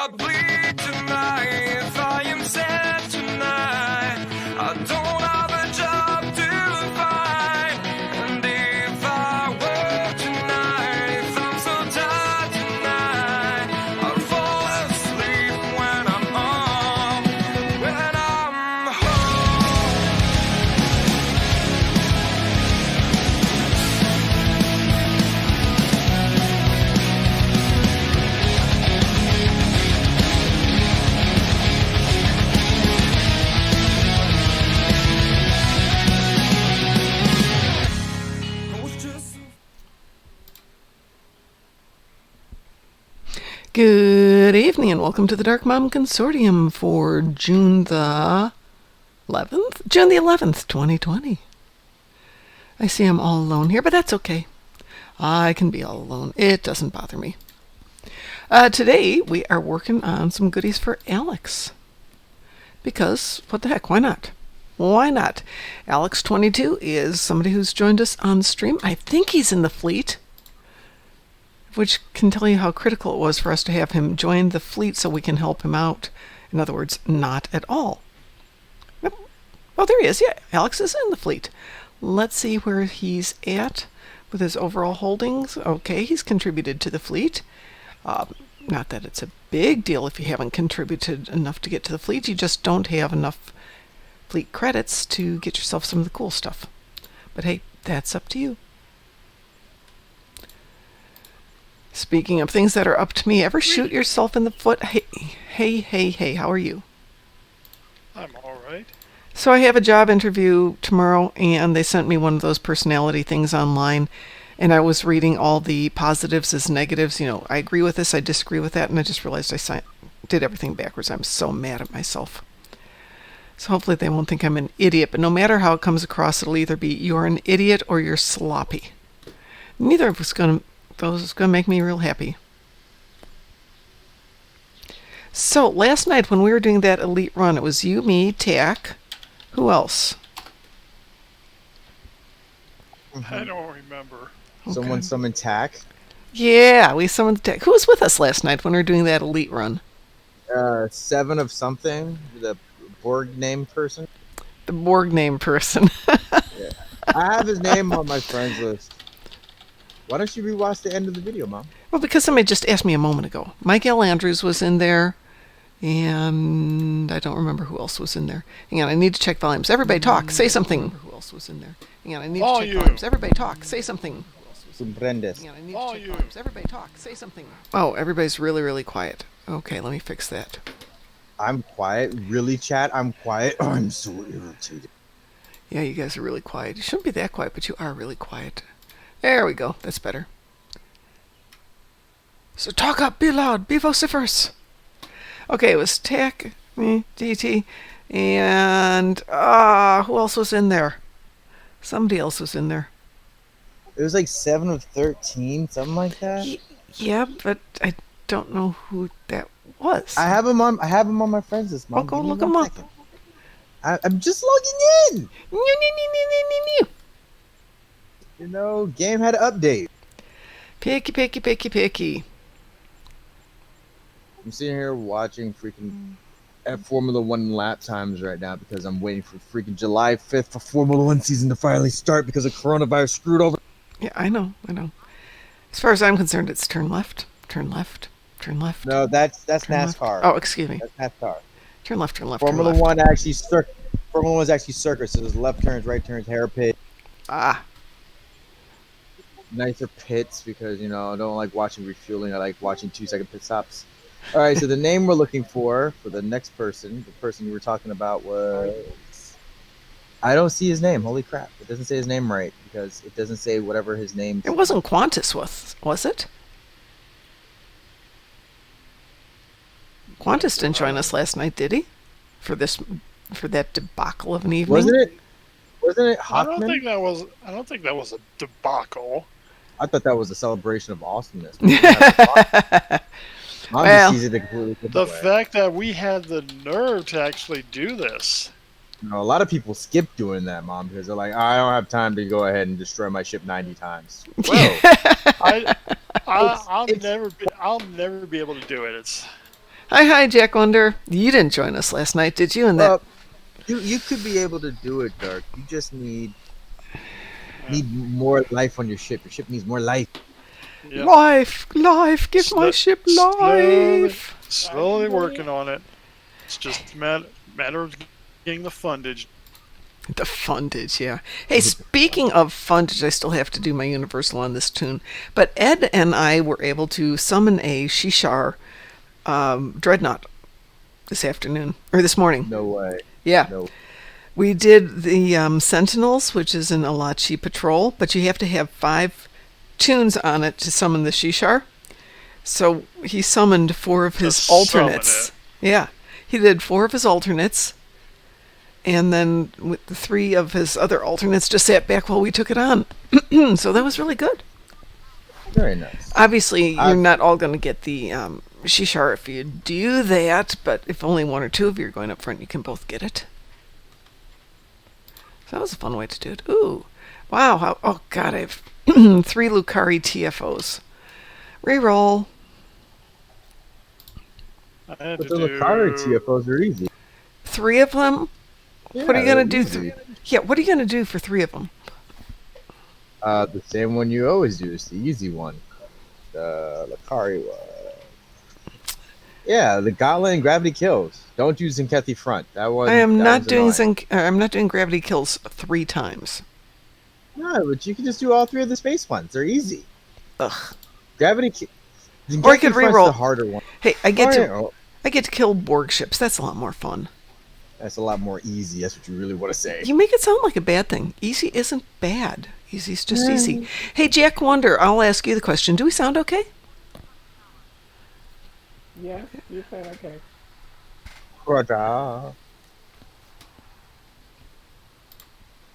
I bleed tonight, if I am sad tonight, I don't have a job to find. And if I work tonight, if I'm so tired tonight, I'll fall asleep when I'm home, when I'm Good evening and welcome to the Darkmom Consortium for June the 11th? June the 11th, 2020. I see I'm all alone here, but that's okay. I can be all alone. It doesn't bother me. Today we are working on some goodies for Alex. Because, what the heck, why not? Why not? Alex22 is somebody who's joined us on stream. I think he's in the fleet, which can tell you how critical it was for us to have him join the fleet so we can help him out. In other words, not at all. Yep. Oh, there he is. Yeah, Alex is in the fleet. Let's see where he's at with his overall holdings. Okay, he's contributed to the fleet. Not that it's a big deal if you haven't contributed enough to get to the fleet. You just don't have enough fleet credits to get yourself some of the cool stuff. But hey, that's up to you. Speaking of things that are up to me, ever shoot yourself in the foot? Hey, how are you? I'm all right. So I have a job interview tomorrow, and they sent me one of those personality things online, and I was reading all the positives as negatives. You know, I agree with this, I disagree with that, and I just realized I did everything backwards. I'm so mad at myself. So hopefully they won't think I'm an idiot, but no matter how it comes across, it'll either be you're an idiot or you're sloppy. Neither of us those is going to make me real happy. So, last night when we were doing that elite run, it was you, me, Tack. Who else? I don't remember. Okay. Someone summoned Tack. Yeah, we summoned Tack. Who was with us last night when we were doing that elite run? 7 of something. The Borg name person. The Borg name person. Yeah. I have his name on my friends list. Why don't you rewatch the end of the video, Mom? Well, because somebody just asked me a moment ago. Mike L. Andrews was in there, and I don't remember who else was in there. Hang on, I need to check volumes. Everybody talk. Say something. I don't remember who else was in there. Hang on, I need to check volumes. Everybody talk. Say something. Comprendes. Hang on, I need to check volumes. Everybody talk. Say something. Oh, everybody's really, really quiet. Okay, let me fix that. I'm quiet. Really, chat? I'm quiet. Oh, I'm so irritated. Yeah, you guys are really quiet. You shouldn't be that quiet, but you are really quiet. There we go. That's better. So talk up, be loud, be vociferous. Okay, it was Tack, me, DT, and who else was in there? Somebody else was in there. It was like 7 of 13, something like that. Yeah, but I don't know who that was. I have him on my friends list, Mom. I'll go look him up. I'm just logging in. New. You know, game had an update. Picky. I'm sitting here watching freaking Formula 1 lap times right now because I'm waiting for freaking July 5th for Formula 1 season to finally start because of coronavirus screwed over. Yeah, I know. As far as I'm concerned, it's turn left. No, that's NASCAR. Left. Oh, excuse me. That's NASCAR. Turn left. Formula 1 actually Formula 1 is actually circuit, so there's left turns, right turns, hairpin. Nicer pits because, you know, I don't like watching refueling. I like watching 2-second pit stops. All right, so the name we're looking for the next person, the person you were talking about was... I don't see his name. Holy crap. It doesn't say his name right because it doesn't say whatever his name... It wasn't Qantas, was it? Qantas didn't join us last night, did he? For that debacle of an evening? Wasn't it Hockman? I don't think that was a debacle. I thought that was a celebration of awesomeness. Well, the fact that we had the nerve to actually do this. You know, a lot of people skip doing that, Mom, because they're like, I don't have time to go ahead and destroy my ship 90 times. Well, I'll never be able to do it. Hi, Jack Wonder. You didn't join us last night, did you? And that Well, you could be able to do it, Dark. You just need more life on your ship. Your ship needs more life. Yeah. life, give my ship life. Slowly working on it. It's just a matter of getting the fundage. The fundage, yeah. Hey, speaking of fundage, I still have to do my universal on this tune. But Ed and I were able to summon a Shishar dreadnought this afternoon or this morning. No way. Yeah. No. We did the Sentinels, which is an Alachi patrol, but you have to have 5 tunes on it to summon the Shishar. So he summoned 4 of his Just alternates. Yeah. He did 4 of his alternates. And then with the 3 of his other alternates just sat back while we took it on. So that was really good. Very nice. Obviously, you're not all going to get the Shishar if you do that, but if only 1 or 2 of you are going up front, you can both get it. So that was a fun way to do it. Ooh. Wow. Oh, God, I have 3 Lucari TFOs. Reroll. I had But to the do... Lucari TFOs are easy. 3 of them? Yeah, What are you going to they're do? easy. Yeah, what are you going to do for 3 of them? The same one you always do. It's the easy one. The Lucari one. Yeah, the Gauntlet and Gravity Kills. Don't use Zenkethi Front. That one. I'm that not one's doing annoying. I'm not doing gravity kills 3 times. No, but you can just do all 3 of the space ones. They're easy. Ugh. Gravity. Zenkethi Or I could Front's reroll. the harder one. Hey, I get Alright, to kill Borg ships. That's a lot more fun. that's a lot more easy. That's what you really want to say. You make it sound like a bad thing. Easy isn't bad. Easy's just easy. Hey, Jack Wonder, I'll ask you the question. Do we sound okay? Yeah, you sound okay. Roger.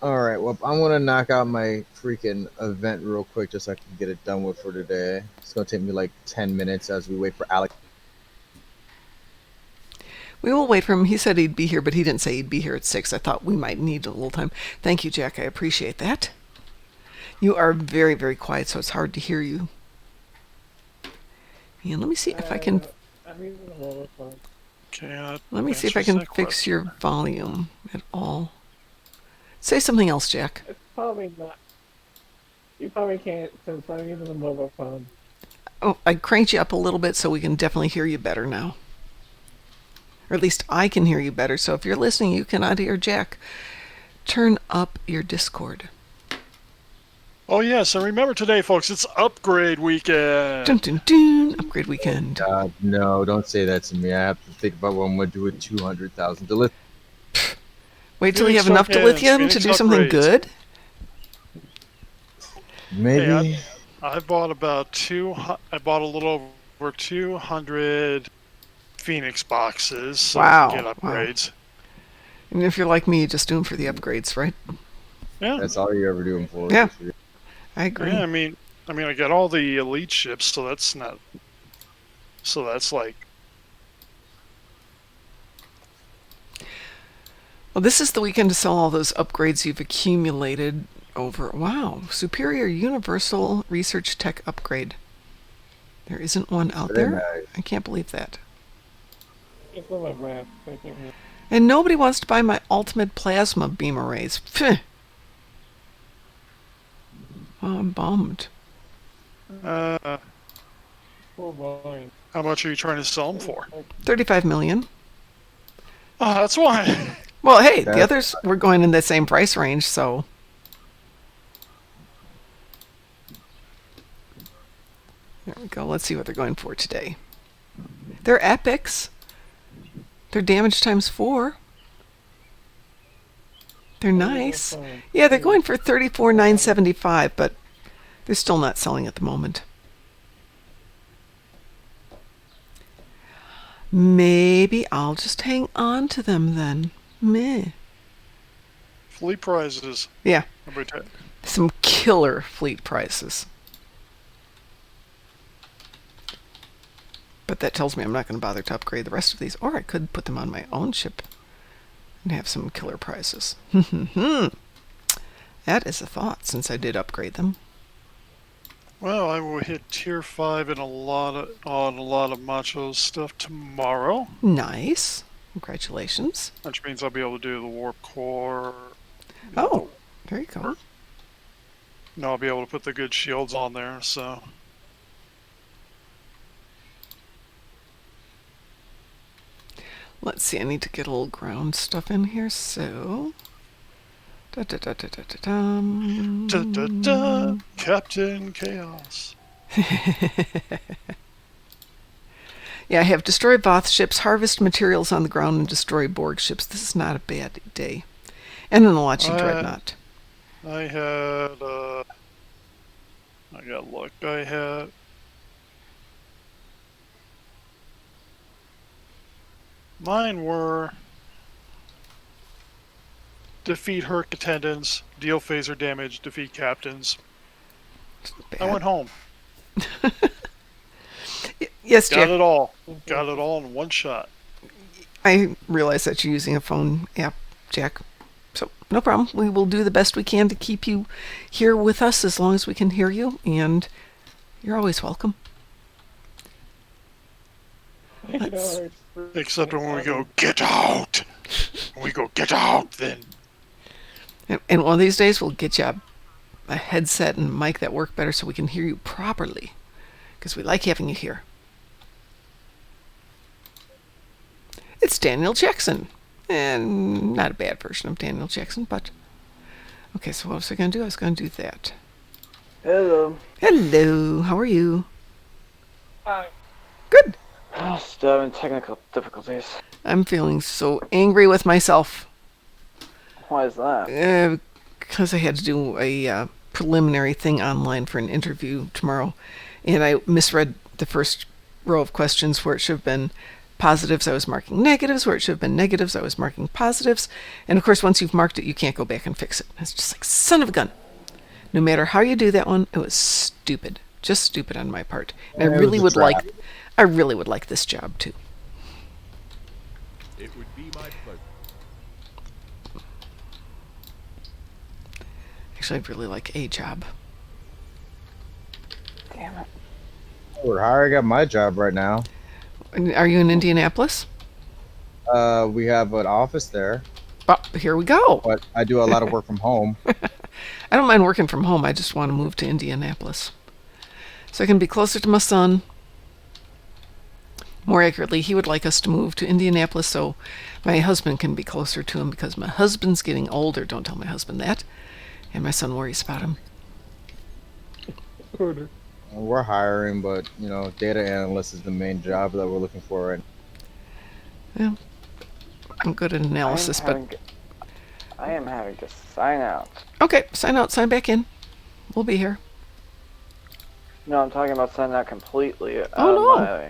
Alright, well, I'm going to knock out my freaking event real quick just so I can get it done with for today. It's going to take me like 10 minutes as we wait for Alex. We will wait for him. He said he'd be here, but he didn't say he'd be here at 6. I thought we might need a little time. Thank you, Jack. I appreciate that. You are very, very quiet, so it's hard to hear you. And let me see if I can... I'm using the mobile phone. Okay, Let me see if I can fix your volume at all. Say something else, Jack. It's probably not. You probably can't since I'm using the mobile phone. Oh, I cranked you up a little bit so we can definitely hear you better now. Or at least I can hear you better. So if you're listening, you cannot hear Jack. Turn up your Discord. Oh, yes, and remember today, folks, it's upgrade weekend. Dun, dun, dun. Upgrade weekend. No, don't say that to me. I have to think about what I'm going to do with 200,000 to lift. Wait till you have Phoenix enough tokens, dilithium to Phoenix do something upgrades. good. Maybe. Hey, I bought I bought a little over 200 Phoenix boxes. So Wow, I can get upgrades. And if you're like me, you just do them for the upgrades, right? Yeah. That's all you're ever doing for. Yeah. I agree. Yeah, I mean, I got all the elite ships, so that's not. So that's like. Well, this is the weekend to sell all those upgrades you've accumulated over. Wow, Superior Universal Research Tech Upgrade. There isn't one out Very there? nice. I can't believe that. It's on my map. Thank you. And nobody wants to buy my ultimate plasma beam arrays. Pfft. Oh, I'm bummed. How Oh boy. much are you trying to sell them for? 35 million. Oh, that's why. Well, hey, the That's- others were going in the same price range, so. There we go. Let's see what they're going for today. They're epics. They're damage times 4. They're nice. Yeah, they're going for 34,975, but they're still not selling at the moment. Maybe I'll just hang on to them then. Meh. Fleet prizes. Yeah, Every time. some killer fleet prices. But that tells me I'm not going to bother to upgrade the rest of these. Or I could put them on my own ship and have some killer prices. That is a thought, since I did upgrade them. Well, I will hit tier 5 in on a lot of macho stuff tomorrow, Nice. Congratulations. which means I'll be able to do the warp core. Oh, there you go. I'll be able to put the good shields on there. So Let's see, I need to get a little ground stuff in here, so... Da, da, da, da, da, da, dum. da, da, da, Captain Chaos. Yeah, I have destroy Voth ships, harvest materials on the ground, and destroy Borg ships. This is not a bad day. And an Alachi Dreadnought. I had, I gotta look. I had. Mine were defeat Herc attendants, deal phaser damage, defeat captains. I went home. Yes, Got Jack. it all. Got it all in one shot. I realize that you're using a phone app, Jack. So, no problem. We will do the best we can to keep you here with us as long as we can hear you, and you're always welcome. Except when we go, get out! When we go, get out, then. And one of these days, we'll get you a headset and mic that work better so we can hear you properly, because we like having you here. It's Daniel Jackson. And not a bad version of Daniel Jackson, but... Okay, so what was I going to do? I was going to do that. Hello. Hello, how are you? Hi. Good. Oh, still having technical difficulties. I'm feeling so angry with myself. Why is that? Because I had to do a preliminary thing online for an interview tomorrow, and I misread the first row of questions where it should have been positives. I was marking negatives. Where it should have been negatives, I was marking positives. And of course, once you've marked it, you can't go back and fix it. It's just like, son of a gun. No matter how you do that one, it was stupid. Just stupid on my part. And I really would like this job too. It would be my pleasure. Actually, I'd really like a job. Damn it. We're hiring at my job right now. Are you in Indianapolis? We have an office there, Oh, here we go. but I do a lot of work from home. I don't mind working from home. I just want to move to Indianapolis, so I can be closer to my son. More accurately, he would like us to move to Indianapolis so my husband can be closer to him, because my husband's getting older. Don't tell my husband that. And my son worries about him. We're hiring, but data analyst is the main job that we're looking for right now. Yeah. I'm good at analysis, but... I am having to sign out. Okay, sign out, sign back in. We'll be here. No, I'm talking about signing out completely Oh,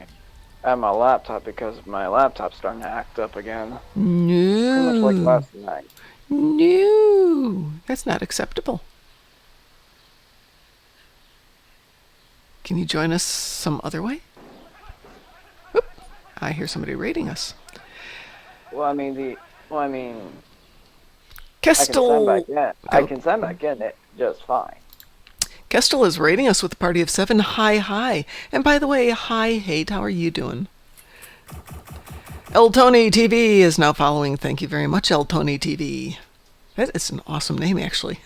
my laptop, because my laptop's starting to act up again. no. Pretty much like last night. No. That's not acceptable. Can you join us some other way? Oop, I hear somebody rating us. Well, I mean, Kestel! I can sign back in it just fine. Kestel is rating us with a party of 7. Hi. And by the way, hi, Hate. How are you doing? El Tony TV is now following. Thank you very much, El Tony TV. That is an awesome name, actually.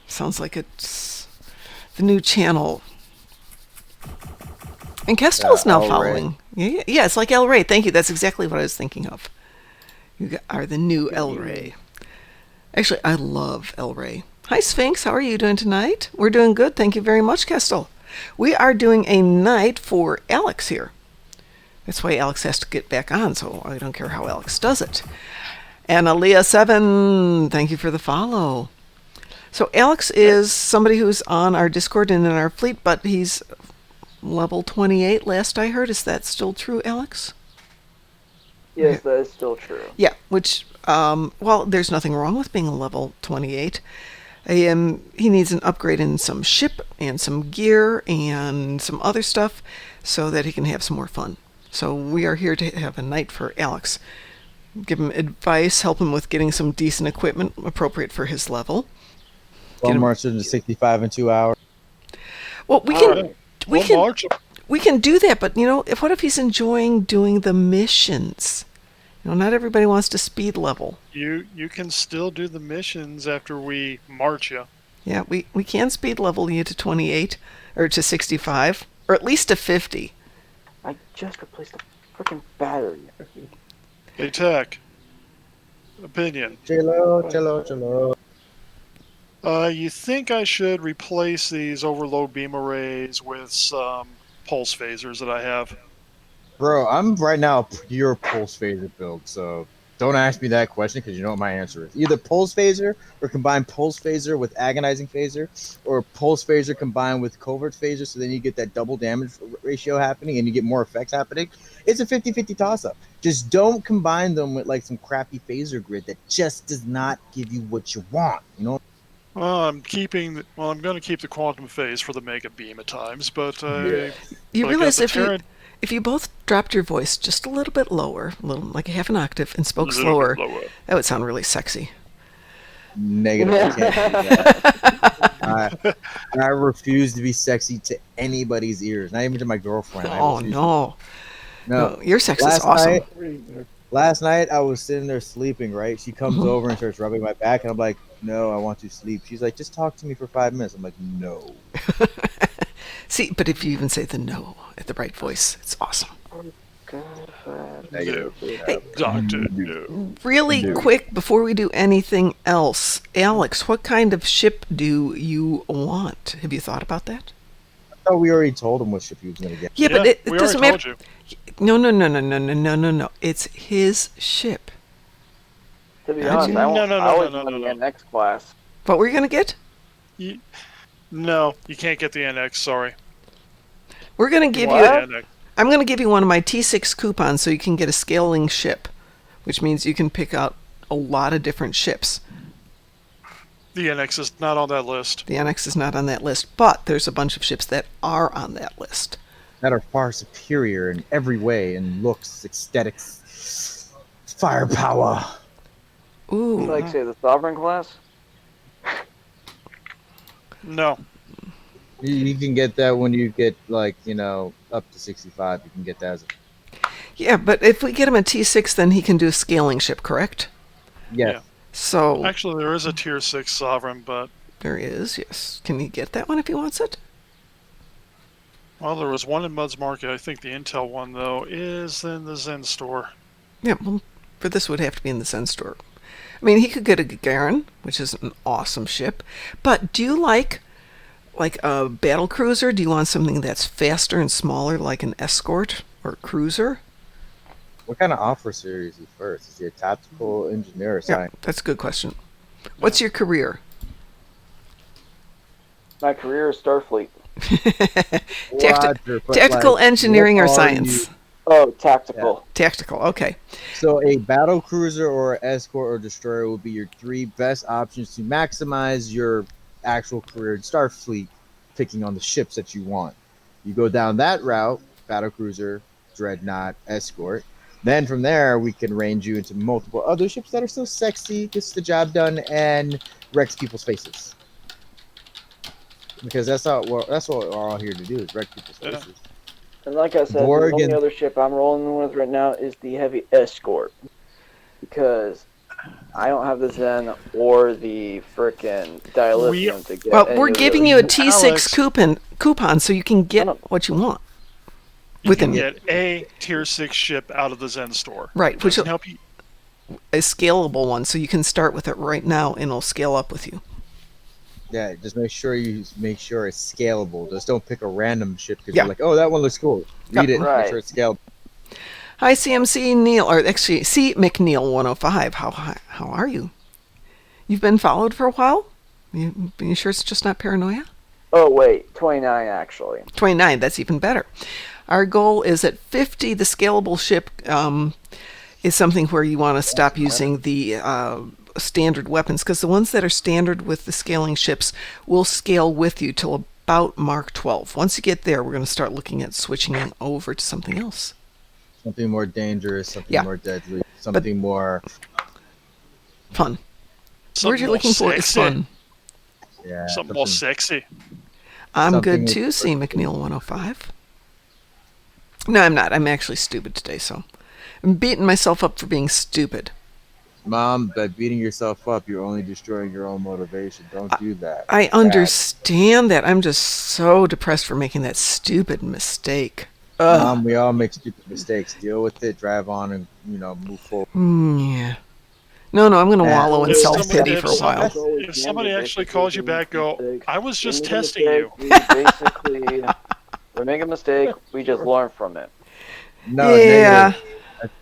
Sounds like it's the new channel. And Kestel is now El following. Yeah, it's like El Rey. Thank you. That's exactly what I was thinking of. You are the new El Rey. Actually, I love El Rey. Hi, Sphinx. How are you doing tonight? We're doing good. Thank you very much, Kestel. We are doing a night for Alex here. That's why Alex has to get back on, so I don't care how Alex does it. And Aaliyah7, thank you for the follow. So Alex is somebody who's on our Discord and in our fleet, but he's level 28 last I heard. Is that still true, Alex? Yes, that is still true. Yeah, which, well, there's nothing wrong with being a level 28. He needs an upgrade in some ship and some gear and some other stuff so that he can have some more fun. So we are here to have a night for Alex. Give him advice, help him with getting some decent equipment appropriate for his level. One 'em- march to 65 in 2 hours. Well, we All can right. we We'll can march 'em. we can do that, but what if he's enjoying doing the missions? Not everybody wants to speed level. You can still do the missions after we march you. Yeah, we can speed level you to 28 or to 65 or at least to 50. I just replaced the freaking battery. Hey, Tech. Opinion. Chilo. You think I should replace these overload beam arrays with some pulse phasers that I have? Bro, I'm right now a pure pulse phaser build, so don't ask me that question because you know what my answer is. Either pulse phaser or combine pulse phaser with agonizing phaser, or pulse phaser combined with covert phaser, so then you get that double damage ratio happening and you get more effects happening. It's a 50-50 toss-up. Just don't combine them with like some crappy phaser grid that just does not give you what you want, you know? Well, I'm going to keep the quantum phase for the mega beam at times, but Yeah. You but I got realize the if you both dropped your voice just a little bit lower, like a half an octave, and spoke little slower, bit lower. that would sound really sexy. Negative. I can't do that. I refuse to be sexy to anybody's ears, not even to my girlfriend. I Oh refuse no, No. your sex is Last awesome. night, last night I was sitting there sleeping, right? She comes over and starts rubbing my back, and I'm like, no, I want to sleep. She's like, just talk to me for 5 minutes. I'm like, no. See, but if you even say the no at the right voice, it's awesome. Negative. Doctor, no. Really No. quick, before we do anything else, Alex, what kind of ship do you want? Have you thought about that? I thought we already told him what ship he was going to get. Yeah, but it we doesn't already matter. told you. No. It's his ship. To be How'd honest, you- I No, always no, want no. the NX class. What were you going to get? No, you can't get the NX. Sorry. We're going to give What? The NX. I'm going to give you one of my T6 coupons so you can get a scaling ship, which means you can pick out a lot of different ships. The NX is not on that list. The NX is not on that list, but there's a bunch of ships that are on that list. That are far superior in every way, in looks, aesthetics, firepower. Ooh. Like, say, the Sovereign class? No. You can get that when you get, like, up to 65. You can get that as a... Yeah, but if we get him a T6, then he can do a scaling ship, correct? Yes. Yeah. So Actually, there is a tier 6 Sovereign, but there is, yes. Can he get that one if he wants it? well, there was one in Mud's Market. I think the Intel one though is in the Zen store. Yeah, well, for this would have to be in the Zen store. I mean, he could get a Gagarin, which is an awesome ship. But do you like a battle cruiser? Do you want something that's faster and smaller, like an escort or cruiser? What kind of officer is he first? Is he a tactical engineer or Yeah, science? that's a good question. What's your career? My career is Starfleet. Roger, but, Tactical like, engineering what or are science? you? Oh, tactical. Tactical, okay. So a battle cruiser or escort or destroyer will be your 3 best options to maximize your actual career in Starfleet, picking on the ships that you want. You go down that route, battle cruiser, dreadnought, escort. Then from there, we can range you into multiple other ships that are still sexy, gets the job done, and wrecks people's faces. Because that's what we're all here to do, is wreck people's Yeah. faces. And like I said, Borg the only and- other ship I'm rolling with right now is the Heavy Escort. Because I don't have the Zen or the frickin' dilithium to get Well, any we're of giving those. you a T6 Alex. coupon so you can get what you want. You can Within get a tier 6 ship out of the Zen store. Right, Which which can help you. a scalable one, so you can start with it right now and it'll scale up with you. Yeah, just make sure it's scalable. Just don't pick a random ship because Yeah. you're like, oh, that one looks cool. Read it, Right. make sure it's scalable. Hi, CMC Neil, or actually C McNeil 105. How are you? You've been followed for a while? You sure it's just not paranoia? Oh, wait. 29, actually. 29, that's even better. Our goal is at 50. The scalable ship is something where you want to stop using the standard weapons, because the ones that are standard with the scaling ships will scale with you till about Mark 12. Once you get there, we're going to start looking at switching over to something else. Something more dangerous, something Yeah. more deadly, something more. Fun. The Something word you're more looking for is sexy. fun. Yeah. Something more sexy. I'm Something good with- too, C. McNeil 105. No, I'm not. I'm actually stupid today, so I'm beating myself up for being stupid. Mom, by beating yourself up, you're only destroying your own motivation. Don't do that. I It's bad. understand that. I'm just so depressed for making that stupid mistake. Mom, we all make stupid mistakes. Deal with it, drive on, and move forward. Yeah. No, I'm going to Yeah. wallow in If self-pity somebody- for a while. If somebody actually calls you back, go, I was just testing mistake, you. We basically, we make a mistake, we just learn from it. No, Yeah. negative.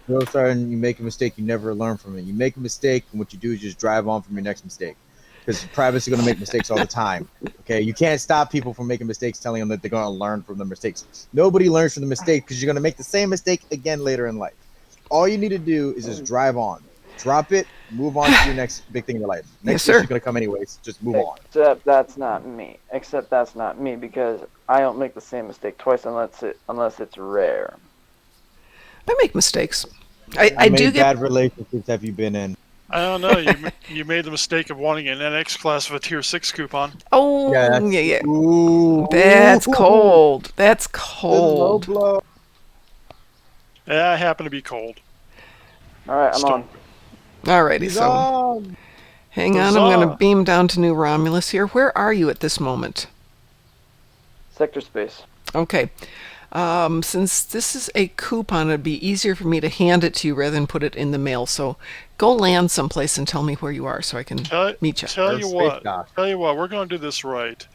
Real sorry, and you make a mistake, you never learn from it. You make a mistake, and what you do is just drive on from your next mistake. Because privates are going to make mistakes all the time. Okay, you can't stop people from making mistakes, telling them that they're going to learn from the mistakes. Nobody learns from the mistake because you're going to make the same mistake again later in life. All you need to do is just drive on, drop it, move on to your next big thing in your life. Next Yes, sir. issue's going to come anyways. Just move on. Except that's not me. Because I don't make the same mistake twice unless it's rare. I make mistakes. How I many do get. bad relationships have you been in? I don't know. You made the mistake of wanting an NX class of a tier 6 coupon. Oh, Yeah, yeah. Ooh, That's ooh. cold. That's This is low cold. blow. Yeah, I happen to be cold. Alright, I'm on. Alrighty, He's so on. hang on. I'm going to Huzzah. beam down to New Romulus here. Where are you at this moment? Sector space. Okay. Since this is a coupon, it'd be easier for me to hand it to you rather than put it in the mail. So go land someplace and tell me where you are so I can meet you. Tell you Space what, dock. we're going to do this right.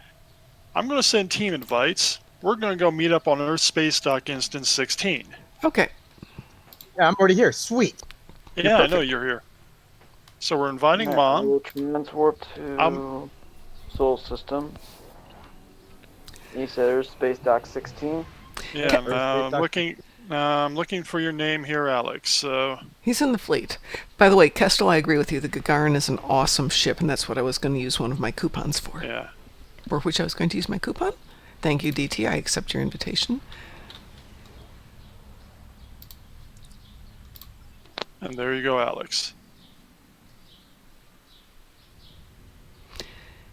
I'm going to send team invites. We're going to go meet up on Earth Space Dock Instance 16. Okay. Yeah, I'm already here. Sweet. Yeah, I know you're here. So we're inviting Alright, Mom. We'll transwarp to Soul System. You said there's Space Dock 16. Yeah, Earth Space Dock. I'm looking for your name here, Alex. So He's in the fleet. By the way, Kestel, I agree with you. The Gagarin is an awesome ship, and that's what I was going to use one of my coupons for. yeah, For which I was going to use my coupon. Thank you, DT. I accept your invitation. and there you go, Alex.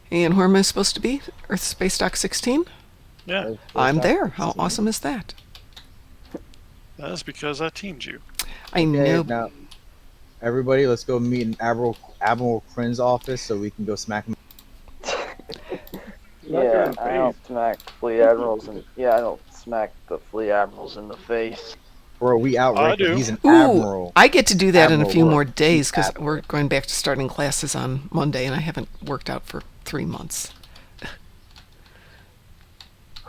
And where am I supposed to be? Earth Space Dock 16? Yeah, I'm there. How awesome is that? that's because I teamed you. I know. Now, everybody, let's go meet in Admiral Crin's office so we can go smack him. Yeah, I don't smack fleet admirals and I don't smack the fleet admirals in the face. Bro, we outright I do. him. He's an Ooh, admiral. I get to do that in a Admiral few Rourke. more days because Admiral. we're going back to starting classes on Monday, and I haven't worked out for 3 months.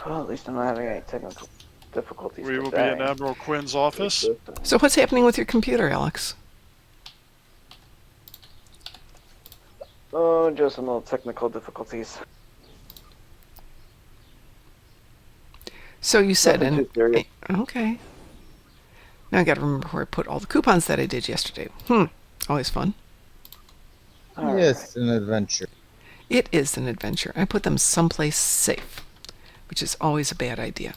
Well, at least I'm not having any technical difficulties We will be today. in Admiral Quinn's office. So what's happening with your computer, Alex? Oh, just some little technical difficulties. So you said, Nothing and too serious. okay. Now I got to remember where I put all the coupons that I did yesterday. Always fun. All Yes, an adventure. It is an adventure. I put them someplace safe, which is always a bad idea.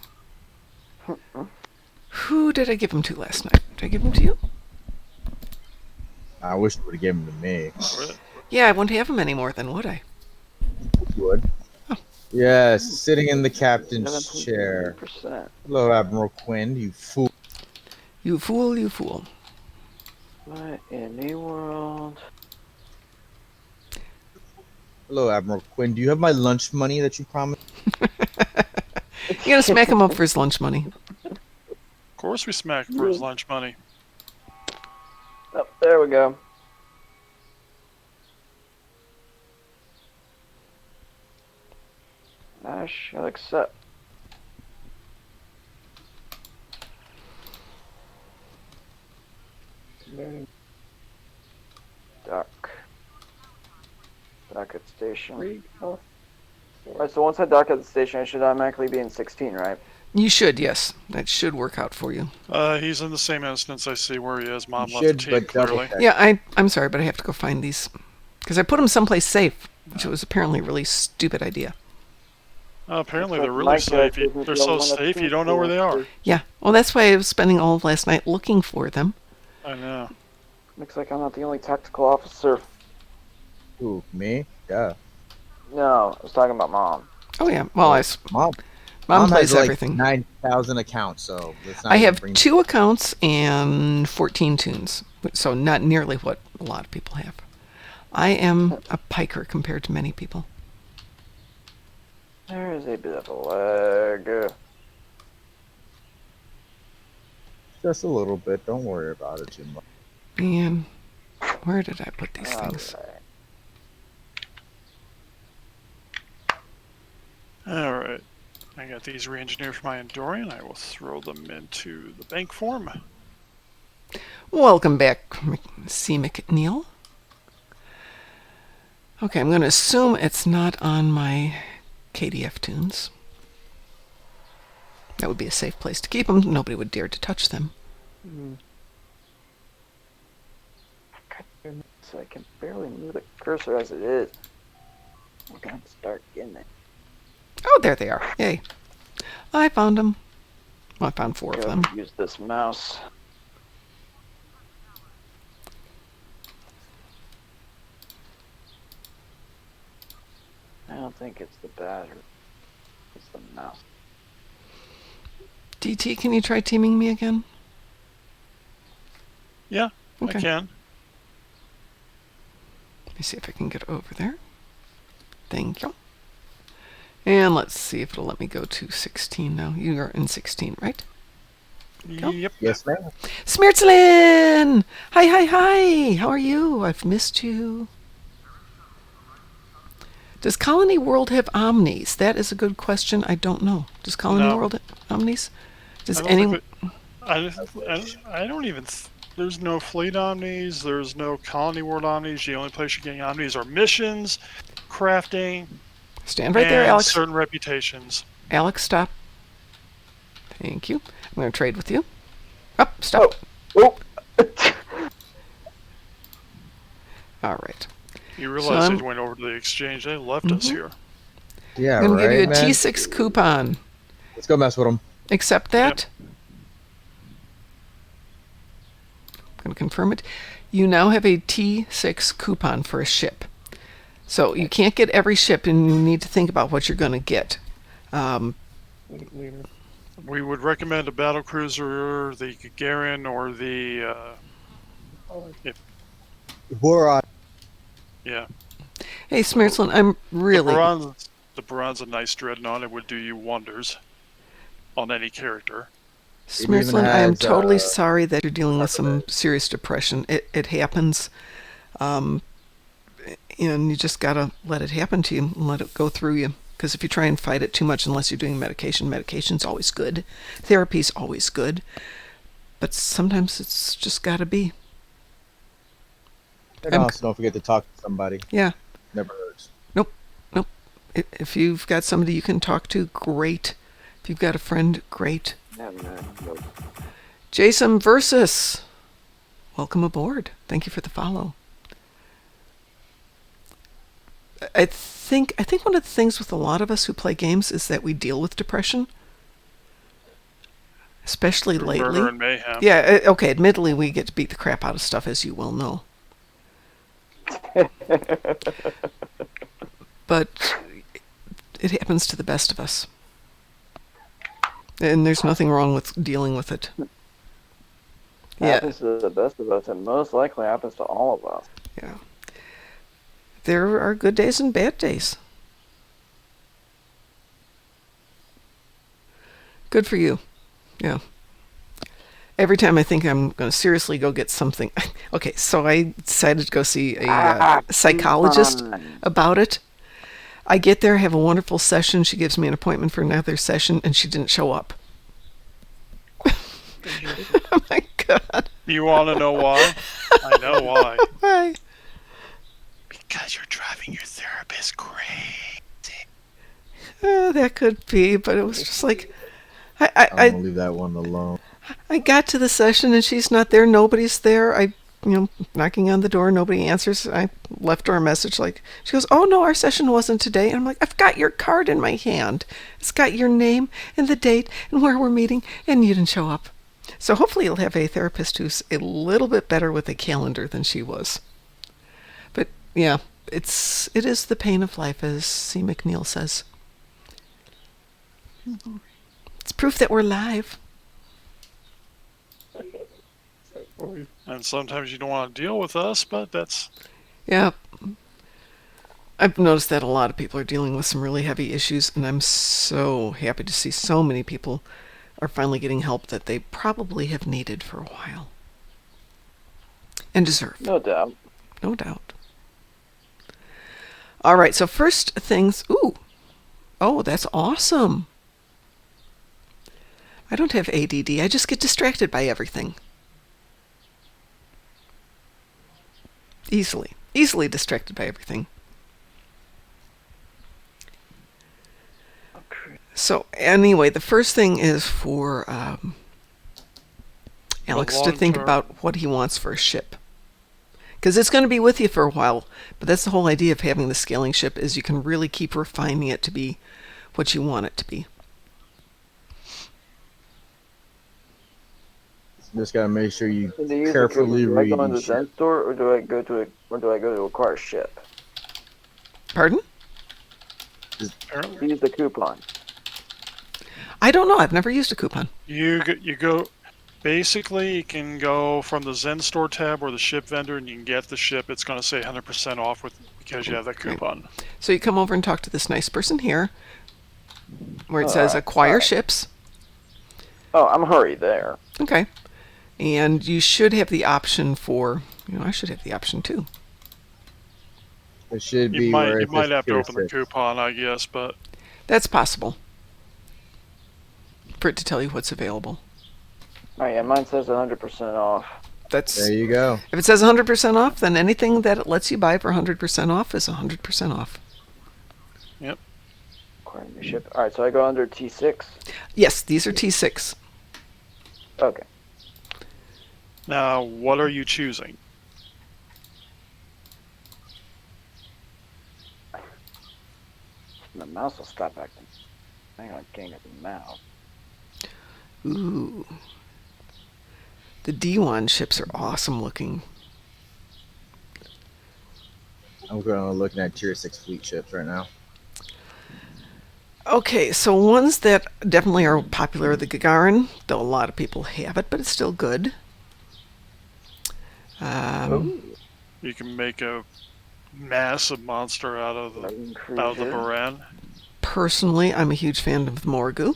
Who did I give them to last night? Did I give them to you? I wish you would have given them to me. Yeah, I wouldn't have them anymore then, would I? You would. Yes, sitting in the captain's chair. 7.3%. Hello, Admiral Quinn, you fool. You fool, you fool. What in the world? Hello, Admiral Quinn. Do you have my lunch money that you promised? You gotta smack him up for his lunch money. Of course we smacked for his lunch money. Oh, there we go. I shall accept. Dock at station. Alright, so once I dock at the station, I should automatically be in 16, right? You should, yes. That should work out for you. He's in the same instance. I see where he is. Mom You left the should, team but double clearly. check. Yeah, I'm sorry, but I have to go find these. Because I put them someplace safe, which was apparently a really stupid idea. Apparently Looks they're like really my safe. character isn't They're the so only one that's safe you don't know where they are. Yeah, well, that's why I was spending all of last night looking for them. I know. Looks like I'm not the only tactical officer. Who, me? Yeah. No, I was talking about Mom. Oh yeah. Well, Mom plays has like everything. 9,000 accounts, so let's not I even have bring 2 accounts and 14 tunes, so not nearly what a lot of people have. I am a piker compared to many people. There is a bit of a lag. just a little bit. Don't worry about it too much. And where did I put these things? Alright. I got these re-engineered for my Endorian. I will throw them into the bank form. Welcome back, C. McNeil. Okay, I'm going to assume it's not on my KDF tunes. That would be a safe place to keep them. Nobody would dare to touch them. So I can barely move the cursor as it is. We're going to start getting it. Oh, there they are. Yay. I found them. Well, I found 4 of them. Use this mouse. I don't think it's the battery. It's the mouse. DT, can you try teaming me again? Yeah, Okay. I can. Let me see if I can get over there. Thank you. And let's see if it'll let me go to 16 now. You are in 16, right? Go. Yep. Yes, ma'am. Smeartzlin! Hi, hi, hi! How are you? I've missed you. Does Colony World have omnis? That is a good question. I don't know. Does Colony No. World have omnis? Does I don't anyone... think I don't even... There's no fleet omnis. There's no colony world omnis. The only place you're getting omnis are missions, crafting, Stand right there, and Alex. certain reputations. Alex, stop. Thank you. I'm going to trade with you. Up, stop. Oh! All right. You realize So they went over to the exchange. They left us here. Yeah, I'm going to right, give you a man? T6 coupon. Let's go mess with them. Accept that. I'm going to confirm it. You now have a T6 coupon for a ship. So you can't get every ship, and you need to think about what you're going to get. Leader. We would recommend a battle cruiser, the Gagarin, or the We're yeah. Hey, Smeartzlin, I'm really... The Baron's a nice dreadnought. It would do you wonders on any character. Smeartzlin, I am has, totally sorry that you're dealing with some serious depression. It happens. And you just got to let it happen to you and let it go through you. Because if you try and fight it too much, unless you're doing medication's always good. Therapy's always good. But sometimes it's just got to be. And also, don't forget to talk to somebody. Yeah. Never hurts. Nope. If you've got somebody you can talk to, great. If you've got a friend, great. Jason Versus, welcome aboard. Thank you for the follow. I think one of the things with a lot of us who play games is that we deal with depression, especially lately. Murder and mayhem. Yeah, okay, admittedly we get to beat the crap out of stuff, as you well know. But it happens to the best of us. And there's nothing wrong with dealing with it. Yeah. Happens to the best of us, and most likely happens to all of us. Yeah. There are good days and bad days. Good for you. Yeah. Every time I think I'm going to seriously go get something. Okay, so I decided to go see a psychologist about it. I get there, have a wonderful session. She gives me an appointment for another session, and she didn't show up. Oh my God. You want to know why? I know why. Why? Because you're driving your therapist crazy. That could be, but it was just like... I'm gonna leave that one alone. I got to the session and she's not there. Nobody's there. Knocking on the door. Nobody answers. I left her a message like, she goes, "Oh no, our session wasn't today." And I'm like, "I've got your card in my hand. It's got your name and the date and where we're meeting, and you didn't show up." So hopefully you'll have a therapist who's a little bit better with a calendar than she was. But yeah, it is the pain of life, as C. McNeil says. It's proof that we're live. And sometimes you don't want to deal with us, but that's... Yeah. I've noticed that a lot of people are dealing with some really heavy issues, and I'm so happy to see so many people are finally getting help that they probably have needed for a while. And deserve. No doubt. No doubt. All right, so first things... Ooh. Oh, that's awesome. I don't have ADD. I just get distracted by everything. Easily distracted by everything. Okay. So anyway, the first thing is for Alex to think long-term- about what he wants for a ship. Because it's going to be with you for a while, but that's the whole idea of having the scaling ship, is you can really keep refining it to be what you want it to be. Just gotta make sure you So do you use carefully do I read go in the each ship. Zen store, or do I go to acquire a ship? Pardon? Apparently. Use the coupon. I don't know. I've never used a coupon. You go... Basically, you can go from the Zen store tab or the ship vendor, and you can get the ship. It's going to say 100% off because you have that coupon. So you come over and talk to this nice person here, where it Oh, says alright, acquire alright. ships. Oh, I'm hurried there. Okay. And you should have the option for, I should have the option too. It should You be where might it says have to tier open the 6. coupon, I guess, but That's possible. For it to tell you what's available. Oh yeah, mine says 100% off. That's There you go. If it says 100% off, then anything that it lets you buy for 100% off is 100% off. Acquire a new ship. All right, so I go under T6. Yes, these are T6. Okay. now what are you choosing? My mouse will stop acting. Hang on, can't get the mouse. Ooh. The D1 ships are awesome looking. I'm going to looking at tier 6 fleet ships right now. Okay, so ones that definitely are popular are the Gagarin, though a lot of people have it, but it's still good. You can make a massive monster out of the Baran. Personally, I'm a huge fan of the Morgu.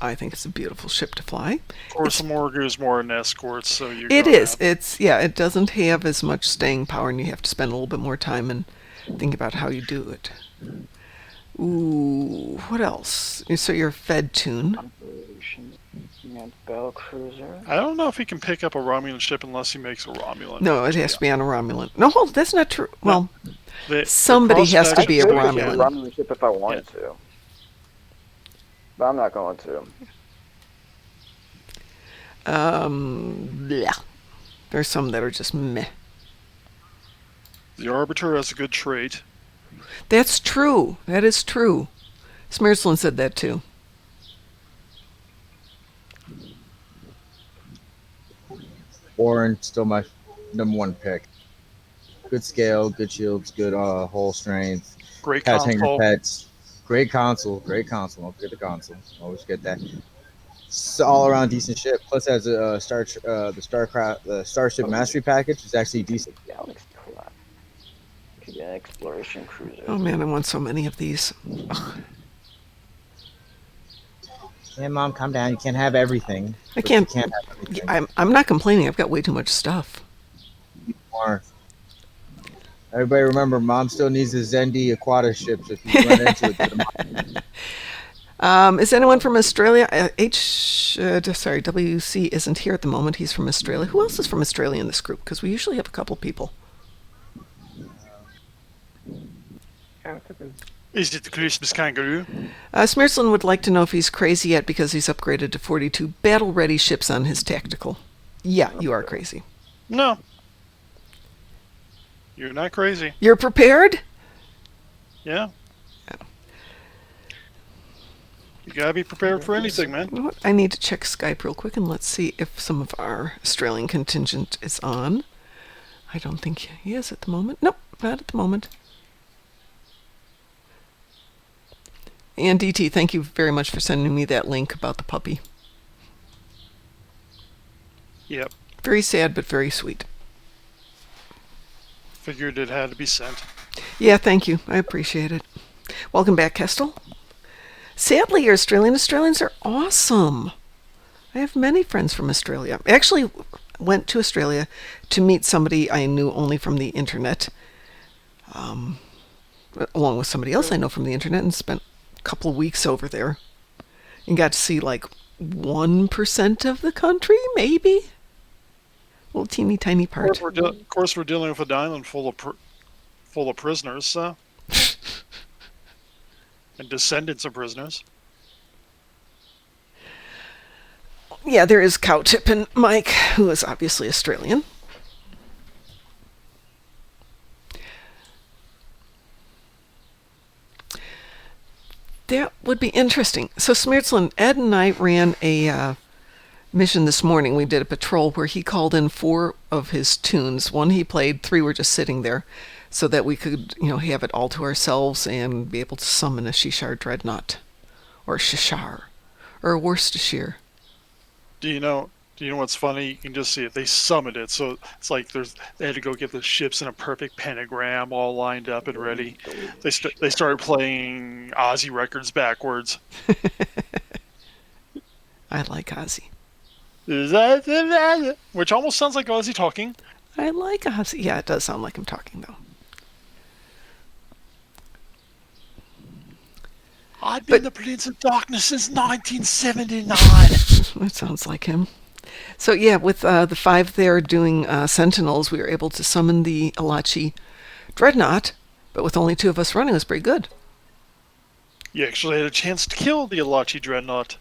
I think it's a beautiful ship to fly. Of course, the Morgu is more an escort, so you. It is. It doesn't have as much staying power, and you have to spend a little bit more time and think about how you do it. Ooh, what else? So you're Fed Tune. Operations. Battle cruiser. I don't know if he can pick up a Romulan ship unless he makes a Romulan. No, it has to be on a Romulan. No, hold, that's not true. Well, The somebody has to cross-faction be a I could ship- get Romulan. Romulan ship if I wanted to. But I'm not going to. Blech. There's some that are just meh. The Arbiter has a good trait. That's true. That is true. Smearslin said that too. Orin, still my number 1 pick. Good scale, good shields, good hull strength. Great Has hanger console. pets. Great console. Don't forget the console. Always get that. It's all around decent ship. Plus has a the Starship Mastery package. It's actually decent. Galaxy class. Could be an exploration cruiser. Oh man, I want so many of these. Ugh. Yeah, Mom, calm down. You can't have everything. I But can't. You can't have everything. I'm not complaining. I've got way too much stuff. More. Everybody remember, Mom still needs the Zendi Aquata ships if you run into it. Get 'em out. Is anyone from Australia? WC isn't here at the moment. He's from Australia. Who else is from Australia in this group? Because we usually have a couple people. Is it the Christmas kangaroo? Smearslin would like to know if he's crazy yet because he's upgraded to 42 battle-ready ships on his tactical. Yeah, you are crazy. No. You're not crazy. You're prepared? Yeah. You gotta be prepared for anything, man. You know what? I need to check Skype real quick and let's see if some of our Australian contingent is on. I don't think he is at the moment. Nope, not at the moment. And DT, thank you very much for sending me that link about the puppy. Yep. Very sad, but very sweet. Figured it had to be sent. Yeah, thank you. I appreciate it. Welcome back, Kestel. Sadly, your Australians are awesome. I have many friends from Australia. I actually went to Australia to meet somebody I knew only from the internet, along with somebody else I know from the internet, and spent a couple of weeks over there and got to see like 1% of the country, maybe. A little teeny tiny part. Of course, we're dealing with an island full of prisoners, and descendants of prisoners. Yeah, there is Cowtip and Mike, who is obviously Australian. That would be interesting. So, Smeartzlin, Ed and I ran a mission this morning. We did a patrol where he called in 4 of his tunes. 1 he played, 3 were just sitting there, so that we could, have it all to ourselves and be able to summon a Shishar Dreadnought, or Shishar, or a Worcestershire. Do you know what's funny? You can just see it. They summoned it, so it's like they had to go get the ships in a perfect pentagram, all lined up and ready. They started playing Ozzy records backwards. I like Ozzy. Which almost sounds like Ozzy talking. I like Ozzy. Yeah, it does sound like him talking, though. I've been the Prince of Darkness since 1979. That sounds like him. So yeah, with the 5 there doing Sentinels, we were able to summon the Alachi Dreadnought, but with only 2 of us running, it was pretty good. You actually had a chance to kill the Alachi Dreadnought.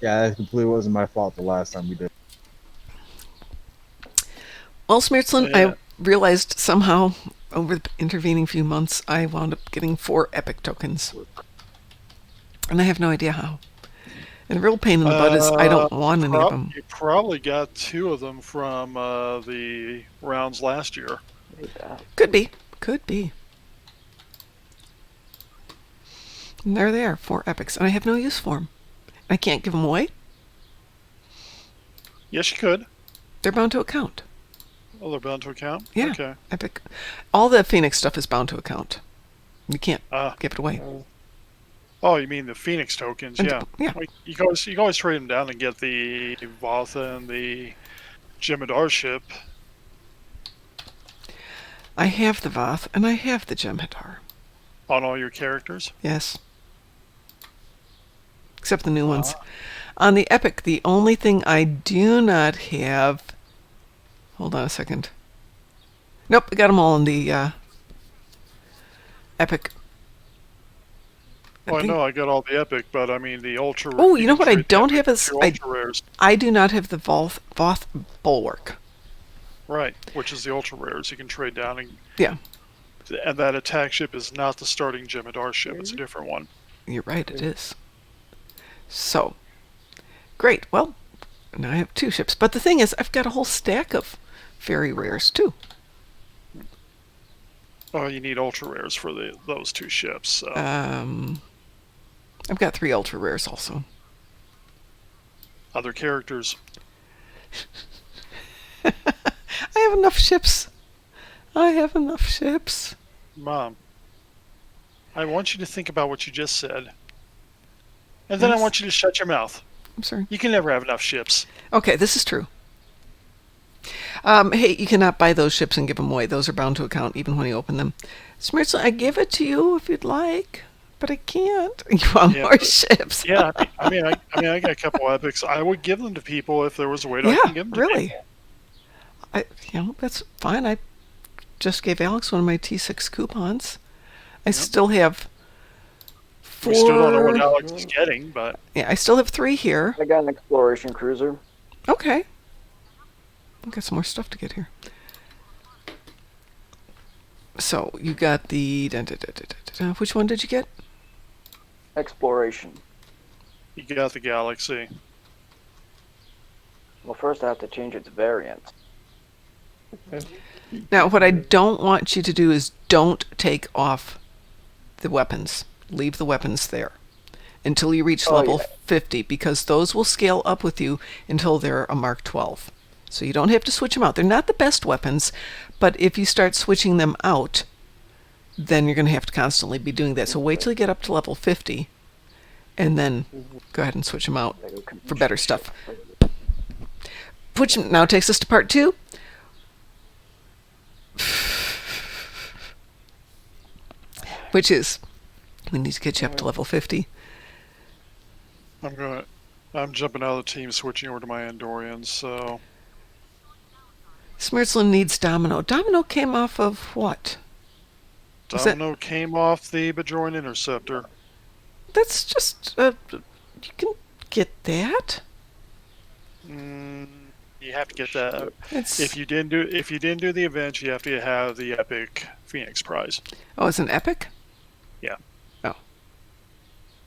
Yeah, that completely wasn't my fault the last time we did. Well, Smeartzlin, Yeah. I realized somehow over the intervening few months, I wound up getting 4 epic tokens. And I have no idea how. And the real pain in the butt is I don't want any of them. You probably got 2 of them from the rounds last year. Could be. Could be. And there they are, 4 epics. And I have no use for them. I can't give them away. Yes, you could. They're bound to account. Oh, they're bound to account? Yeah. Okay. Epic. All the Phoenix stuff is bound to account. You can't give it away. Oh, you mean the Phoenix tokens? And- Yeah. yeah. Like, you can always trade them down and get the Vatha and the Jem'Hadar ship. I have the Voth and I have the Jem'Hadar. On all your characters? Yes. Except the new ones. On the Epic, the only thing I do not have... Hold on a second. Nope, I got them all in the Epic. Well, I know I got all the Epic, but I mean the Ultra... Oh, you know what I trade don't the have Epic is... for Ultra Rares. I do not have the Voth Bulwark. Right, which is the Ultra Rares. You can trade down and... Yeah. And that attack ship is not the starting Jem'Hadar ship. It's a different one. You're right, it is. So, great. Well, now I have 2 ships. But the thing is, I've got a whole stack of fairy rares, too. Oh, you need Ultra Rares for those 2 ships. So. I've got 3 ultra rares also. Other characters. I have enough ships. I have enough ships. Mom, I want you to think about what you just said. And then I Yes. want you to shut your mouth. I'm sorry. You can never have enough ships. Okay, this is true. Hey, you cannot buy those ships and give them away. Those are bound to account even when you open them. Smeartzlin, I give it to you if you'd like, but I can't. You want more ships? Yeah, I mean, I got a couple epics. I would give them to people if there was a way to I Yeah, can give them to really. That's fine. I just gave Alex one of my T6 coupons. I still have 4. We still don't know what Alex is getting, but Yeah, I still have 3 here. I got an exploration cruiser. Okay. I've got some more stuff to get here. So, you got the... Which one did you get? Exploration. you got the Galaxy. Well, first I have to change its variant. Now, what I don't want you to do is don't take off the weapons. Leave the weapons there until you reach Oh, level yeah. 50, because those will scale up with you until they're a Mark 12. So you don't have to switch them out. They're not the best weapons, but if you start switching them out, then you're going to have to constantly be doing that. So wait till you get up to level 50, and then go ahead and switch them out for better stuff. Which now takes us to part 2. Which is, we need to get you up to level 50. I'm jumping out of the team, switching over to my Andorians. So Smearsland needs Domino. Domino came off of what? Was that- Domino came off the Bajoran Interceptor. That's just, you can get that. You have to get that. It's, If you didn't do the event, you have to have the epic Phoenix prize. oh, it's an epic? Yeah. Oh.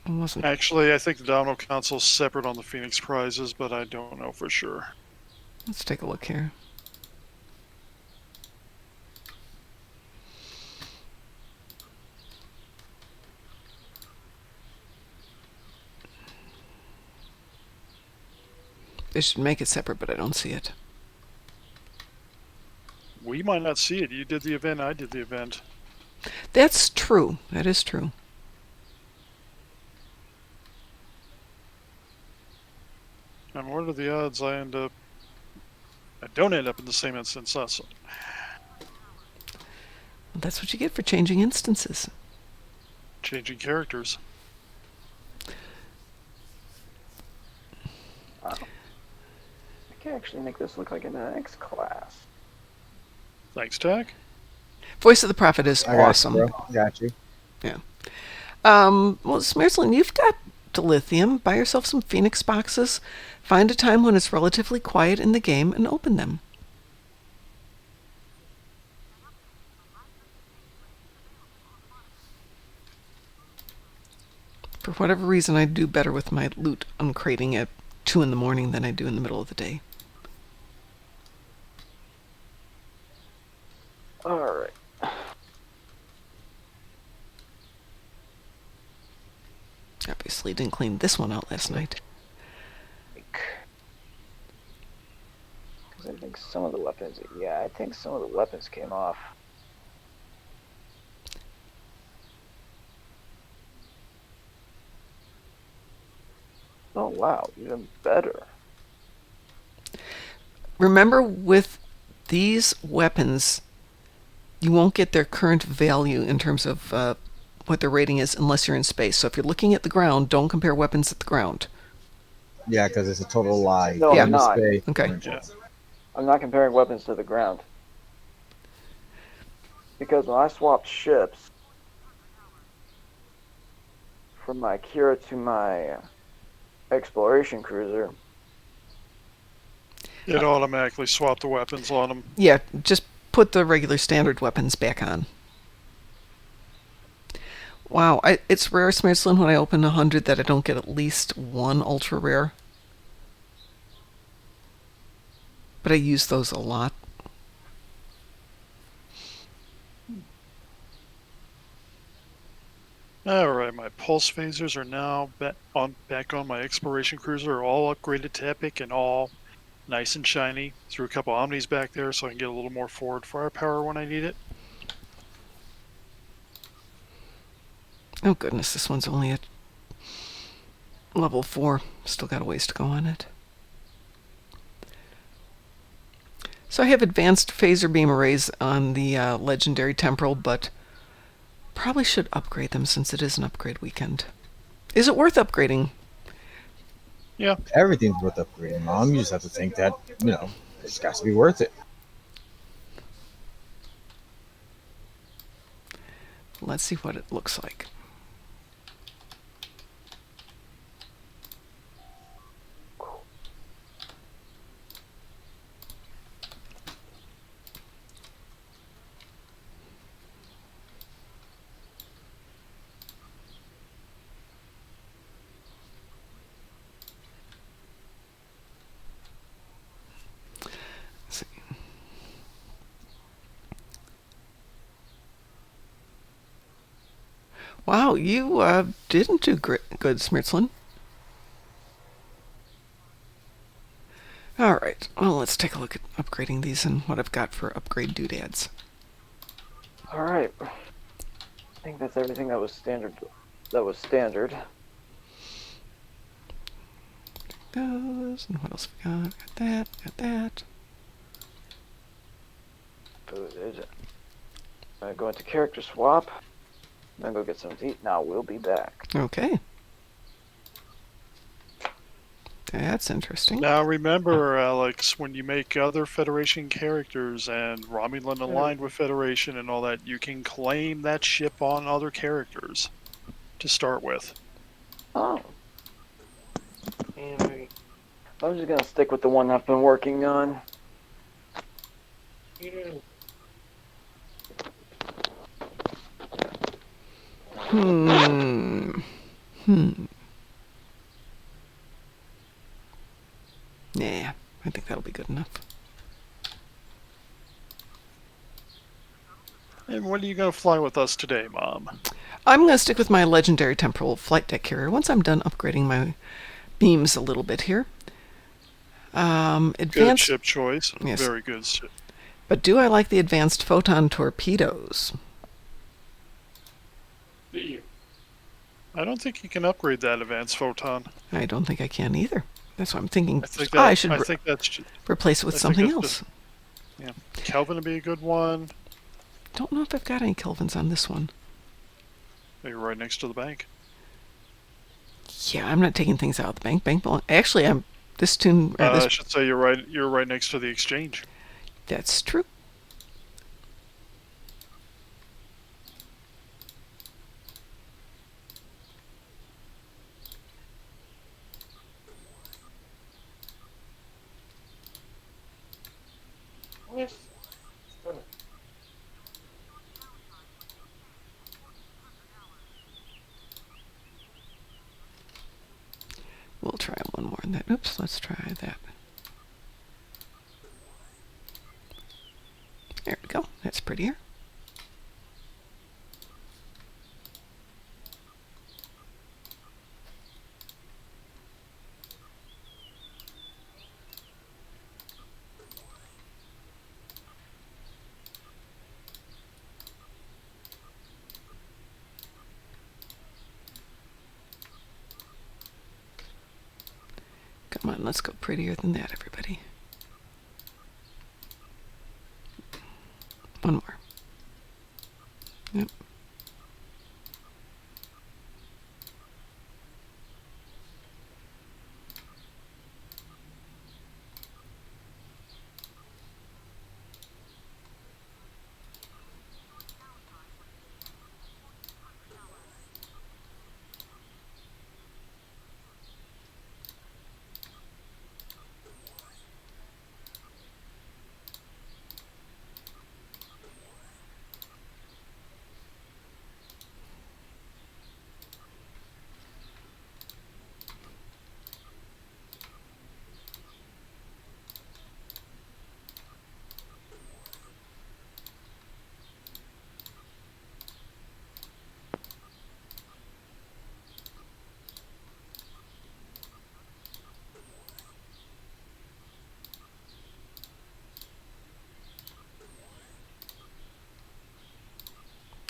It wasn't. Actually, I think the Domino Council's separate on the Phoenix prizes, but I don't know for sure. Let's take a look here. They should make it separate, but I don't see it. We might not see it. You did the event, I did the event. That's true. That is true. And what are the odds I don't end up in the same instance? That's Well, that's what you get for changing instances. changing characters. I can actually make this look like an X class. Thanks, Tag. Voice of the Prophet is I got you, awesome. bro. Got you. Well, Smearsland, you've got dilithium. Buy yourself some Phoenix boxes. Find a time when it's relatively quiet in the game and open them. For whatever reason, I do better with my loot uncrating at 2 in the morning than I do in the middle of the day. Alright. Obviously, didn't clean this one out last night. Because I think some of the weapons, yeah, I think some of the weapons came off. Oh wow, even better. Remember, with these weapons, you won't get their current value in terms of what their rating is unless you're in space. So if you're looking at the ground, don't compare weapons at the ground. Yeah, because it's a total lie. No, Yeah. I'm not. Okay. Yeah. I'm not comparing weapons to the ground. Because when I swapped ships from my Kira to my exploration cruiser, It automatically swapped the weapons on them. Yeah, just put the regular standard weapons back on. Wow, it's rare, Smearsland, when I open 100 that I don't get at least one ultra rare. But I use those a lot. Alright, my pulse phasers are now back on my exploration cruiser, are all upgraded to epic and all nice and shiny. Threw a couple omnis back there so I can get a little more forward firepower when I need it. Oh goodness, this one's only at level 4. Still got a ways to go on it. So I have advanced phaser beam arrays on the legendary temporal, but probably should upgrade them since it is an upgrade weekend. Is it worth upgrading? Yeah. Everything's worth upgrading, Mom. You just have to think that, it's got to be worth it. Let's see what it looks like. Wow, you didn't do good, Smirtzlin. All right. Well, let's take a look at upgrading these and what I've got for upgrade doodads. All right. I think that's everything that was standard. Goes, and what else we got? Got that. Got that. Booted. I'm gonna go into character swap. Then go get something to eat. Now we'll be back. Okay. That's interesting. Now remember, Alex, when you make other Federation characters and Romulan aligned with Federation and all that, you can claim that ship on other characters to start with. Oh. And I'm just gonna stick with the one I've been working on. Yeah, I think that'll be good enough. And what are you going to fly with us today, Mom? I'm going to stick with my legendary temporal flight deck carrier once I'm done upgrading my beams a little bit here. Good Advanced ship choice. Yes. Very good ship. But do I like the advanced photon torpedoes? I don't think you can upgrade that advanced photon. I don't think I can either. That's why I'm thinking I think I should that's replace it with I think something that's else. Yeah, Kelvin would be a good one. Don't know if I've got any Kelvins on this one. Maybe right next to the bank. Yeah, I'm not taking things out of the bank. Bank belong. Actually, I'm this tune. I should say you're right. You're right next to the exchange. That's true. We'll try one more on that. Oops, let's try that. There we go. That's prettier. Come on, let's go prettier than that, everybody. One more. Yep.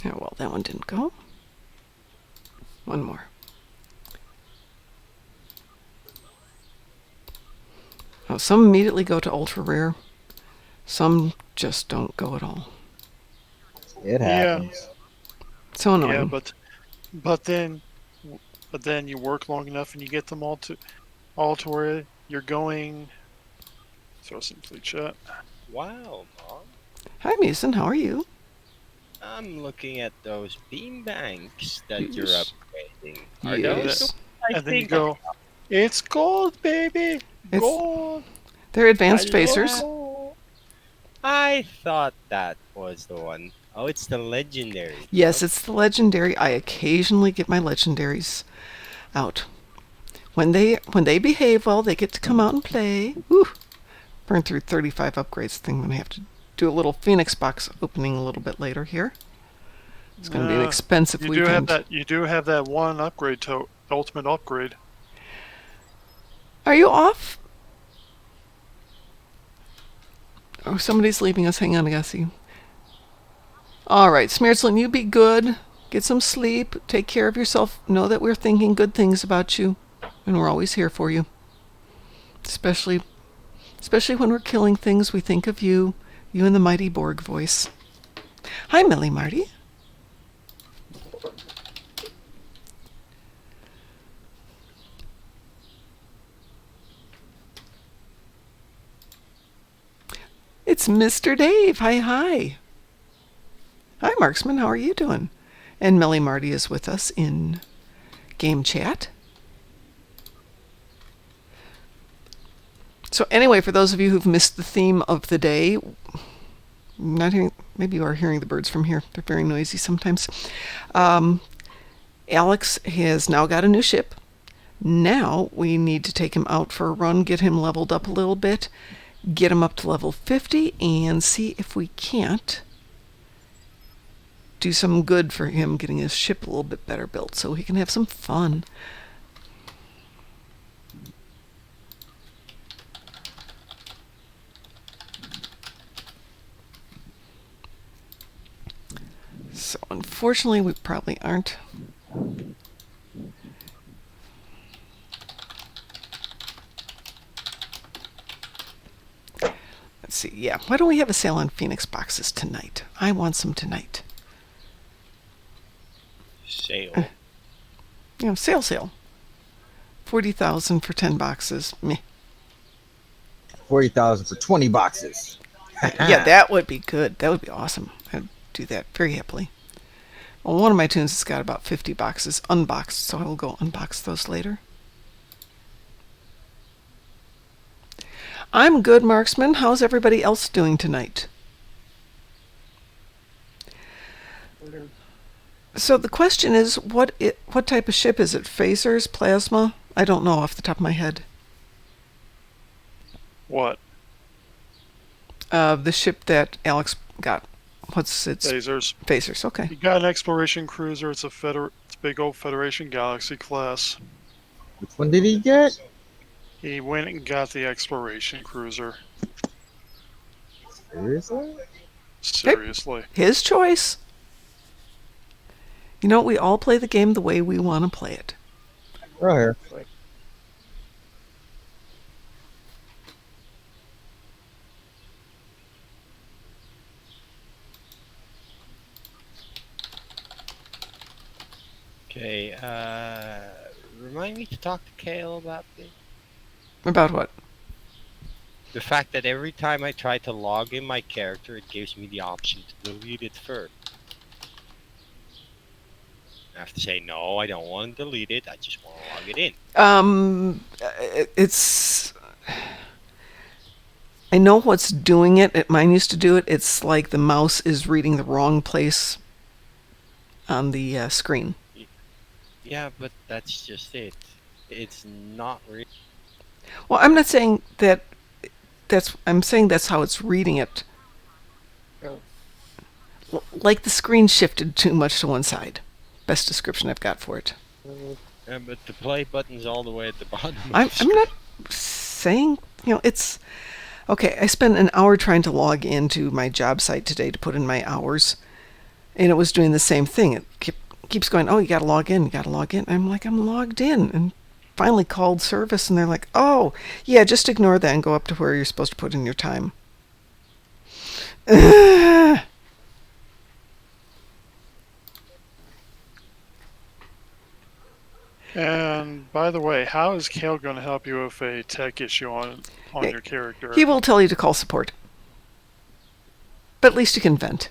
Oh, well, that one didn't go. One more. Oh, some immediately go to ultra rare. Some just don't go at all. It happens. So annoying. Yeah, but then you work long enough and you get them all to where you're going. Throw some fleet chat. Wow, Mom. Hi, Mason. How are you? I'm looking at those beam banks that you're Yes. upgrading. Are Yes. those? I And then you think go, it's gold, baby, It's- gold. They're advanced Hello? phasers. I thought that was the one. Oh, it's the legendary. Yes, it's the legendary. I occasionally get my legendaries out. When they behave well, they get to come out and play. Woo! Burn through 35 upgrades thing. I'm gonna have to do a little Phoenix box opening a little bit later here. It's going to be an expensive You weekend. do have that. You do have that one upgrade to ultimate upgrade. Are you off? Oh, somebody's leaving us. Hang on, I gotta see. All right, Smearslin, you be good. Get some sleep. Take care of yourself. Know that we're thinking good things about you, and we're always here for you. Especially when we're killing things, we think of you. You and the mighty Borg voice. Hi, Millie Marty. It's Mr. Dave. Hi, hi. Hi, Marksman. How are you doing? And Millie Marty is with us in game chat. So anyway, for those of you who've missed the theme of the day, maybe you are hearing the birds from here. They're very noisy sometimes. Alex has now got a new ship. Now we need to take him out for a run, get him leveled up a little bit, get him up to level 50, and see if we can't do some good for him getting his ship a little bit better built so he can have some fun. So unfortunately, we probably aren't. Let's see. Yeah, why don't we have a sale on Phoenix boxes tonight? I want some tonight. Sale. Sale. 40,000 for 10 boxes. Meh. 40,000 for 20 boxes. Yeah, that would be good. That would be awesome. I'd do that very happily. Well, one of my tunes has got about 50 boxes unboxed, so I will go unbox those later. I'm good, Marksman. How's everybody else doing tonight? So the question is, what type of ship is it? Phasers? Plasma? I don't know off the top of my head. What? The ship that Alex got. What's its... Phasers. Phasers, okay. You got an exploration cruiser. It's a big old Federation Galaxy class. Which one did he get? He went and got the exploration cruiser. Seriously? Seriously. His choice. You know, we all play the game the way we want to play it. Right here. Okay, remind me to talk to Kale about this. About what? The fact that every time I try to log in my character, it gives me the option to delete it first. I have to say, no, I don't want to delete it. I just want to log it in. It's... I know what's doing it. Mine used to do it. It's like the mouse is reading the wrong place on the screen. Yeah, but that's just it. It's not really... Well, I'm not saying that I'm saying that's how it's reading it. Like the screen shifted too much to one side. Best description I've got for it. Yeah, but the play button's all the way at the bottom. I'm not saying, it's... Okay, I spent an hour trying to log into my job site today to put in my hours, and it was doing the same thing. It keeps going, oh, you gotta log in, I'm like, I'm logged in, and finally called service, and they're like, oh, yeah, just ignore that and go up to where you're supposed to put in your time. And by the way, how is Kale going to help you with a tech issue on your character? He will tell you to call support. But at least you can vent.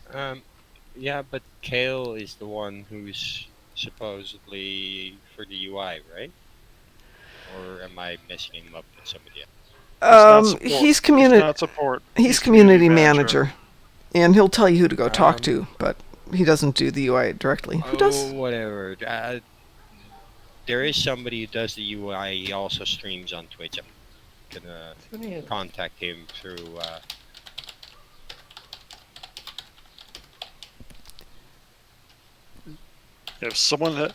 Yeah, but Kale is the one who's supposedly for the UI, right? Or am I messing him up with somebody else? He's community. He's not support. He's community manager, and he'll tell you who to go talk to, but he doesn't do the UI directly. Who does? Whatever. There is somebody who does the UI. He also streams on Twitch. I'm gonna contact him through. If someone,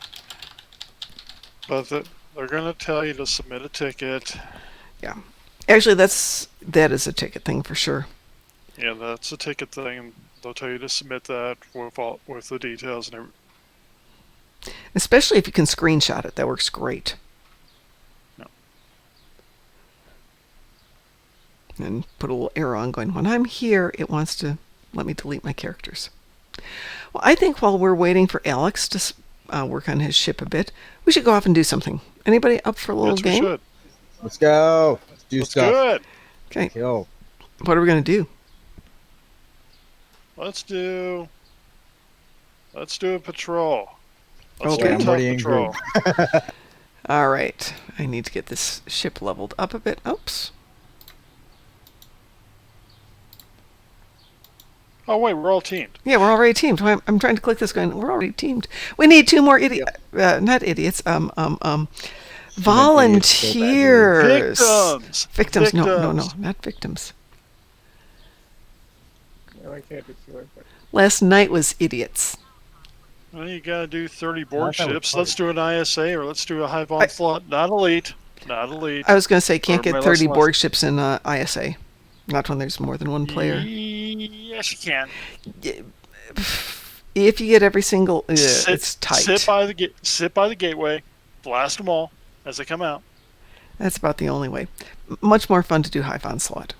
they're gonna tell you to submit a ticket. Yeah. Actually, that is a ticket thing for sure. Yeah, that's a ticket thing. And they'll tell you to submit that with the details and everything. Especially if you can screenshot it. That works great. No. And put a little arrow on going, when I'm here, it wants to let me delete my characters. Well, I think while we're waiting for Alex to work on his ship a bit, we should go off and do something. Anybody up for a little Yes, game? we should. Let's go. Let's do Let's stuff. do it. Okay. Kill. What are we going to do? Let's do a patrol. Let's Okay. do a I'm tough already in patrol. All right. I need to get this ship leveled up a bit. Oops. Oh wait, we're all teamed. Yeah, we're already teamed. I'm trying to click this going, we're already teamed. We need 2 more not idiots, volunteers. Victims. No, not victims. No, I can't do it. Last night was idiots. Well, you gotta do 30 Borg thought it was ships. Let's do an ISA or let's do a Hive I- Onslaught. Not elite. Not elite. I was going to say, can't Or get my 30 last- Borg ships in ISA. Not when there's more than one player. Yes, you can. If you get every single, it's tight. Sit by the gateway. Blast them all as they come out. That's about the only way. Much more fun to do Hive Onslaught.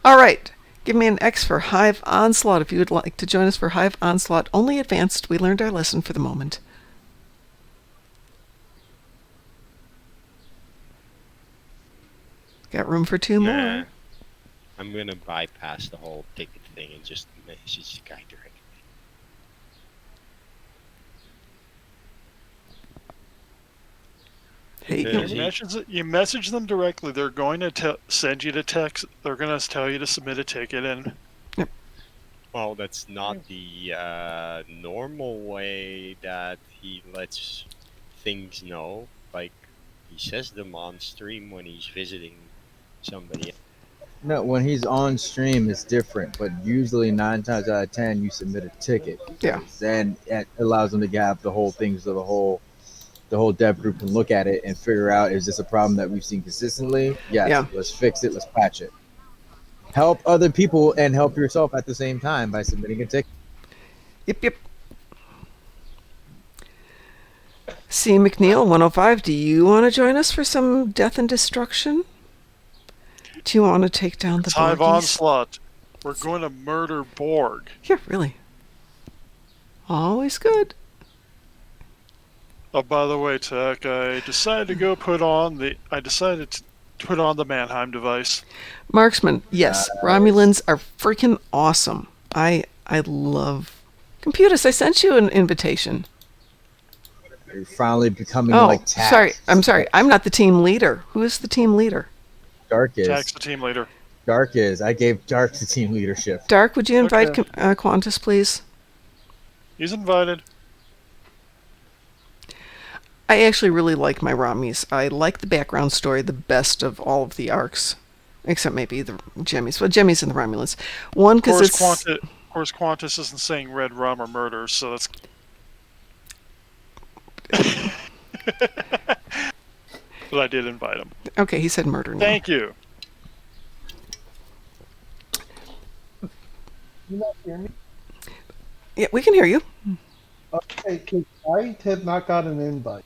All right. Give me an X for Hive Onslaught if you would like to join us for Hive Onslaught. Only advanced. We learned our lesson for the moment. Got room for 2 more. Nah. I'm gonna bypass the whole ticket thing and just message the guy directly. Hey, Yeah. You message them directly. They're going to send you the text. They're going to tell you to submit a ticket in. Well, that's not the normal way that he lets things know. Like, he says them on stream when he's visiting somebody. No, when he's on stream, it's different. But usually, 9 times out of 10, you submit a ticket. Yeah. Then it allows them to have the whole thing, so the whole dev group can look at it and figure out, is this a problem that we've seen consistently? Yes. Yeah. Let's fix it. Let's patch it. Help other people and help yourself at the same time by submitting a ticket. Yep. C. McNeil, 105, do you want to join us for some death and destruction? Do you want to take down the It's Hive Borgies? Onslaught. We're going to murder Borg. Yeah, really. Always good. Oh, by the way, Tech, I decided to put on the Mannheim device. Marksman, yes. Romulans are freaking awesome. I love... Computus, I sent you an invitation. You're finally becoming Oh, like Tax. sorry. I'm sorry. I'm not the team leader. Who is the team leader? Dark is. Tech's the team leader. Dark is. I gave Dark the team leadership. Dark, would you invite Okay. Qantas, please? He's invited. I actually really like my Ramis. I like the background story the best of all of the arcs. Except maybe the Jemmies. Well, Jemmies and the Romulans. One, Of because course, it's... Qantas isn't saying red rum or murder, so that's... But I did invite him. Okay, he said murder now. Thank you. You not hear me? Yeah, we can hear you. Okay, 'cause I have not got an invite.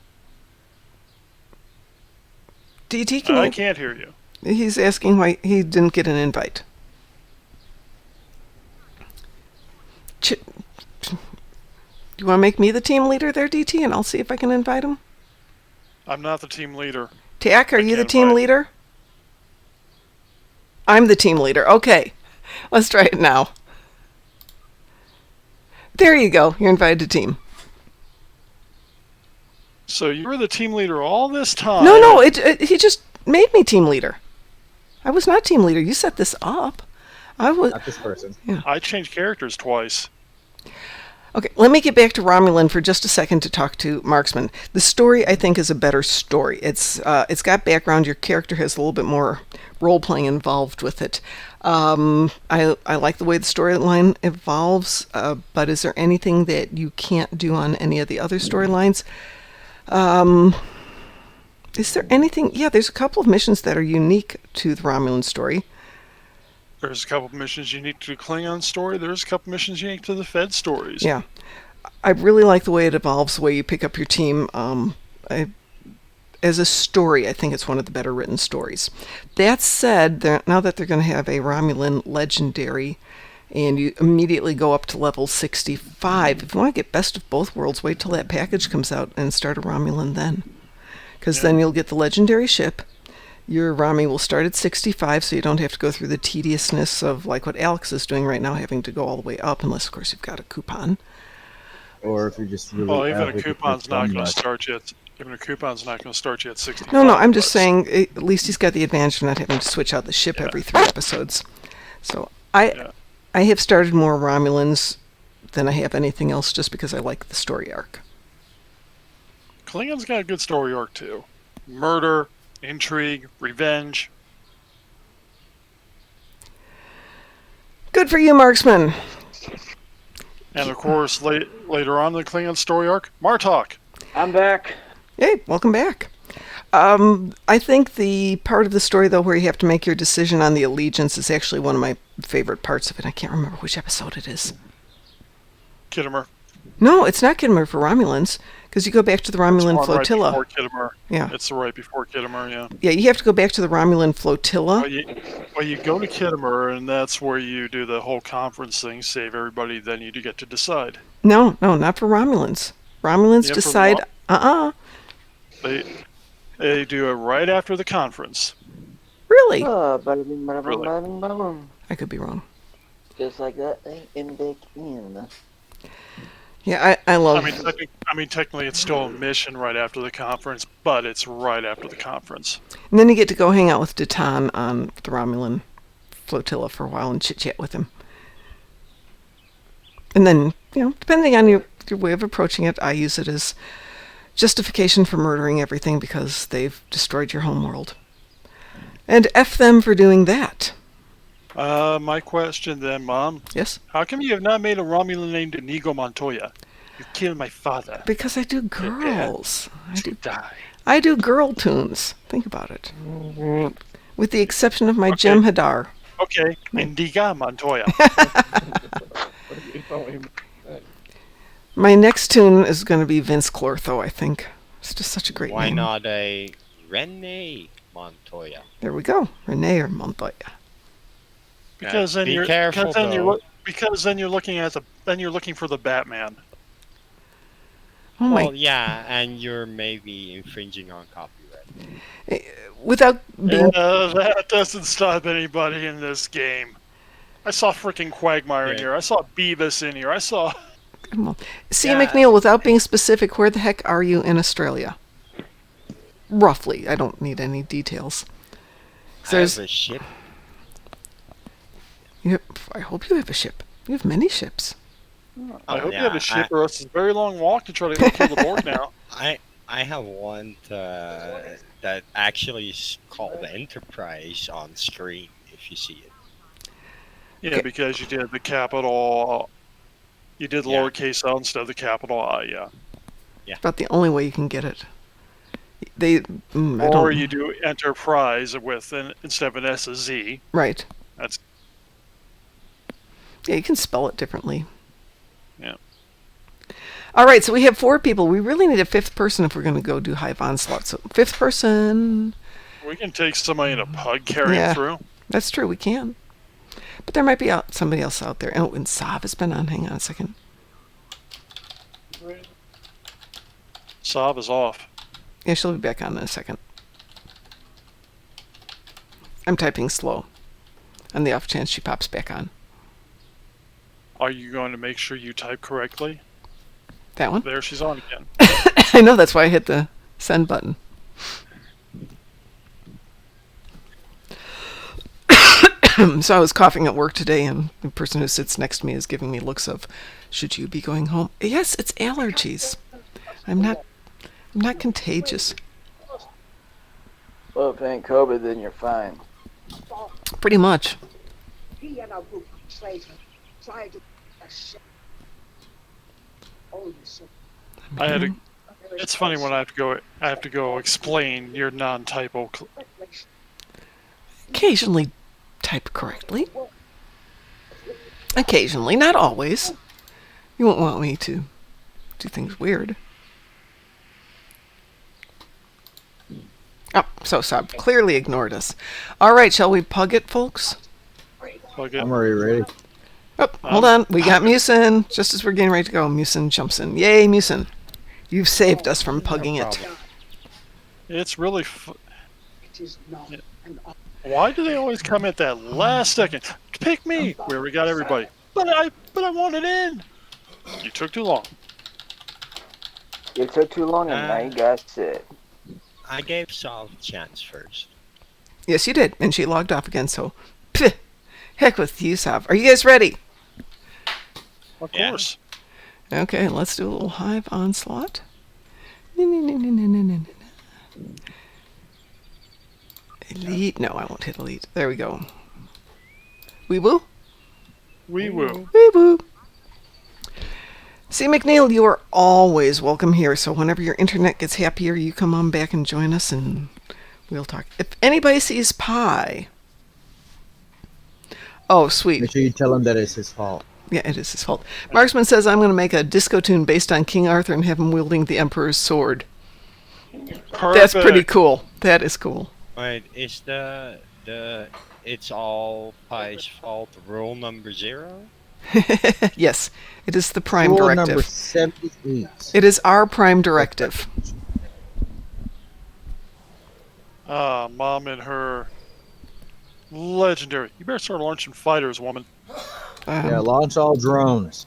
DT, can I you... can't hear you. He's asking why he didn't get an invite. Do you want to make me the team leader there, DT, and I'll see if I can invite him? I'm not the team leader. Tack, are you the can't team invite. leader? I'm the team leader. Okay. Let's try it now. There you go. You're invited to team. So you were the team leader all this time. No, he just made me team leader. I was not team leader. You set this up. I was... Not this person. I changed characters twice. Okay, let me get back to Romulan for just a second to talk to Marksman. The story, I think, is a better story. It's got background. Your character has a little bit more role playing involved with it. I like the way the storyline evolves. But is there anything that you can't do on any of the other storylines? Is there anything? Yeah, there's a couple of missions that are unique to the Romulan story. There's a couple of missions unique to the Klingon story. There's a couple of missions unique to the Fed stories. Yeah, I really like the way it evolves, the way you pick up your team. As a story, I think it's one of the better written stories. That said, now that they're going to have a Romulan legendary, and you immediately go up to level 65, if you want to get best of both worlds, wait till that package comes out and start a Romulan then. Because then you'll get the legendary ship. Your Rami will start at 65, so you don't have to go through the tediousness of like what Alex is doing right now, having to go all the way up, unless, of course, you've got a coupon. Or if you're just really. Well, even a avid, coupon's not going to much. start you. Even a coupon's not going to start you at 65. No, I'm just bucks. saying, at least he's got the advantage of not having to switch out the ship every 3 episodes. So I have started more Romulans than I have anything else, just because I like the story arc. Klingon's got a good story arc too. Murder, intrigue, revenge. Good for you, Marksman. And of course, later on in the Klingon story arc, Martok. I'm back. Hey, welcome back. I think the part of the story, though, where you have to make your decision on the allegiance is actually one of my favorite parts of it. I can't remember which episode it is. Kittimer. No, it's not Kittimer for Romulans, because you go back to the Romulan It's flotilla. Right before Kittimer. Yeah. It's right before Kittimer, yeah. Yeah, you have to go back to the Romulan flotilla. Well, you go to Kittimer, and that's where you do the whole conference thing, save everybody, then you get to decide. No, not for Romulans. Romulans Yeah, for decide, They do it right after the conference. Really? Really? I could be wrong. Just like that, in the can. Yeah, I love... I mean, technically it's still a mission right after the conference, but it's right after the conference. And then you get to go hang out with Datan on the Romulan flotilla for a while and chit-chat with him. And then, depending on your way of approaching it, I use it as justification for murdering everything because they've destroyed your homeworld. And F them for doing that. My question then, Mom. Yes? How come you have not made a Romulan named Inigo Montoya? You killed my father. Because I do girls. Die. I do girl tunes. Think about it. With the exception of my Jem'Hadar. Okay, Indigo Montoya. My next tune is going to be Vince Clortho, I think. It's just such a great name. Why not a Rene Montoya? There we go. Renee or Montoya. Because then you're looking for the Batman. Oh my! Well, yeah, and you're maybe infringing on copyright. Without being... that doesn't stop anybody in this game. I saw freaking Quagmire in here. I saw Beavis in here. I saw... See, McNeil, without being specific, where the heck are you in Australia? Roughly. I don't need any details. I have a ship. I hope you have a ship. You have many ships. I hope you have a ship, or else it's a very long walk to try to kill the Borg now. I have one that actually is called Enterprise on screen, if you see it. Yeah, because you did the capital... You did lowercase L instead of the capital I, yeah. About the only way you can get it. Or you do Enterprise with instead of an S, a Z. Right. That's... Yeah, you can spell it differently. Yeah. All right, so we have 4 people. We really need a 5th person if we're going to go do Hive Onslaught. So 5th person. We can take somebody in a pug carrying through. That's true, we can. But there might be somebody else out there. Oh, and Sav has been on. Hang on a second. Sav is off. Yeah, she'll be back on in a second. I'm typing slow. On the off chance she pops back on. Are you going to make sure you type correctly? That one? There, she's on again. I know, that's why I hit the send button. So I was coughing at work today, and the person who sits next to me is giving me looks of, Should you be going home? Yes, it's allergies. I'm not contagious. Well, if it ain't COVID, then you're fine. Pretty much. I had to. It's funny when I have to go. I have to go explain your non-typo. Occasionally type correctly. Occasionally, not always. You won't want me to do things weird. Oh, so Sab clearly ignored us. All right, shall we pug it, folks? I'm already ready. Oh, hold on. We got Musin. Just as we're getting ready to go, Musin jumps in. Yay, Musin. You've saved us from pugging it. It's really. Why do they always come at that last second? Pick me. Where we got everybody. But I wanted in. You took too long. You took too long, and now you got sick. I gave Saul a chance first. Yes, you did. And she logged off again, so... Pfft, heck with you, Sav. Are you guys ready? Of course. Okay, let's do a little hive onslaught. Elite. No, I won't hit elite. There we go. Wee woo? We will. Wee woo. See, McNeil, you are always welcome here, so whenever your internet gets happier, you come on back and join us, and we'll talk. If anybody sees Pi... Oh, sweet. Make sure you tell him that it's his fault. Yeah, it is his fault. Marksman says, I'm going to make a disco tune based on King Arthur and have him wielding the Emperor's sword. Perfect. That's pretty cool. That is cool. Wait, is the it's all Pi's fault rule number 0? Yes, it is the prime Rule directive. number 78. It is our prime directive. Mom and her legendary. You better start launching fighters, woman. Yeah, launch all drones.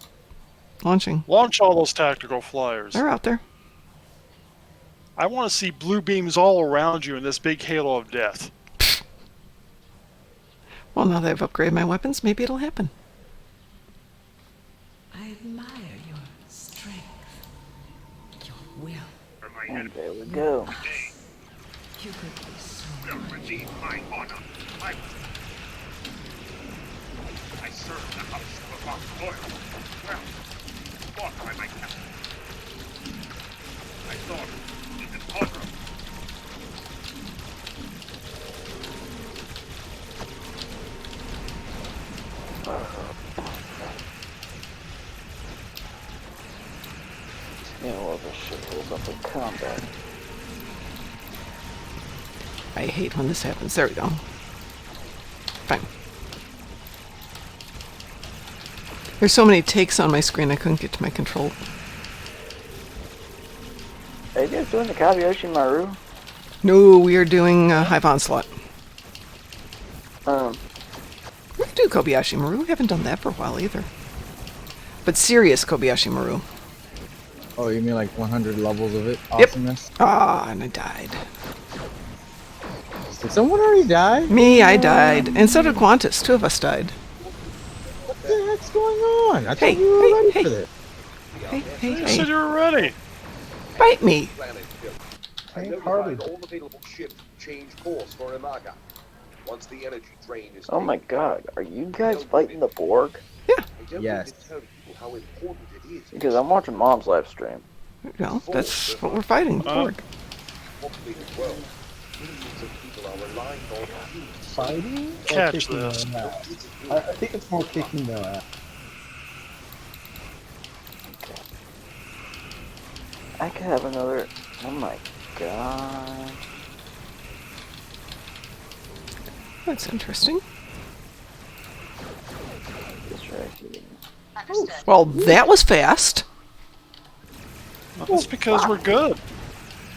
Launching. Launch all those tactical flyers. They're out there. I want to see blue beams all around you in this big halo of death. Well, now that I've upgraded my weapons, maybe it'll happen. I admire your strength, your will. And there we go. You could be so Receive my honor. I serve the house of our loyal. Well, fought by my captain. I thought it impossible. You know what this shit holds up in combat. I hate when this happens. There we go. Fine. There's so many takes on my screen I couldn't get to my control. Are you guys doing the Kabiyoshi Maru? No, we are doing Hive Onslaught. We could do Kobayashi Maru. We haven't done that for a while either. But serious Kobayashi Maru. Oh, you mean like 100 levels of it? Yep. Awesomeness? Ah, and I died. Did someone already die? Me, I died. And so did Qantas. 2 of us died. What the heck's going on? I Hey, thought you were ready hey, for this. Hey, You said hey. you were ready. Bite me. Ain't hardly. All available ships change course for Imaga. Once the energy drain is Oh my god, are you guys fighting the Borg? I don't Yes. need to tell you how important it is. Because I'm watching Mom's live stream. Well, that's what we're fighting for. Populated world. Millions of people are relying on you. Fighting? Or Catch kicking this. their ass? I think it's more kicking their ass. I could have another. Oh my god. That's interesting. This right here. Well, that was fast. Well, that's because we're good.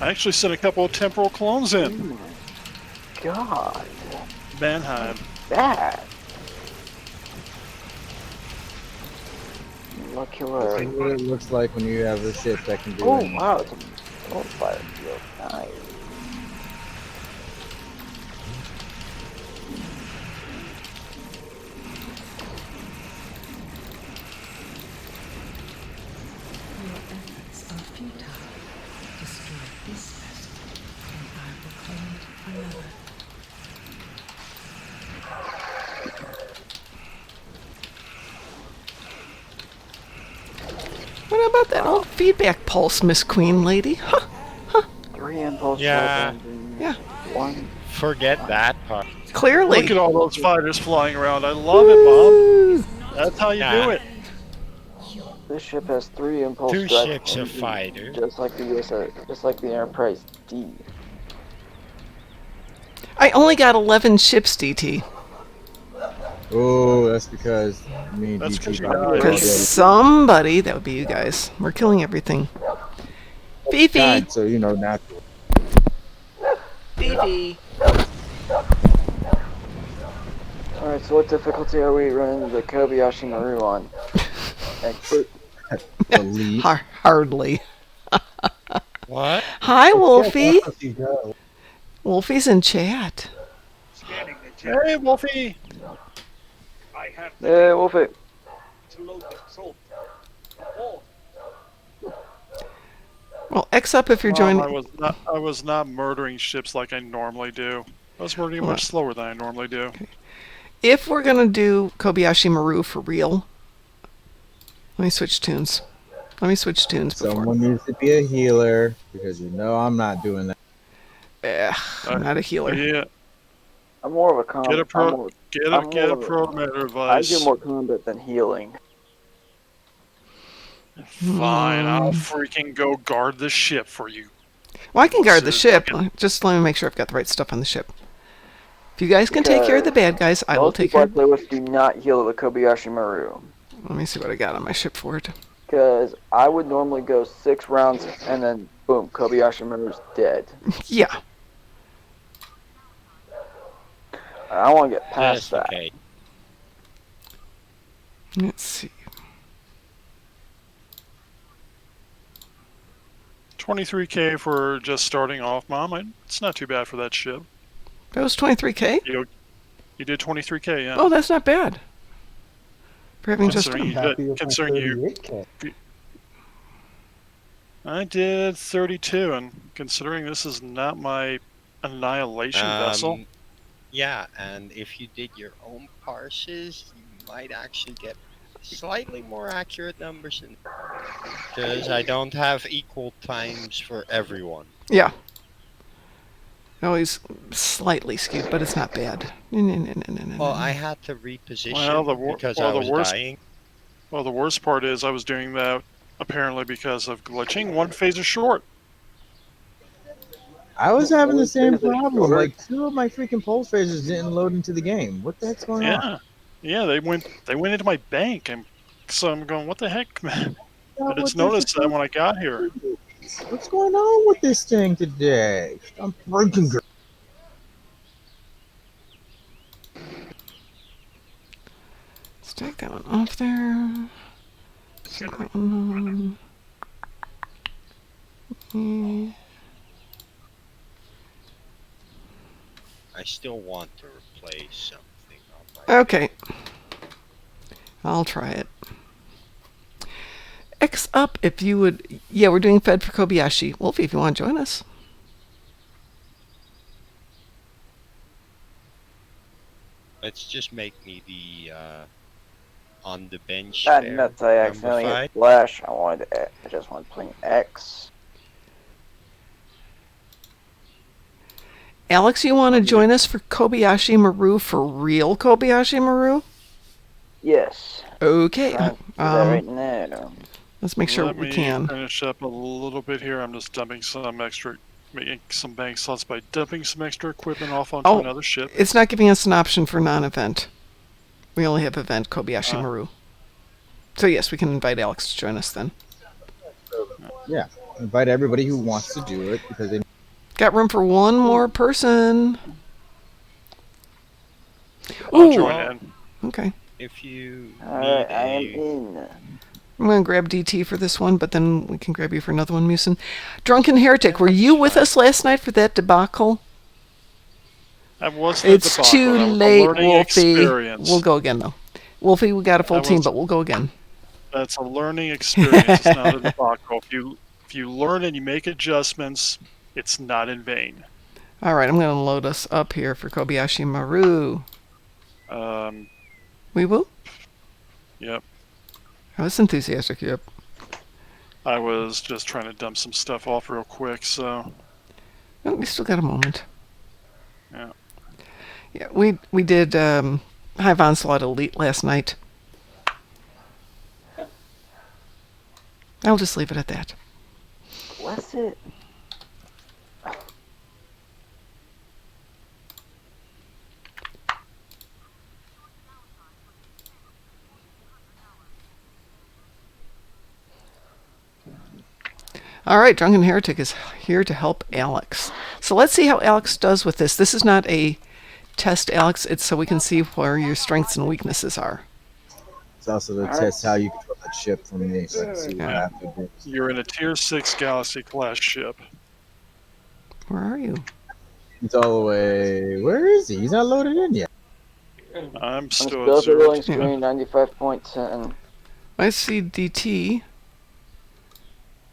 I actually sent a couple of temporal clones Oh in. my god. Banheim. That. Lucky This word. is what it looks like when you have a ship that can do Oh anything. wow, it's a bonfire field. Nice. feedback pulse, Miss Queen Lady. Huh? 3 impulse Yeah. weapons and Yeah. 1. Forget that part. Clearly. Look at all those fighters flying around. I love it, Mom. That's how you do it. This ship has 3 impulse 2 strike ships of engines, fighter. just like the just like the Enterprise D. I only got 11 ships, DT. Oh, that's because me and That's DT 'cause you got got it. Because somebody, that would be you guys, we're killing everything. Fifi! God, so you know natural. Fifi! Alright, so what difficulty are we running the Kobayashi Maru on? Expert? Elite. Hardly. What? Hi, Wolfie. Off you go. Wolfie's in chat. Scanning the jet. Hey, Wolfie. I have Yeah, Wolfie. to load the soul. Oh, Well, X up if you're Mom, joining. I was not murdering ships like I normally do. I was murdering What? much slower than I normally do. If we're going to do Kobayashi Maru for real, let me switch tunes. Let me switch tunes before. Someone needs to be a healer because you know I'm not doing that. I'm not a healer. Yeah, I'm more of a combat. get a pro I'm meta I advice. do more combat than healing. Fine, I'll freaking go guard the ship for you. Well, I can guard the So ship. fucking- Just let me make sure I've got the right stuff on the ship. If you guys can take care of the bad guys, I will Most take people care I of... play with do not heal the Kobayashi Maru. Let me see what I got on my ship for it. Because I would normally go 6 rounds and then boom, Kobayashi Maru's dead. Yeah. I want to get past That's that. okay. Let's see. 23K for just starting off, Mom. It's not too bad for that ship. That was 23K? You did 23K, yeah. Oh, that's not bad. For having just Considering done. you Happy with my considering you 38K. I did 32, and considering this is not my annihilation vessel, Yeah, and if you did your own parses, you might actually get slightly more accurate numbers because I don't have equal times for everyone. Yeah. Always slightly skewed, but it's not bad. Well, I had to reposition because I was dying. Well, the worst part is I was doing that apparently because of glitching. One phase is short. I was having the same Phases are problem. short. Like 2 of my freaking pulse phasers didn't load into the game. What the heck's going on? Yeah, they went into my bank, and so I'm going, what the heck, man? I What just they're noticed that supposed when I got here. to do. What's going on with this thing today? I'm breaking. Let's take that one off there. Set that one on. I still want to replace something on my Okay. I'll try it. X up if you would. Yeah, we're doing Fed for Kobayashi. Wolfie, if you want to join us. Let's just make me the on the bench. That there, nuts, I accidentally number hit flash. I just wanted to play X. Alex, you want to join us for Kobayashi Maru, for real Kobayashi Maru? Yes. Okay. Trying to do that right now. Let's make sure Let we me can. finish up a little bit here. I'm just dumping making some bank slots by dumping some extra equipment off onto another ship. It's not giving us an option for non-event. We only have event Kobayashi Maru. So yes, we can invite Alex to join us then. Yeah, invite everybody who wants to do it because they. Got room for one more person. I'll join in. Okay. If you Alright, I am in. I'm going to grab DT for this one, but then we can grab you for another one, Musin. Drunken Heretic, were you with us last night for that debacle? That was It's debacle. too That was a late, learning Wolfie. experience. We'll go again, though. Wolfie, we got a full That team, was- but we'll go again. That's a learning experience. It's not a debacle. If you learn and you make adjustments, it's not in vain. All right, I'm going to load us up here for Kobayashi Maru. We will? Yep. I was enthusiastic, yep. I was just trying to dump some stuff off real quick, so Oh, we still got a moment. yeah. Yeah, we did Hive Onslaught Elite last night. I'll just leave it at that. Bless it. All right, Drunken Heretic is here to help Alex. So let's see how Alex does with this. This is not a test, Alex. It's so we can see where your strengths and weaknesses are. It's also to test how you control that ship from me, so I can see what I have to do. You're in a Tier 6 Galaxy class ship. Where are you? He's all the way. Where is he? He's not loaded in yet. I'm On still the at zero. rolling screen, 95.7. I see DT.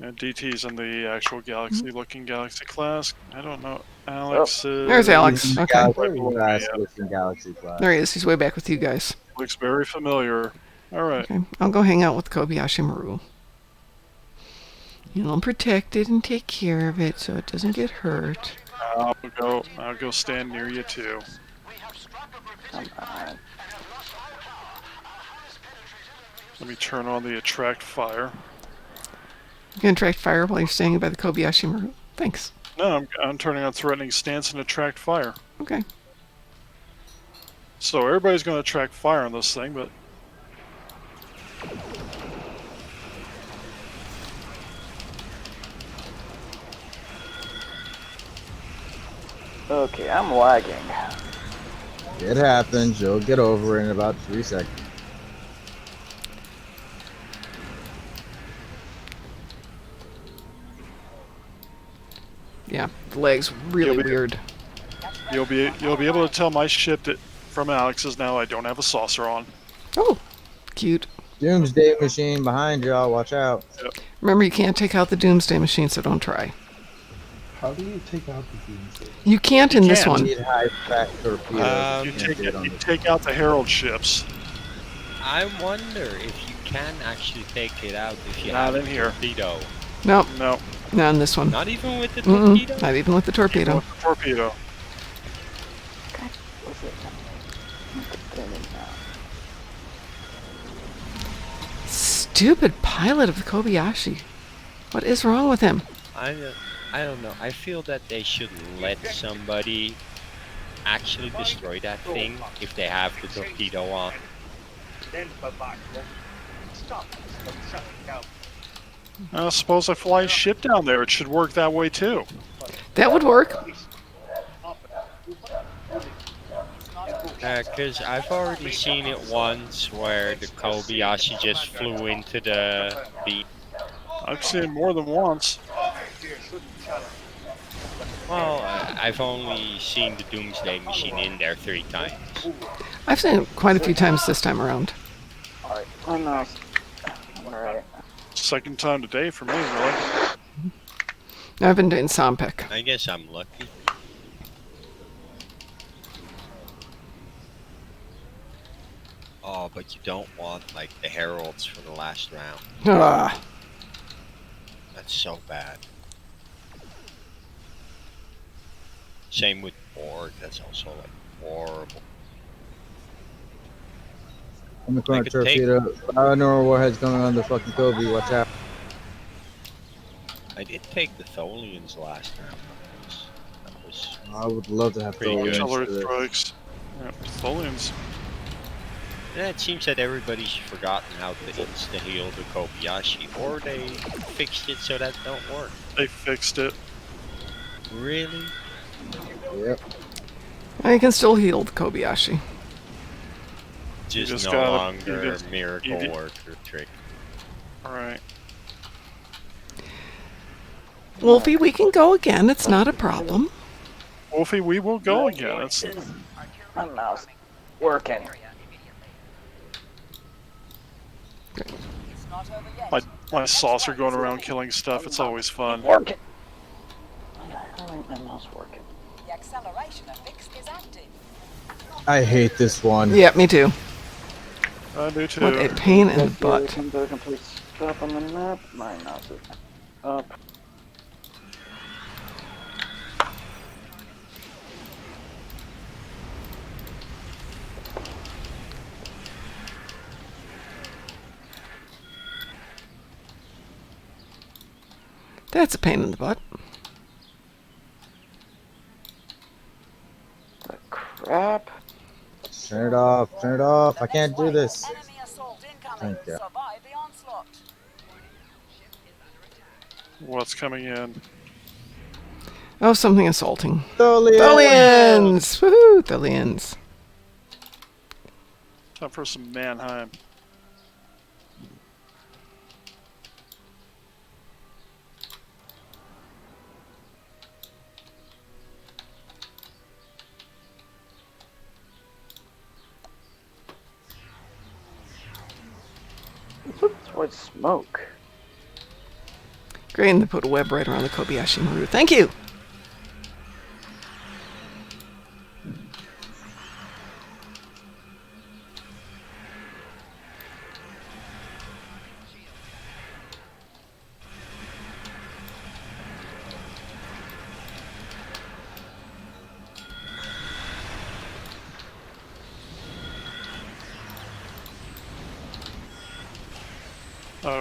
Yeah, DT's in the actual Galaxy-looking Galaxy class. I don't know. Alex is... There's Alex. He's in the Okay. Galaxy class. There he is. He's way back with you guys. Looks very familiar. All right. Okay. I'll go hang out with Kobayashi Maru. You'll protect it and take care of it so it doesn't get hurt. I'll go stand near you too. Come on. Let me turn on the attract fire. You can attract fire while you're standing by the Kobayashi Maru. Thanks. No, I'm turning on threatening stance and attract fire. Okay. So everybody's going to attract fire on this thing, but Okay, I'm lagging. It happens. You'll get over it in about 3 seconds. Yeah, the leg's really weird. you'll be able to tell my ship that from Alex's now I don't have a saucer on. Oh, cute. Doomsday machine behind y'all. Watch out. Remember, you can't take out the Doomsday Machine, so don't try. How do you take out the Doomsday? You can't in this can't. one. You need high track torpedoes. You can't do it on you the- take out the Herald ships. I wonder if you can actually take it out if you Not have in a here. torpedo. Nope, No, not in this one. Not even with the Mm-mm, torpedo? not even with the torpedo. with the torpedo. What's it? Turn it down. Stupid pilot of the Kobayashi. What is wrong with him? I don't know. I feel that they should let somebody actually destroy that thing if they have the torpedo on. Suppose I fly a ship down there. It should work that way too. That would work. Because I've already seen it once where the Kobayashi just flew into the beam. I've seen it more than once. Well, I've only seen the Doomsday Machine in there 3 times. I've seen it quite a few times this time around. Alright, my mouse. Alright. Second time today for me, really. I've been doing Sompek. I guess I'm lucky. Oh, but you don't want, like, the Heralds for the last round. Ah, That's so bad. Same with Borg, that's also, like, horrible. I'm the corner I could take- torpedo. No warheads coming on the fucking Kobe. Watch out. I did take the Tholians last round. That was I would love to have Pretty Tholians good. Artillery for this. strikes. Yeah, Tholians. Yeah, it seems that everybody's forgotten how to insta-heal the Kobayashi, or they fixed it so that don't work. They fixed it. Really? Yep. I can still heal the Kobayashi. Just, no gotta- longer you just- a miracle you- worker trick. Alright. Wolfie, we can go again. It's not a problem. Wolfie, we will go again. It's, My mouse working. my saucer going around killing stuff. It's always fun. Working. Why the hell ain't my mouse working? The acceleration affix is active. I hate this one. Yeah, me too. I do too. What a pain in the Let's see, butt. come to a complete stop on the map. My mouse is up. That's a pain in the butt. The crap. Turn it off. Turn it off. I can't do this. Thank you. What's coming in? Oh, something assaulting. Tholian! Tholians! Woohoo! Tholians. Time for some Mannheim. It's white smoke. Great, and they put a web right around the Kobayashi Maru. Thank you!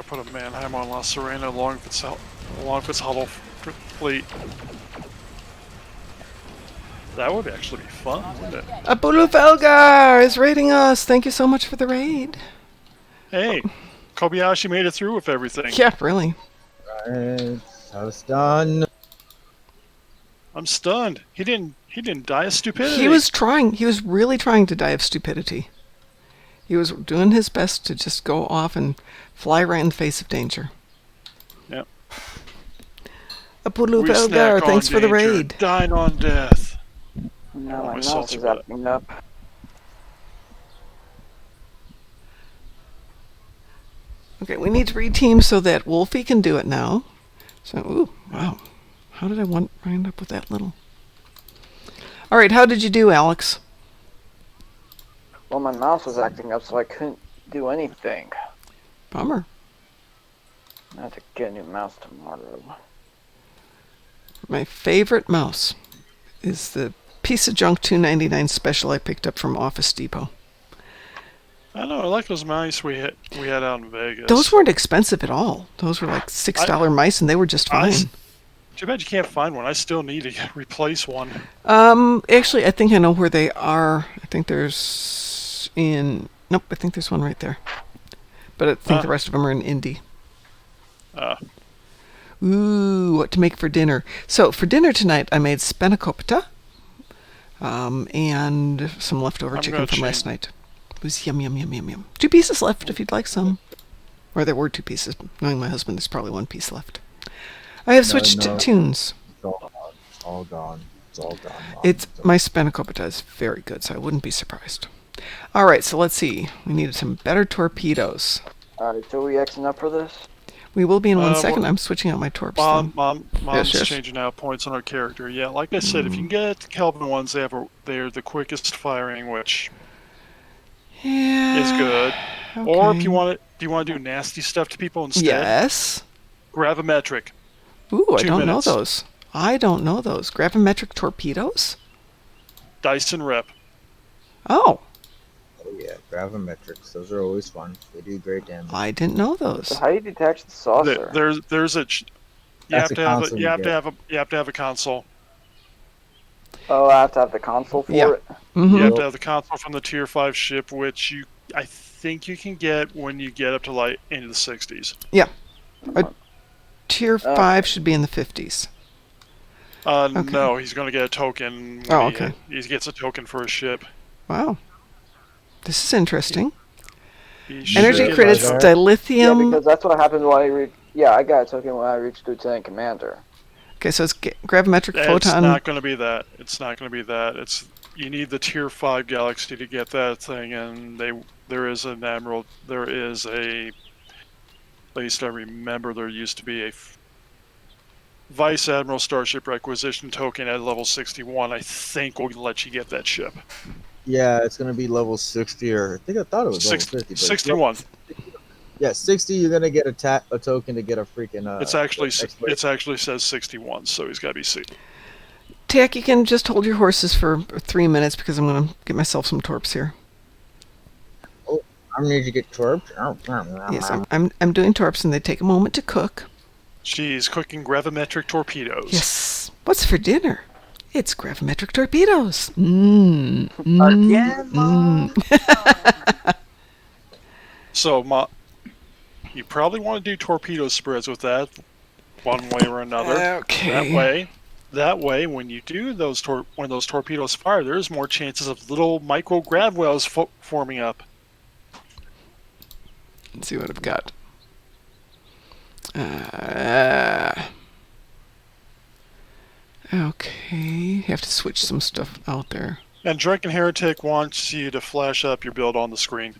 Put a Mannheim on La Serena along with its Hollow Fleet. That would actually be fun, wouldn't it? Apulu Felgar is raiding us. Thank you so much for the raid. Hey, Kobayashi made it through with everything. Yeah, really. Right. I was done. I'm stunned. He didn't die of stupidity. He was trying. He was really trying to die of stupidity. He was doing his best to just go off and fly right in the face of danger. Yep. Apulu We Felgar, snack on thanks for the danger, raid. Dine on death. Now Oh, my my mouse salty is butt. acting up. Okay, we need to reteam so that Wolfie can do it now. So, ooh, wow. How did I wind up with that little? All right, how did you do, Alex? Well, my mouse was acting up, so I couldn't do anything. Bummer. I have to get a new mouse tomorrow. My favorite mouse is the piece of junk $2.99 special I picked up from Office Depot. I know. I like those mice we had out in Vegas. Those weren't expensive at all. Those were like $6 mice, and they were just fine. Too bad you can't find one. I still need to replace one. Actually, I think I know where they are. I think there's nope, I think there's one right there. But I think the rest of them are in Indy. Ooh, what to make for dinner. So, for dinner tonight, I made spanakopita, and some leftover chicken from last night. It was yum, yum, yum, yum, yum. 2 pieces left if you'd like some. Or there were 2 pieces. Knowing my husband, there's probably 1 piece left. I have switched tunes. It's all gone. It's all gone. Mom. My spanakopita is very good, so I wouldn't be surprised. All right, so let's see. We needed some better torpedoes. Alright, so we Xing up for this? We will be in 1 second. I'm switching out my torps. Mom's yes. changing out points on our character. Yeah, like I said, if you can get the Kelvin ones, they're the quickest firing, which is good. Okay. Or if you want to do nasty stuff to people instead. Yes. Gravimetric. Ooh, I 2 don't minutes. know those. I don't know those. Gravimetric torpedoes? Dyson rep. Oh. Oh yeah, gravimetrics. Those are always fun. They do great damage. I didn't know those. So how do you detach the saucer? There's a you have to have a console. Oh, I have to have the console for it? Mm-hmm. You have to have the console from the Tier 5 ship, which I think you can get when you get up to like into the 60s. Yeah. Tier 5 should be in the 50s. Okay. No, he's going to get a token. Okay. He gets a token for a ship. Wow. This is interesting. He Energy should credits, get a token. dilithium. Yeah, because that's what happened when I reached... Yeah, I got a token when I reached Lieutenant Commander. Okay, so it's gravimetric photon. It's not going to be that. It's not going to be that. You need the Tier 5 Galaxy to get that thing, and there is an Admiral. There is a... At least I remember there used to be a Vice Admiral Starship Requisition token at level 61. I think will let you get that ship. Yeah, it's gonna be level 60, or I think I thought it was level 50. But 61. Yeah, 60. You're gonna get a token to get a freaking. It's actually says 61, so he's got to be 60. Tack, you can just hold your horses for 3 minutes because I'm going to get myself some torps here. Oh, I need to get torps. Yes, I'm doing torps, and they take a moment to cook. She's cooking gravimetric torpedoes. Yes. What's for dinner? It's gravimetric torpedoes. Again, Mom? So, you probably want to do torpedo spreads with that, one way or another. Okay. That way, when you do when those torpedoes fire, there's more chances of little micro grav wells forming up. Let's see what I've got. Okay, you have to switch some stuff out there. And Drunken Heretic wants you to flash up your build on the screen.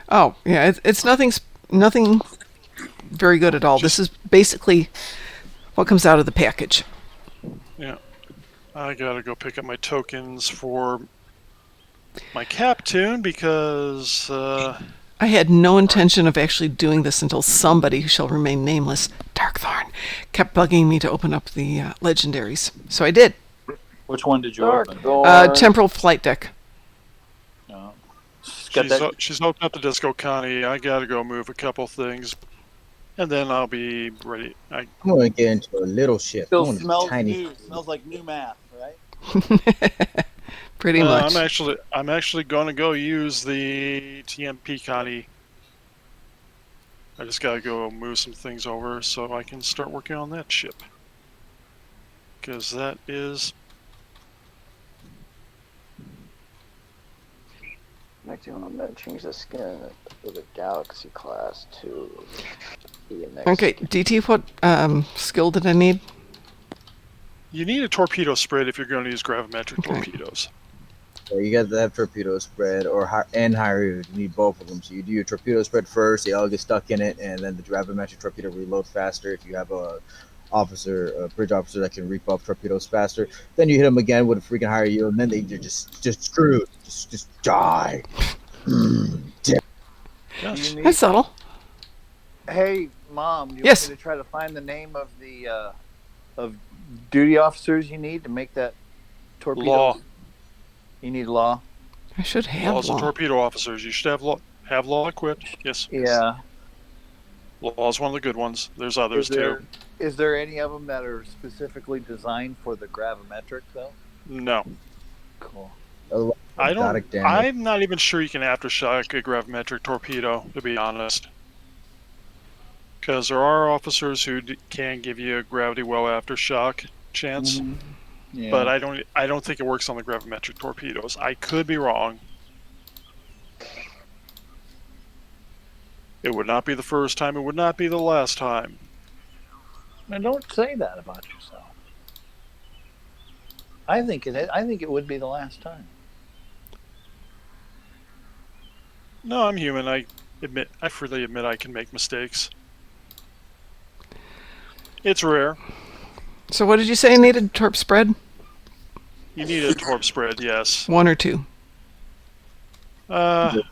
Oh, yeah, it's nothing very good at all. This is basically what comes out of the package. Yeah. I gotta go pick up my tokens for my cap tune because... I had no intention of actually doing this until somebody who shall remain nameless, Darkthorn, kept bugging me to open up the legendaries. So I did. Which one did you open? Temporal Flight Deck. No. She's opened up the Disco Connie. I gotta go move a couple things. And then I'll be ready. I'm going to get into a little ship. Still smells new. Smells like new math, right? Pretty much. I'm actually going to go use the TMP Connie. I just got to go move some things over so I can start working on that ship. Because that is... Next, I'm going to change the skin for the Galaxy class to be next. Okay, DT, what skill did I need? You need a torpedo spread if you're going to use gravimetric torpedoes. Yeah, you got to have torpedo spread and higher. You need both of them. So you do your torpedo spread first, they all get stuck in it, and then the gravimetric torpedo reloads faster if you have a bridge officer that can reap up torpedoes faster. Then you hit them again with a freaking higher yield, and then they just screwed. Just die. That's subtle. Hey, Mom, do you Yes. want me to try to find the name of the of duty officers you need to make that torpedo? Law. You need law? I should have Laws law. and torpedo officers. You should have law equipped. Yes. Yeah. Law is one of the good ones. There's others too. Is there any of them that are specifically designed for the gravimetric, though? No. Cool. I'm not even sure you can aftershock a gravimetric torpedo, to be honest. Because there are officers who can give you a gravity well aftershock chance, Yeah. but I don't think it works on the gravimetric torpedoes. I could be wrong. It would not be the first time. It would not be the last time. Now, don't say that about yourself. I think it would be the last time. No, I'm human. I freely admit I can make mistakes. It's rare. So what did you say you needed? Torp spread? You need a torp spread, yes. 1 or 2? I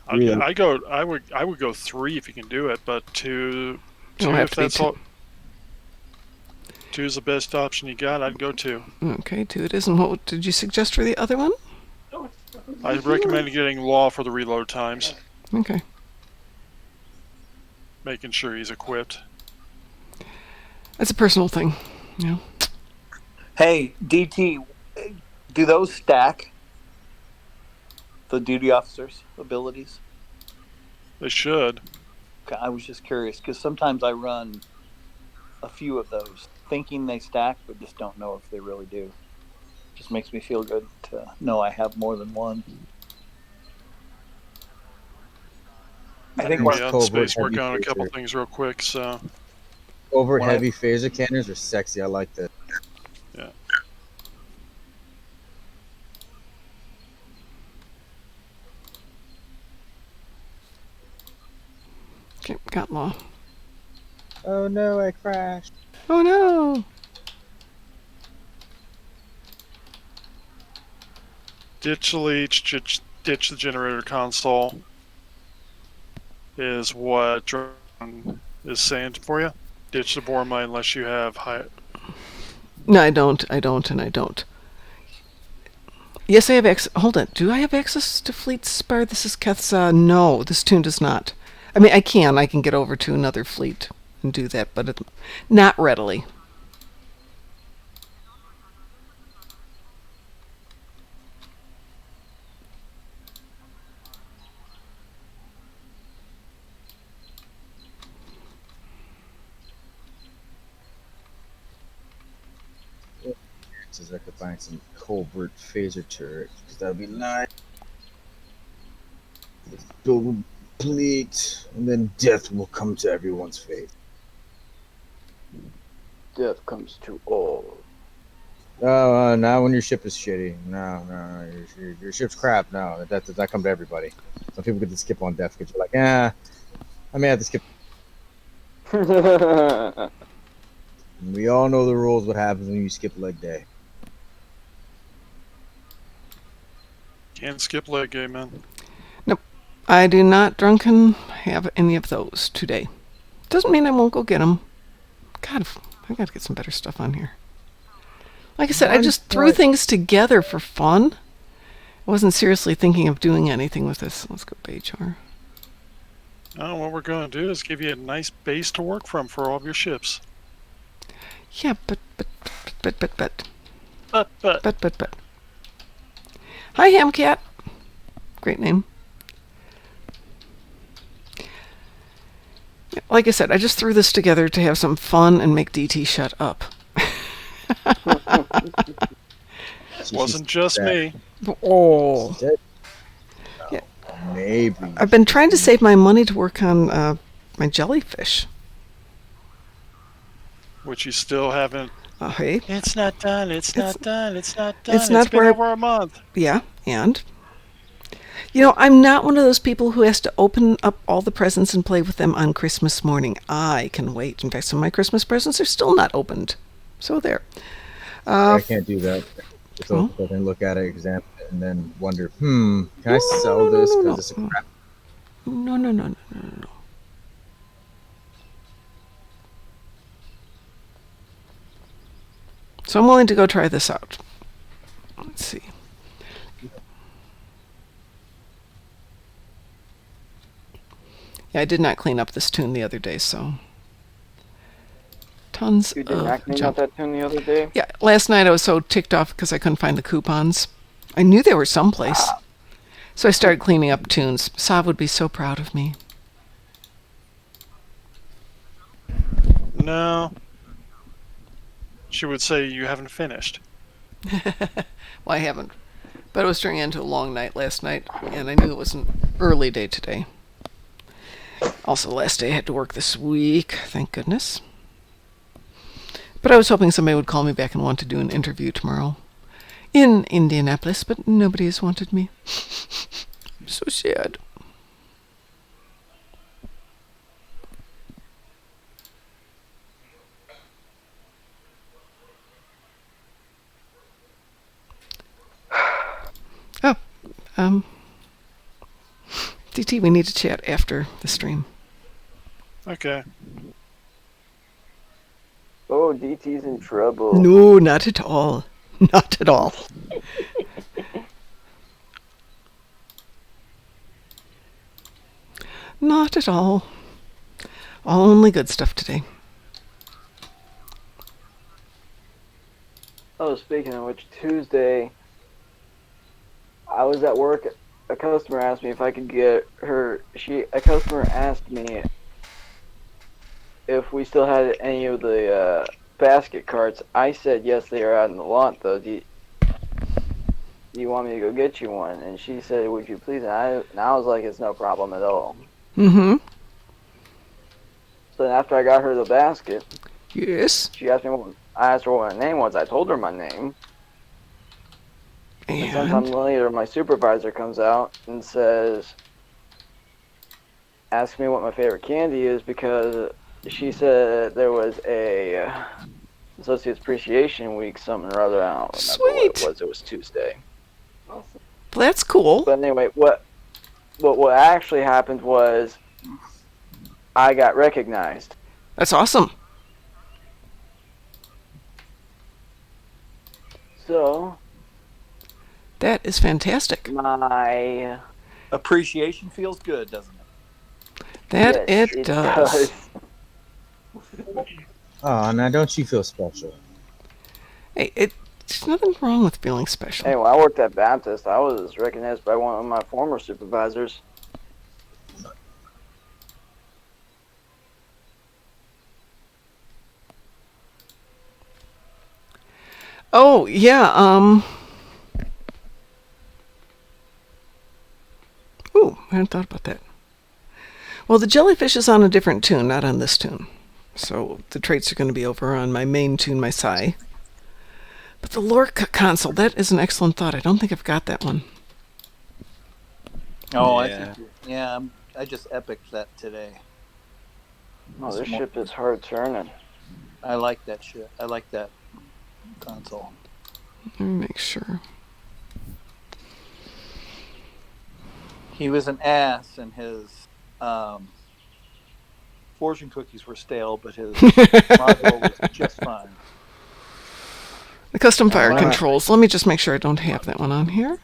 would go 3 if you can do it, but 2 if that's all. 2 is the best option you got. I'd go 2. Okay, 2 it is. And what did you suggest for the other one? I recommend getting law for the reload times. Okay. Making sure he's equipped. That's a personal thing, you know. Hey, DT, do those stack? The duty officers' abilities? They should. Okay, I was just curious because sometimes I run a few of those, thinking they stack, but just don't know if they really do. Just makes me feel good to know I have more than one. I think we're on space working on a couple things real quick, so. Heavy phaser cannons are sexy. I like that. Yeah. Okay, got law. Oh no, I crashed. Oh no! Ditch leech, ditch the generator console is what John is saying for you. Ditch the bore mine unless you have high. No, I don't, and I don't. Yes, I have access. Hold on. Do I have access to Fleet Spar? This is Keth's. No, this tune does not. I mean, I can get over to another fleet and do that, but not readily. Says I could find some covert phaser turret, because that would be nice. Let's build a fleet, and then death will come to everyone's fate. Death comes to all. Oh, now when your ship is shitty. No, your ship's crap. No, that does not come to everybody. Some people get to skip on death because you're like, I may have to skip. We all know the rules. What happens when you skip leg day? Can't skip leg game, man. Nope. I do not drunken have any of those today. Doesn't mean I won't go get them. God, I gotta get some better stuff on here. Like I said, I just threw things together for fun. I wasn't seriously thinking of doing anything with this. Let's go HR. Oh, what we're going to do is give you a nice base to work from for all of your ships. Yeah, but. Hi, Hamcat. Great name. Like I said, I just threw this together to have some fun and make DT shut up. Wasn't just me. Oh. Yeah. Maybe. I've been trying to save my money to work on my jellyfish. Which you still haven't. Hey. It's not done. It's not done. It's been over a month. Yeah, and I'm not one of those people who has to open up all the presents and play with them on Christmas morning. I can wait. In fact, some of my Christmas presents are still not opened. So there. I can't do that. So I can look at it, examine it, and then wonder, can I sell this because it's a crap? No. So I'm willing to go try this out. Let's see. Yeah, I did not clean up this tune the other day, so tons You did of not clean junk. up that tune the other day? Yeah, last night I was so ticked off because I couldn't find the coupons. I knew they were someplace. So I started cleaning up tunes. Sav would be so proud of me. No. She would say you haven't finished. Well, I haven't. But it was turning into a long night last night, and I knew it was an early day today. Also, last day I had to work this week, thank goodness. But I was hoping somebody would call me back and want to do an interview tomorrow in Indianapolis, but nobody has wanted me. I'm so sad. DT, we need to chat after the stream. Okay. Oh, DT's in trouble. No, not at all. Not at all. Not at all. Only good stuff today. Oh, speaking of which, Tuesday, I was at work. A customer asked me if I could get her. A customer asked me if we still had any of the basket carts. I said yes, they are out in the lot though. Do you want me to go get you one? And she said, would you please? And I was like, it's no problem at all. Mm-hmm. So then after I got her the basket, yes, she asked me I asked her what my name was. I told her my name. And sometime later, my supervisor comes out and says, ask me what my favorite candy is, because she said there was a Associates Appreciation Week, something or other. I don't remember what it was. It was Tuesday. Well, that's cool. But anyway, what actually happened was I got recognized. That's awesome. So That is fantastic. my Appreciation feels good, doesn't it? That yes, it does. Oh, now don't you feel special? Hey, there's nothing wrong with feeling special. Hey, when I worked at Baptist, I was recognized by one of my former supervisors. Oh, yeah, Ooh, I hadn't thought about that. Well, the jellyfish is on a different tune, not on this tune. So the traits are going to be over on my main tune, my Psy. But the Lorca console, that is an excellent thought. I don't think I've got that one. Oh, Yeah. I just epicked that today. Oh, this ship is hard turning. I like that shit. I like that console. Let me make sure. He was an ass, and his fortune cookies were stale, but his module was just fine. The custom fire Wow. controls. Let me just make sure I don't have that one on here.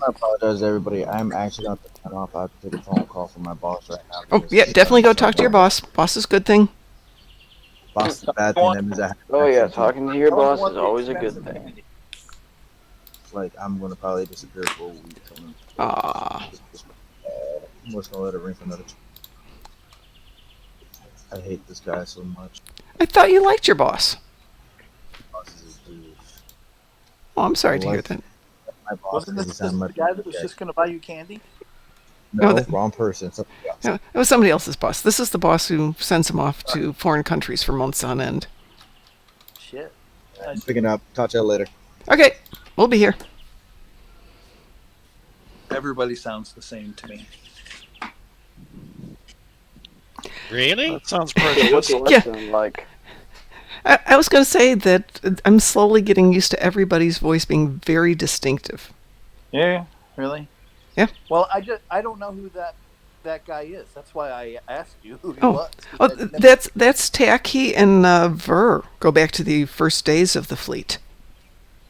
I apologize, everybody. I'm actually going to turn off. I have to take a phone call from my boss right now. Oh, yeah, definitely go talk to your boss. Boss is a good thing. Boss is a bad thing. That means I have to Oh yeah, actually- talking to your boss is always a good thing. Like, I'm going to probably disappear for a week. Ah, I'm just going to let it ring for another. I hate this guy so much. I thought you liked your boss. Boss is a douche. Oh, I'm sorry I to hear like that. My boss Wasn't this doesn't sound the much guy like that was that. just going to buy you candy? No, No, wrong person. Somebody else. No, it was somebody else's boss. This is the boss who sends him off to foreign countries for months on end. Shit. I'm picking up. Talk to you later. Okay, we'll be here. Everybody sounds the same to me. Really? That sounds What's prejudiced. the lesson like? I was going to say that I'm slowly getting used to everybody's voice being very distinctive. Yeah, really? Yeah. Well, I don't know who that guy is. That's why I asked you who he Oh, was. oh, that's Taki and Ver. Go back to the first days of the fleet.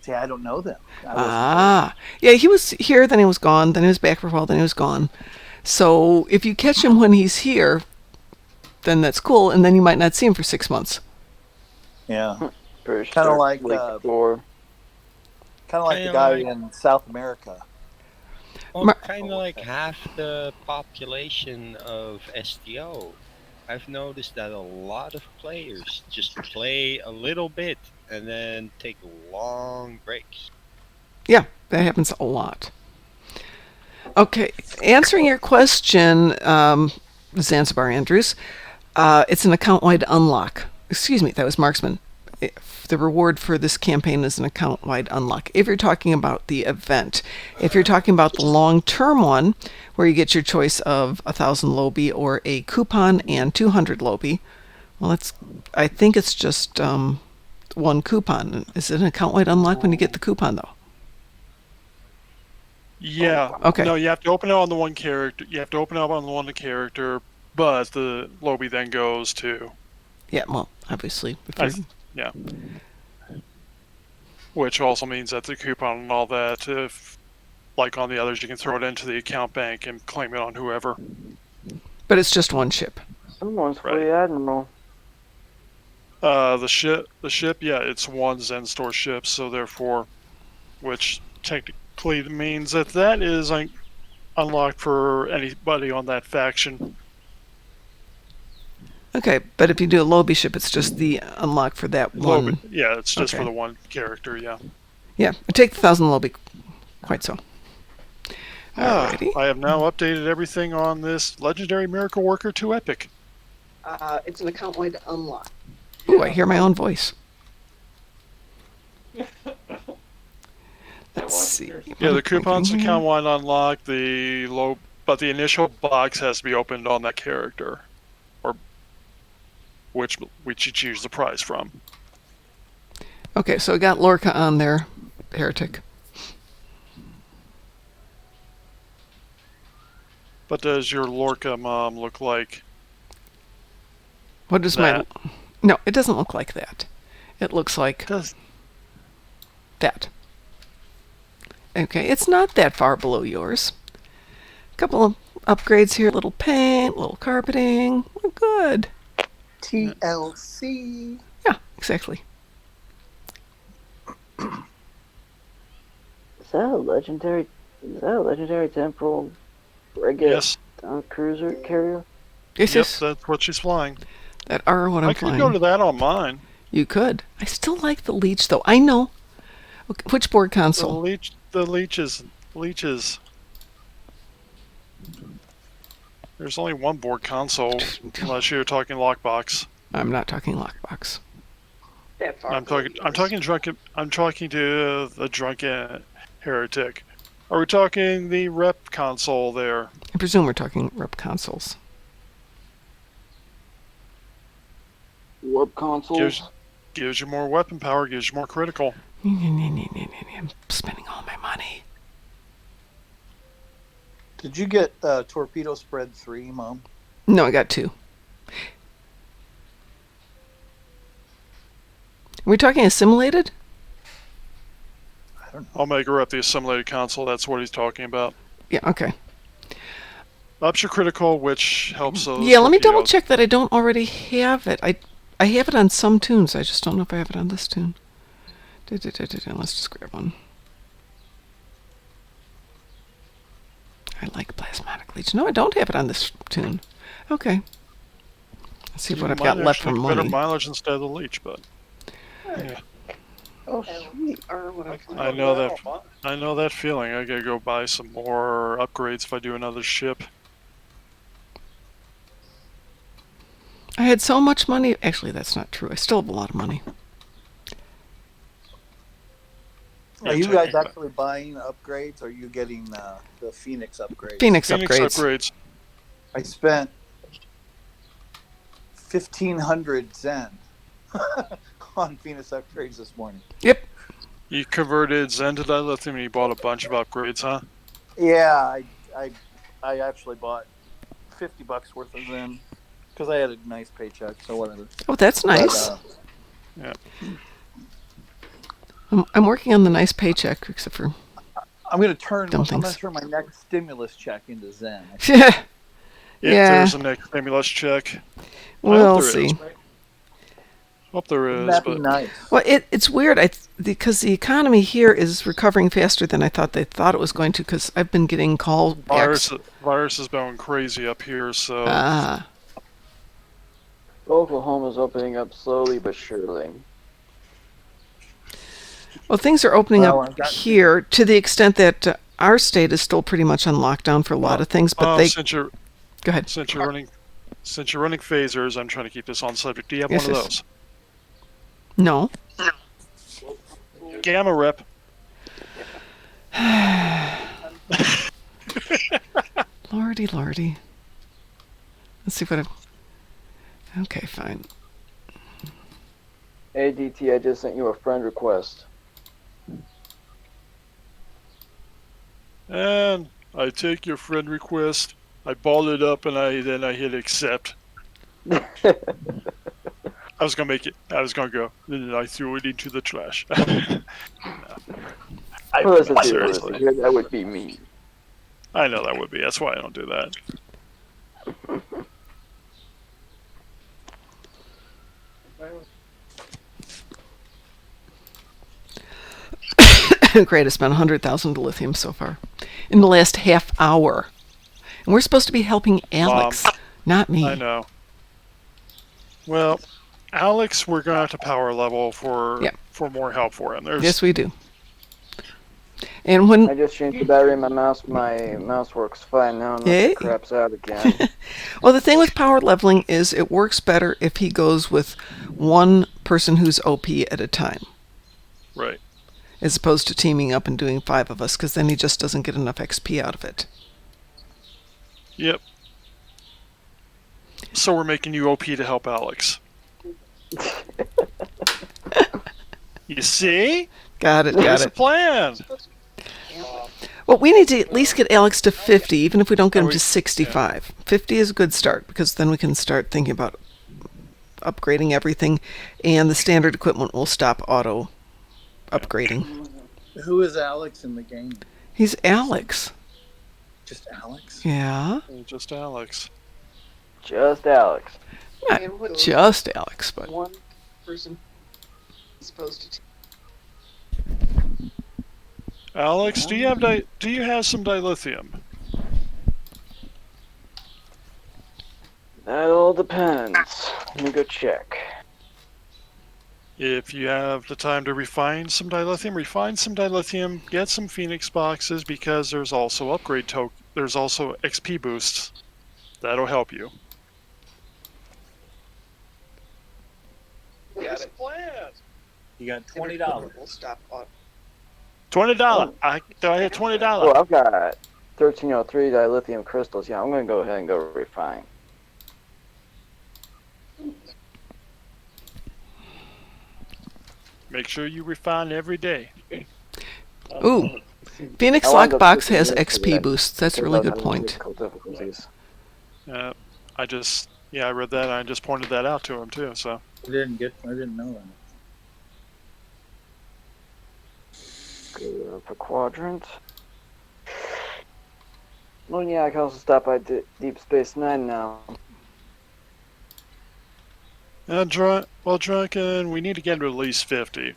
See, I don't know them. I wasn't Ah, yeah, he was here, then he was gone, then he was back for a while, then he was gone. So if you catch him when he's here, then that's cool, and then you might not see him for 6 months. Yeah. First Kind of or like week before. the guy in South America. Well, Mar- kind of like half the population of STO. I've noticed that a lot of players just play a little bit and then take long breaks. Yeah, that happens a lot. Okay, answering your question, Zanzibar Andrews, it's an account-wide unlock. Excuse me, that was Marksman. The reward for this campaign is an account-wide unlock. If you're talking about the event, if you're talking about the long-term one, where you get your choice of 1,000 Lobi or a coupon and 200 Lobi, well, I think it's just one coupon. Is it an account-wide unlock when you get the coupon, though? Yeah. Okay. No, you have to open it on the one character. You have to open it up on the one character, but the Lobi then goes to. Yeah, well, obviously. If you're, Yeah. Which also means that the coupon and all that, if like on the others, you can throw it into the account bank and claim it on whoever. but it's just one ship. Someone's Right. free admiral. The ship, yeah, it's one Zen store ship, so therefore, which technically means that is like unlocked for anybody on that faction. Okay, but if you do a Lobi ship, it's just the unlock for that one. Lobi, yeah, it's just Okay. for the one character. Yeah. Yeah, take the 1,000 Lobi. Quite so. Alrighty. I have now updated everything on this Legendary Miracle Worker 2 Epic. It's an account-wide unlock. Ooh, I hear my own voice. Let's see. Yeah, the coupon's account-wide unlock. But the initial box has to be opened on that character, or which you choose the prize from. Okay, so I got Lorca on there. Heretic. But does your Lorca mom look like What does that? my... No, it doesn't look like that. It looks like Does that. Okay, it's not that far below yours. A couple of upgrades here. Little paint, little carpeting. We're good. TLC. Yeah, exactly. Is that a legendary? Is that a legendary temporal frigate? Yes. Cruiser carrier? Yes, Yep, yes. that's what she's flying. That are what I'm I could flying. go to that on mine. You could. I still like the Leech, though. I know. Okay, which board console? The leeches. There's only one board console, unless you're talking lockbox. I'm not talking lockbox. I'm talking drunken. I'm talking to the drunken heretic. Are we talking the rep console there? I presume we're talking rep consoles. Warp consoles. Gives you more weapon power. Gives you more critical. I'm spending all my money. Did you get Torpedo Spread 3, Mom? No, I got 2. Are we talking assimilated? I don't know. I'll make her up the assimilated console. That's what he's talking about. Yeah, okay. Ups your critical, which helps those. Yeah, let me double torpedoes. check that I don't already have it. I have it on some tunes. I just don't know if I have it on this tune. Let's just grab one. I like Plasmatic Leech. No, I don't have it on this tune. Okay. Let's see what I've got left for Better money. mileage instead of the leech, but yeah. Oh, sweet. I know that. I know that feeling. I gotta go buy some more upgrades if I do another ship. I had so much money. Actually, that's not true. I still have a lot of money. Are you guys actually buying upgrades, or are you getting the Phoenix upgrades? Phoenix upgrades. I spent 1,500 Zen on Phoenix upgrades this morning. Yep. You converted Zen to dilithium and you bought a bunch of upgrades, huh? Yeah, I actually bought $50 worth of Zen because I had a nice paycheck, so whatever. Oh, that's nice. Yeah. I'm working on the nice paycheck, except for I'm gonna turn dumb my things. next stimulus check into Zen. Yeah. If there's a next stimulus check. We'll see. Hope there is, That'd but be nice. Well, it's weird because the economy here is recovering faster than I thought they thought it was going to, because I've been getting call backs. Virus is going crazy up here, so Oklahoma's opening up slowly but surely. Well, things are opening up here to the extent that our state is still pretty much on lockdown for a lot of things, but they... Go ahead. Since you're running phasers, I'm trying to keep this on subject. Do you have one of those? No. Gamma rep. Lordy. Let's see what I've... Okay, fine. Hey, DT, I just sent you a friend request. And I take your friend request. I balled it up and then I hit accept. I was gonna make it. I was gonna go. Then I threw it into the trash. Seriously, that would be me. I know that would be. That's why I don't do that. Great, I spent 100,000 lithium so far in the last half hour. And we're supposed to be helping Alex, not me. I know. Well, Alex, we're going to have to power level for more help for him. Yes, we do. And when I just changed the battery in my mouse works fine now, and it craps out again. Well, the thing with power leveling is it works better if he goes with one person who's OP at a time. Right. As opposed to teaming up and doing 5 of us, because then he just doesn't get enough XP out of it. Yep. So we're making you OP to help Alex. You see? Got it. There's a plan. Well, we need to at least get Alex to 50, even if we don't get him we- to 65. 50 is a good start, because then we can start thinking about upgrading everything, and the standard equipment will stop auto upgrading. Who is Alex in the game? He's Alex. Just Alex? Yeah. Just Alex. Just Alex. Not just Alex, but One person is supposed to. Alex, do you have some dilithium? That all depends. Let me go check. If you have the time to refine some dilithium, get some Phoenix boxes, because there's also there's also XP boosts. That'll help you. Where's plan? You got We'll stop on. $20. I had $20. Oh, I've got 1303 dilithium crystals. Yeah, I'm gonna go ahead and go refine. Make sure you refine every day. ooh, Phoenix I wound up Lockbox switching has into XP that boosts. That's a because really I was good having point. technical difficulties. I read that, and I just pointed that out to him too. So I didn't know that. Go for quadrant. Well, yeah, I can also stop by Deep Space Nine now. Drunken, we need to get to at least 50.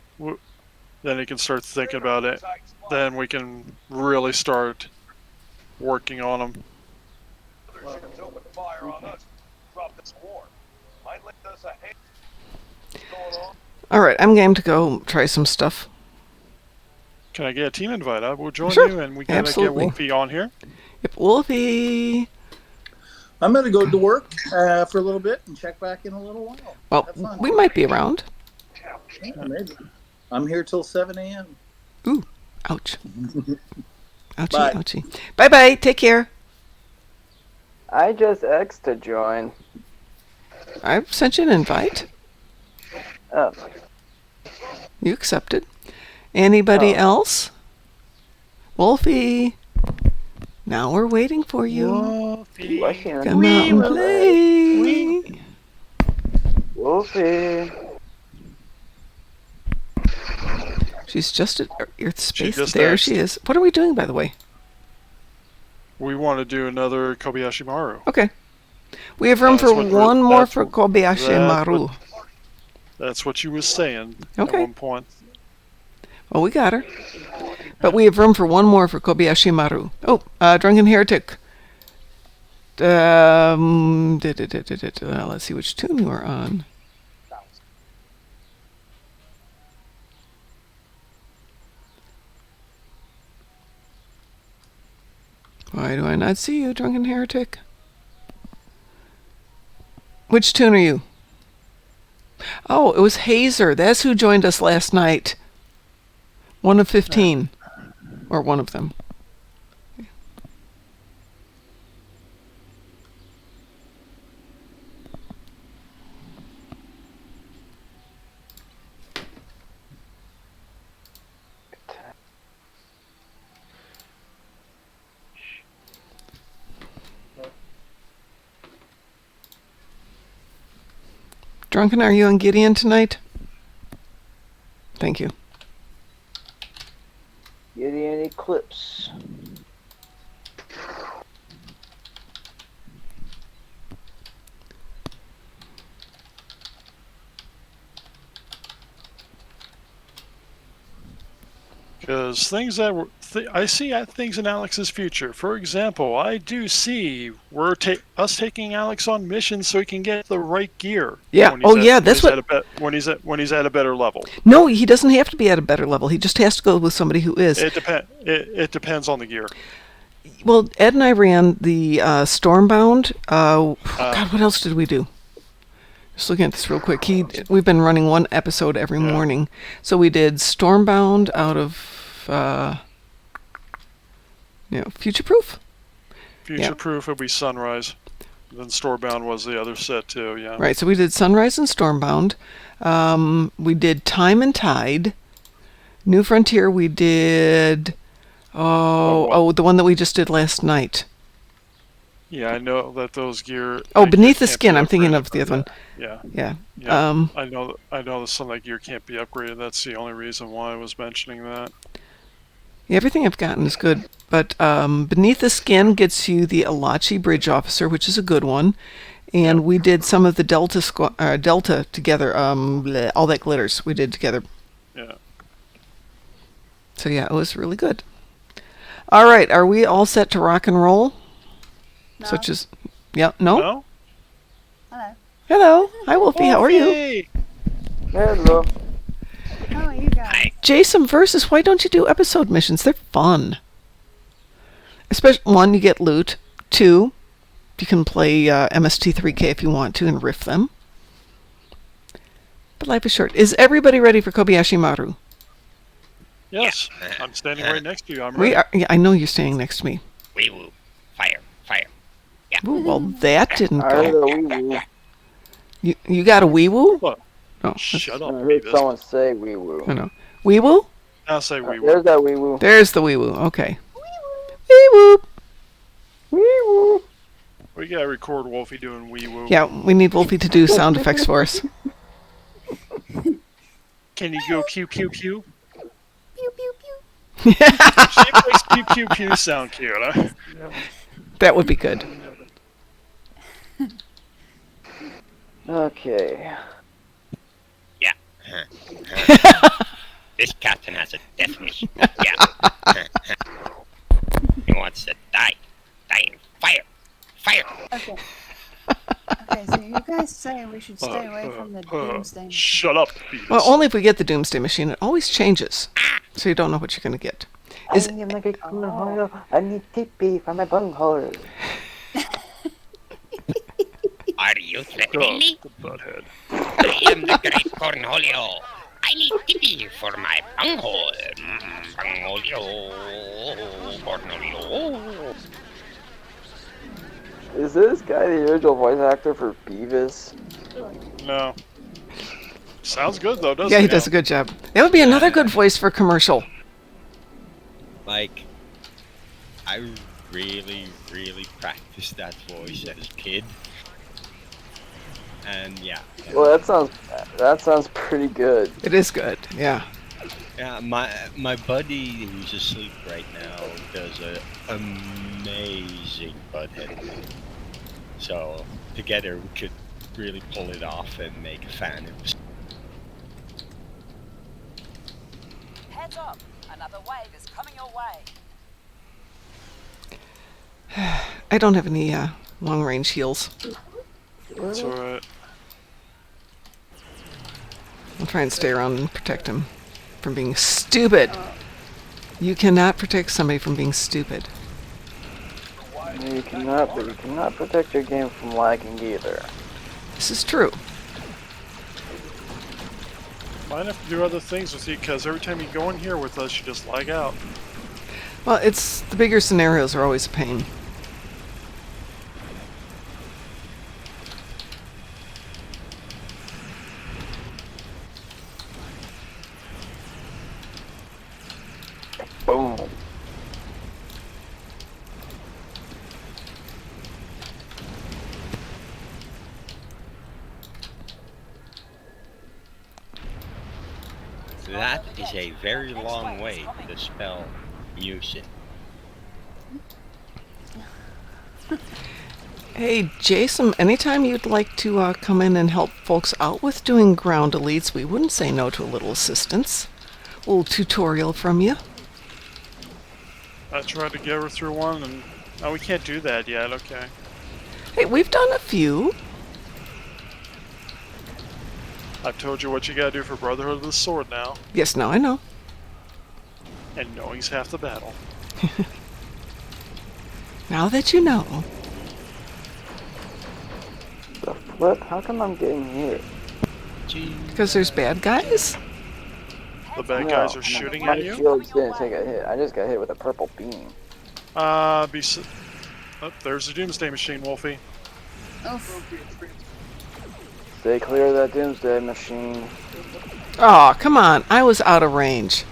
Then he can start thinking about it. Then we can really start working on them. Ships open fire on us. Drop this war. Might lend us a hand. What's going on? All right, I'm game to go try some stuff. Can I get a team invite? I will join Sure, you, and we gotta get absolutely. Wolfie on here. Yep, Wolfie. I'm going to go to work for a little bit and check back in a little while. Well, Have fun. we might be around. Yeah, maybe. I'm here till 7 a.m. Ooh, ouch. Ouchie, Bye. ouchie. Bye-bye. Take care. I just X to join. I sent you an invite. Oh, You accepted. Anybody Oh. else? Wolfie. Now we're waiting for you. Wolfie. I can't. Come out and play. Wolfie. She's just at Earth space. just There asked. she is. What are we doing, by the way? We want to do another Kobayashi Maru. Okay. We have room That's for what- one more that's for what- Kobayashi and that's Maru. That's what you was saying Okay. at one point. Well, we got her. But we have room for one more for Kobayashi Maru. Oh, Drunken Heretic. Let's see which tune you are on. Why do I not see you, Drunken Heretic? Which tune are you? Oh, it was Hazer. That's who joined us last night. One of 15. Or one of them. Drunken, are you on Gideon tonight? Thank you. Gideon Eclipse. Because things that were, I see things in Alex's future. For example, I do see us taking Alex on missions so he can get the right gear. Yeah. when he's Oh, yeah, that's what- when he's at a better level. No, he doesn't have to be at a better level. He just has to go with somebody who is. It depends on the gear. Well, Ed and I ran the Stormbound. God, what else did we do? Just looking at this real quick. We've been running one episode every morning. So we did Stormbound out of Future Proof. Future Proof would be Sunrise. Then Storebound was the other set too. Yeah. Right. So we did Sunrise and Stormbound. We did Time and Tide. New Frontier. We did. Oh, the one that we just did last night. Yeah, I know that those gear. Oh, that Beneath gear the can't Skin. be I'm thinking upgraded. of the other one. Yeah. Yeah. Yeah. I know that some of that gear can't be upgraded. That's the only reason why I was mentioning that. Everything I've gotten is good, but Beneath the Skin gets you the Alachi Bridge Officer, which is a good one. And we did some of the Delta together. All That Glitters we did together. Yeah. So yeah, it was really good. All right, are we all set to rock and roll? No. Such as, yeah, no. No. Hello. Hello, hi Wolfie. How are you? Hello. How are you guys? Jason versus. Why don't you do episode missions? They're fun. Especially one, you get loot. Two, you can play MST3K if you want to and riff them. But life is short. Is everybody ready for Kobayashi Maru? Yes. I'm standing right next to you. I'm We ready. are. Yeah, I know you're standing next to me. Wee woo. Fire. Fire. Ooh, well, that didn't I heard go. a wee woo. You got a wee woo? What? Oh, Shut I up, heard Beavis. someone say wee woo. I know. Wee woo? I'll say wee woo. There's that wee woo. There's the wee woo. Okay. Wee woo. Wee woo. We gotta record Wolfie doing wee woo. Yeah, we need Wolfie to do sound effects for us. Can you go pew pew pew? Pew pew pew. She makes pew pew pew sound cute, huh? That would be good. Okay. Yeah. This captain has a death wish. Yeah. He wants to die. Die in fire. Fire. Okay. Okay, so you guys say we should stay away from the doomsday machine. Shut up, Beavis. Well, only if we get the Doomsday Machine. It always changes, so you don't know what you're going to get. Is I need TP for my bunghole. Are you threatening me? Butthead. I am the great Cornholio. I need tippy for my bunghole. Bungholio. Cornholio. Is this guy the original voice actor for Beavis? No. Sounds good though, doesn't yeah, it? he does a good job. That would be another good voice for a commercial. Like, I really practiced that voice as a kid. And yeah. Well, that sounds pretty good. It is good. Yeah. Yeah, my buddy who's asleep right now does an amazing butthead thing. So together we could really pull it off and make a fan of us. Heads up! Another wave is coming your way. I don't have any long-range heals. That's alright. I'll try and stay around and protect him from being stupid. You cannot protect somebody from being stupid. No, you cannot, but you cannot protect your game from lagging either. This is true. Might have to do other things with you, because every time you go in here with us, you just lag out. Well, it's the bigger scenarios are always a pain. Boom. That is a very long way to spell music. Hey, Jason, anytime you'd like to come in and help folks out with doing ground elites, we wouldn't say no to a little assistance. A little tutorial from you. I tried to get her through one, and oh, we can't do that yet. Okay. Hey, we've done a few. I've told you what you gotta do for Brotherhood of the Sword now, Yes, now I know. and knowing's half the battle. Now that you know. The flip? How come I'm getting hit? Because there's bad guys? The bad guys are shooting my at you. shields didn't take a hit. I just got hit with a purple beam. Oh, there's the Doomsday Machine, Wolfie. Oof. Stay clear of that doomsday machine. Oh, come on. I was out of range.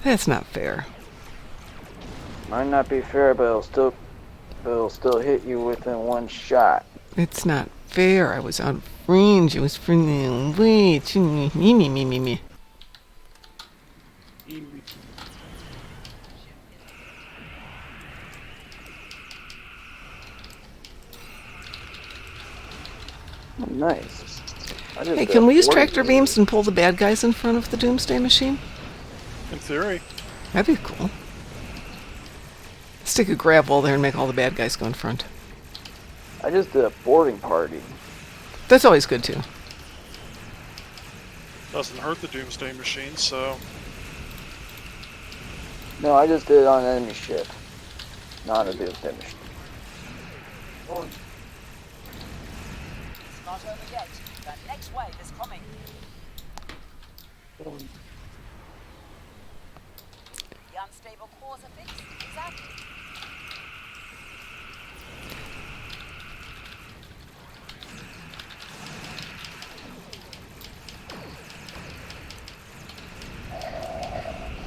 That's not fair. Might not be fair, but it'll still hit you within one shot. It's not fair. I was out of range. It was freaking way too me. Oh, nice. Hey, can we use tractor beams and pull the bad guys in front of the Doomsday Machine? In theory. That'd be cool. Stick a grab wall there and make all the bad guys go in front. I just did a boarding party. That's always good too. Doesn't hurt the Doomsday Machine, so... No, I just did it on an enemy ship. Not a Doomsday Machine. It's not over yet. The next wave is coming. The unstable cores are fixed. Exactly.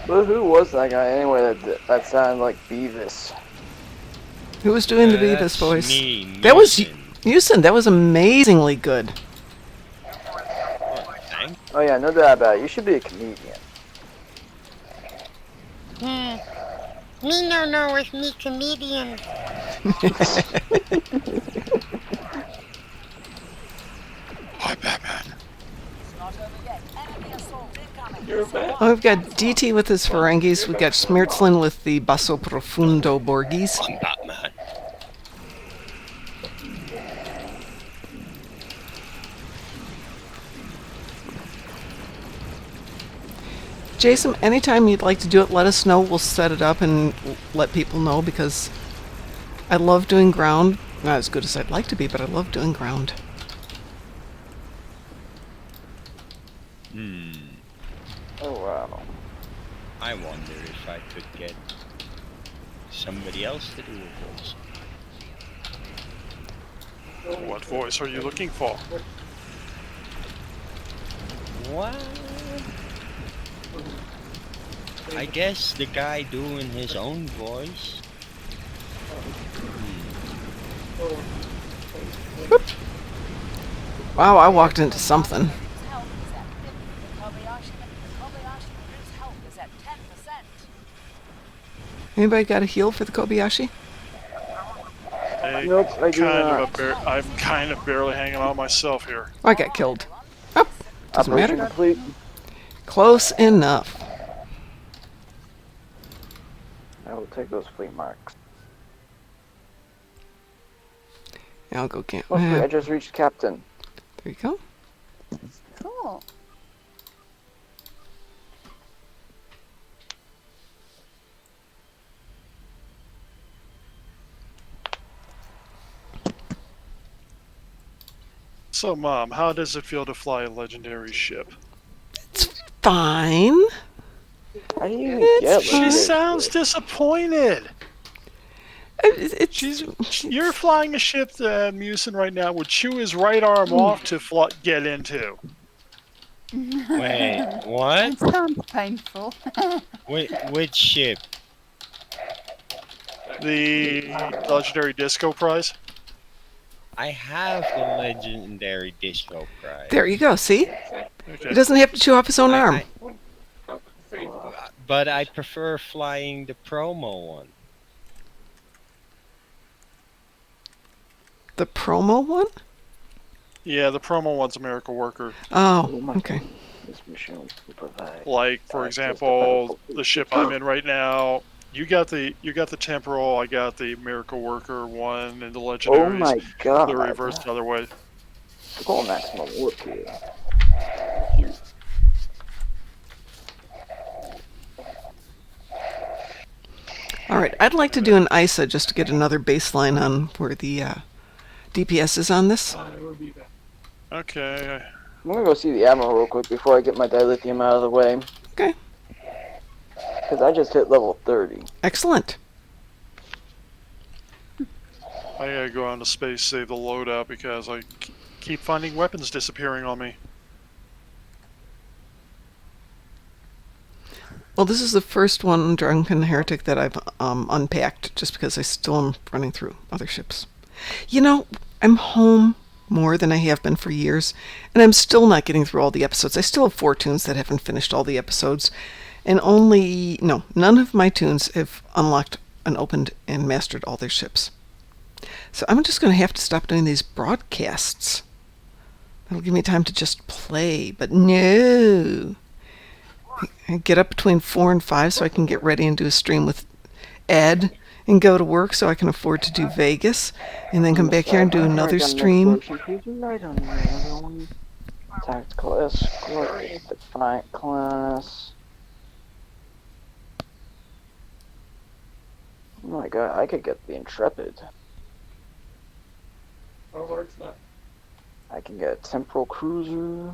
But who was that guy anyway that sounded like Beavis? Who was doing the Beavis That's voice? me, That was Musin. Musin. That was amazingly good. Oh yeah, no doubt about it. You should be a comedian. Me no know if me comedian. Hi, Batman. It's not over yet. Enemy assault incoming. Oh, we've got DT with his Ferengis. We've got Schmertzlin with the Basso Profundo Borgis. I'm Batman. Jason, anytime you'd like to do it, let us know. We'll set it up and let people know because I love doing ground. Not as good as I'd like to be, but I love doing ground. Oh wow. I wonder if I could get somebody else to do a voice. What voice are you looking for? What? I guess the guy doing his own voice. Wow, I walked into something. Anybody got a heal for the Kobayashi? Nope, I do not. I'm kind of barely hanging on myself here. I got killed. Oh, doesn't Operation matter. complete. Close enough. I will take those fleet marks. I'll go camp. Oh, sweet, I just reached Captain. There you go. Cool. So, Mom, how does it feel to fly a legendary ship? It's fine. How do you even get She legendary sounds ship? disappointed. She's You're flying a ship that Musin right now would chew his right arm off to get into. Wait, what? It sounds painful. Which ship? The legendary disco prize. I have the legendary disco prize. There you go. See? Okay. He doesn't have to chew off his own arm. But I prefer flying the promo one. The promo one? Yeah, the promo one's a miracle worker. Oh, okay. This mission will provide. Like, for example, the ship I'm in right now. You got the temporal. I got the miracle worker one, and the legendaries. Oh my god. The reverse the other way. Call maximum warp here. All right. I'd like to do an ISA just to get another baseline on where the DPS is on this. Okay. I'm gonna go see the Admiral real quick before I get my dilithium out of the way. Okay. Because I just hit level 30. Excellent. I gotta go out to space, save the loadout because I keep finding weapons disappearing on me. Well, this is the first one, Drunken Heretic, that I've unpacked just because I still am running through other ships. You know, I'm home more than I have been for years, and I'm still not getting through all the episodes. I still have 4 tunes that haven't finished all the episodes, and none of my tunes have unlocked and opened and mastered all their ships. So I'm just going to have to stop doing these broadcasts. That'll give me time to just play, but no. I get up between 4 and 5 so I can get ready and do a stream with Ed and go to work so I can afford to do Vegas and then come back here and do another stream. Tactical escort, defiant class. Oh my god, I could get the Intrepid. Oh, it's not. I can get a temporal cruiser.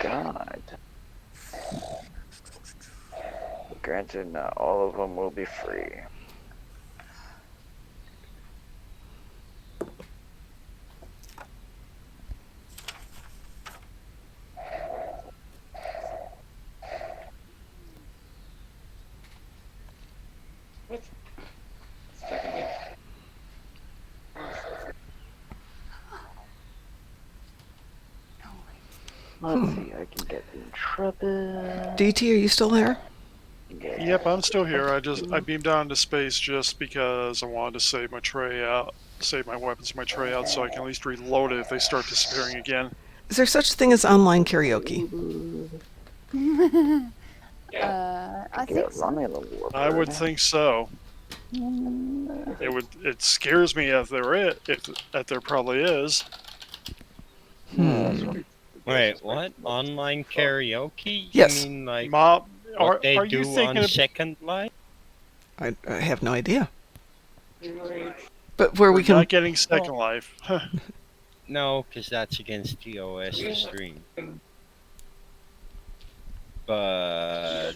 God. Granted, not all of them will be free. Let's see, I can get the Intrepid. DT, are you still there? Yep, I'm still here. I beamed down into space just because I wanted to save my tray out, save my weapons in my tray out, so I can at least reload it if they start disappearing again. Is there such a thing as online karaoke? I think so. I would think so. It scares me if there probably is. Wait, what? Online karaoke? Yes. You mean like Mom, what they are do you thinking on of... Second Life? I have no idea. But where We're we can... not getting Second Life. No, because that's against TOS to stream. But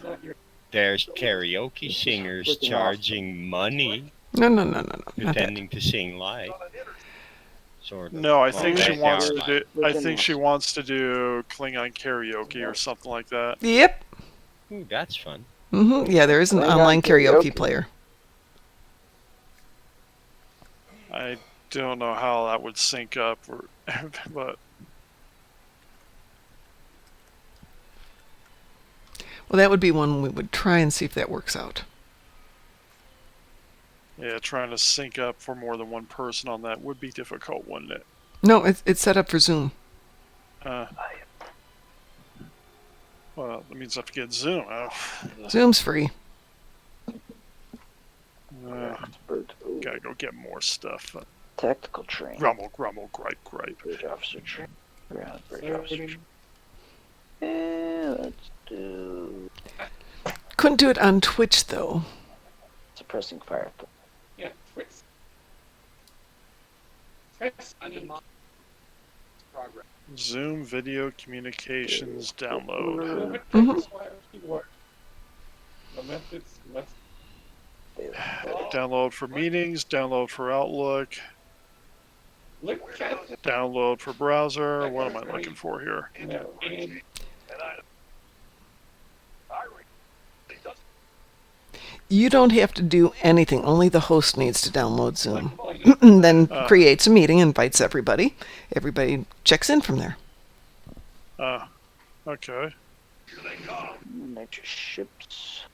there's karaoke singers charging money. No. Pretending to sing live. Sort of. No, I think she they wants are to live. do. I think she wants to do Klingon karaoke or something like that. Yep. Ooh, that's fun. Yeah, there is an online karaoke player. I don't know how that would sync up, but Well, that would be one we would try and see if that works out. yeah, trying to sync up for more than one person on that would be difficult, wouldn't it? No, it's set up for Zoom. Well, that means I have to get Zoom. Zoom's free. Gotta go get more stuff. Tactical training. Grumble, gripe. Bridge officer training. Bridge officer training. Yeah, let's do... Couldn't do it on Twitch, though. Suppressing fire. Yeah, Twitch. Press progress. Zoom video communications download. Download for meetings, download for Outlook, download for browser. What am I looking for here? You don't have to do anything. Only the host needs to download Zoom. And then creates a meeting, invites everybody. Everybody checks in from there. Okay. Nature ships.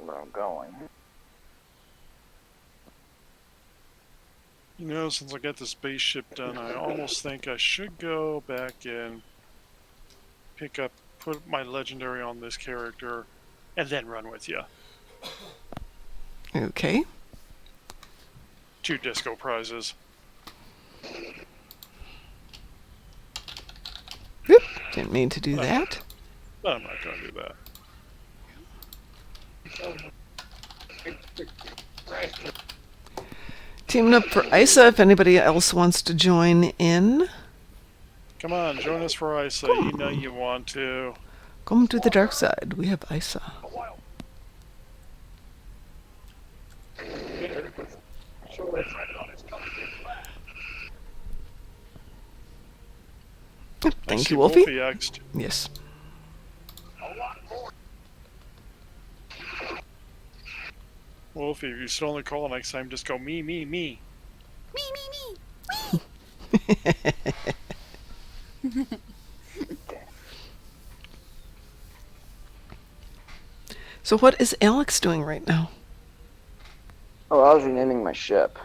Where I'm going. You know, since I got the spaceship done, I almost think I should go back and put my legendary on this character, and then run with you. Okay. 2 disco prizes. Whoop. Didn't mean to do that. I'm not going to do that. Teaming up for ISA if anybody else wants to join in. Come on, join us for ISA. You know you want to. Come to the dark side. We have ISA. Thank see you, Wolfie. Wolfie X'd. Yes. Wolfie, if you're still on the call next time, just go me, me, me. So what is Alex doing right now? Oh, I was renaming my ship.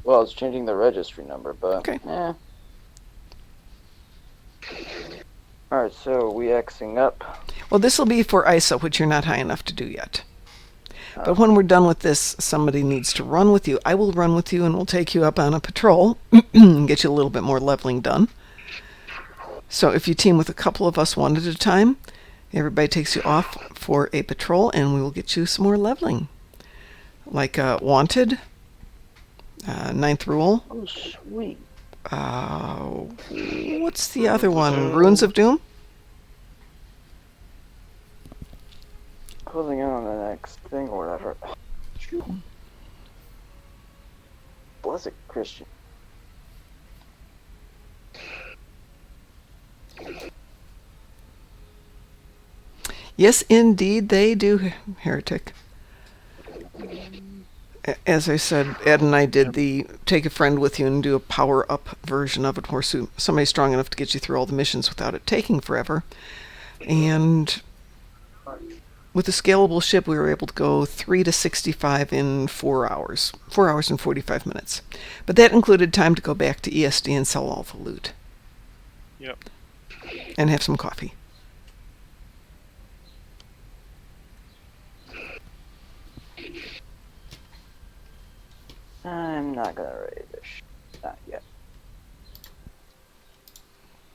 Well, I was changing the registry number, but okay. Alright, so we Xing up. Well, this will be for ISA, which you're not high enough to do yet. But when we're done with this, somebody needs to run with you. I will run with you and we'll take you up on a patrol and get you a little bit more leveling done. So if you team with a couple of us one at a time, everybody takes you off for a patrol and we will get you some more leveling. Like Wanted, Ninth Rule. Oh, sweet. What's the other one? Runes of Doom? Closing in on the next thing or whatever. Blessed Christian. Yes, indeed, they do, Heretic. As I said, Ed and I did the take a friend with you and do a power-up version of it where somebody's strong enough to get you through all the missions without it taking forever. And with a scalable ship, we were able to go 3 to 65 in 4 hours. 4 hours and 45 minutes. But that included time to go back to ESD and sell all the loot. Yep. And have some coffee. I'm not gonna raid this. Not yet.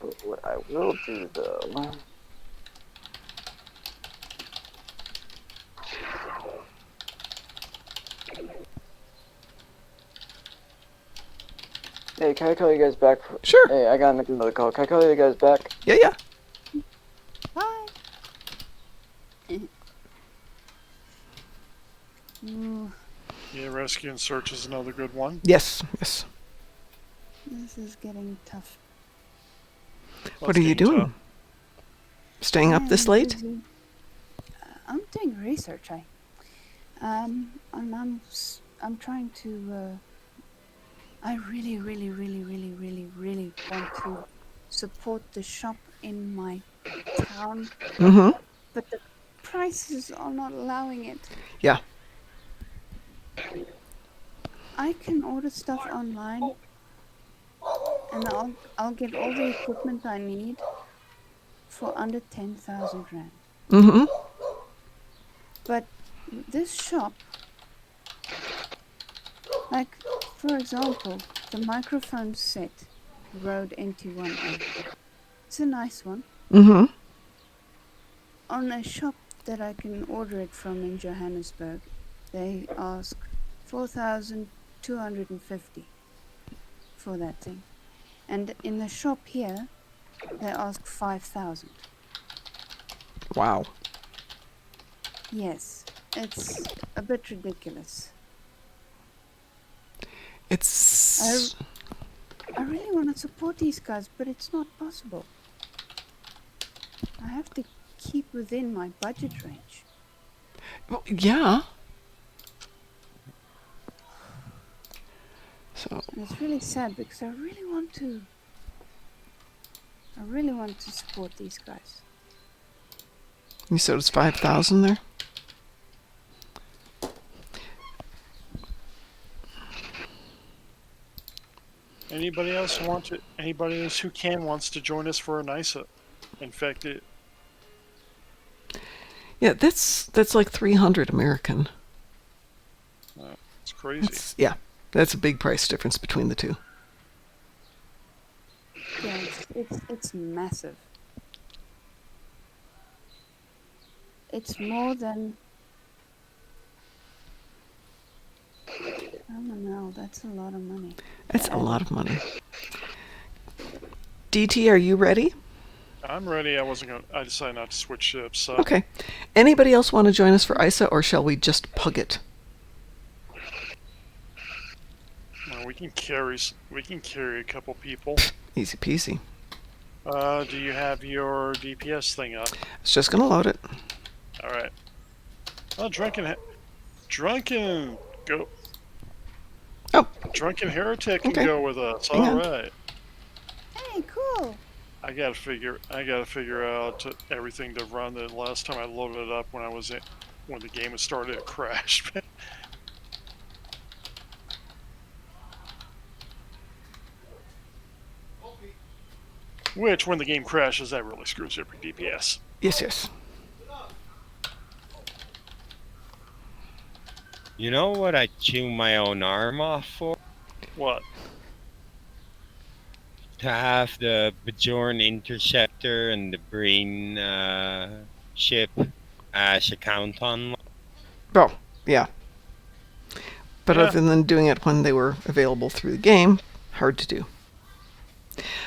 But what I will do though. Hey, can I call you guys back? Sure. Hey, I gotta make another call. Can I call you guys back? Yeah, yeah. Bye. Ooh, Yeah, rescue and search is another good one. Yes, yes. this is getting tough. What are you doing? Staying up this late? Busy. I'm doing research. I'm trying to. I really want to support the shop in my town. Mm-hmm. But the prices are not allowing it. Yeah. I can order stuff online, and I'll get all the equipment I need for under 10,000 rand. Mm-hmm. But this shop, like for example, the microphone set, Rode NT1A. It's a nice one. Mm-hmm. On a shop that I can order it from in Johannesburg, they ask 4,250 for that thing, and in the shop here, they ask 5,000. Wow. Yes, it's a bit ridiculous. It's. I really want to support these guys, but it's not possible. I have to keep within my budget range. Well, yeah. So. And it's really sad because I really want to support these guys. You said it's 5,000 there? Anybody else who can wants to join us for a NISA? In fact, Yeah, that's like 300 American. It's crazy. That's a big price difference between the two. Yeah, it's massive. It's more than, I don't know, that's a lot of money. That's a lot of money. DT, are you ready? I'm ready. I decided not to switch ships. So. Okay. Anybody else want to join us for ISA, or shall we just pug it? Well, we can carry a couple people. Easy peasy. Do you have your DPS thing up? It's just gonna load it. All right. Oh, drunken go. Oh. Drunken heretic can Okay. go with us. Hang All on. right. Hey, cool. I gotta figure out everything to run. The last time I loaded it up when the game had started, it crashed. Which, when the game crashes, that really screws up your DPS. Yes, yes. You know what I chew my own arm off for? What? To have the Bjorn Interceptor and the Brain ship as account online. Oh, yeah. But Yeah. other than doing it when they were available through the game, hard to do.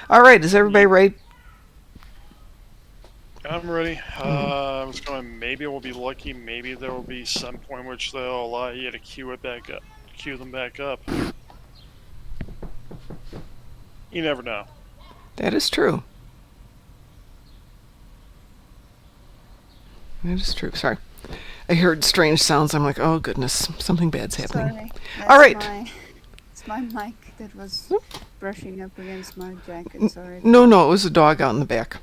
All right, is everybody ready? I'm ready. I was going. Maybe we'll be lucky. Maybe there will be some point which they'll allow you to queue them back up. You never know. That is true. That is true. Sorry. I heard strange sounds. I'm like, oh goodness, something bad's happening. Sorry. All right. It's my mic that was brushing up against my jacket. Sorry. No, it was a dog out in the back.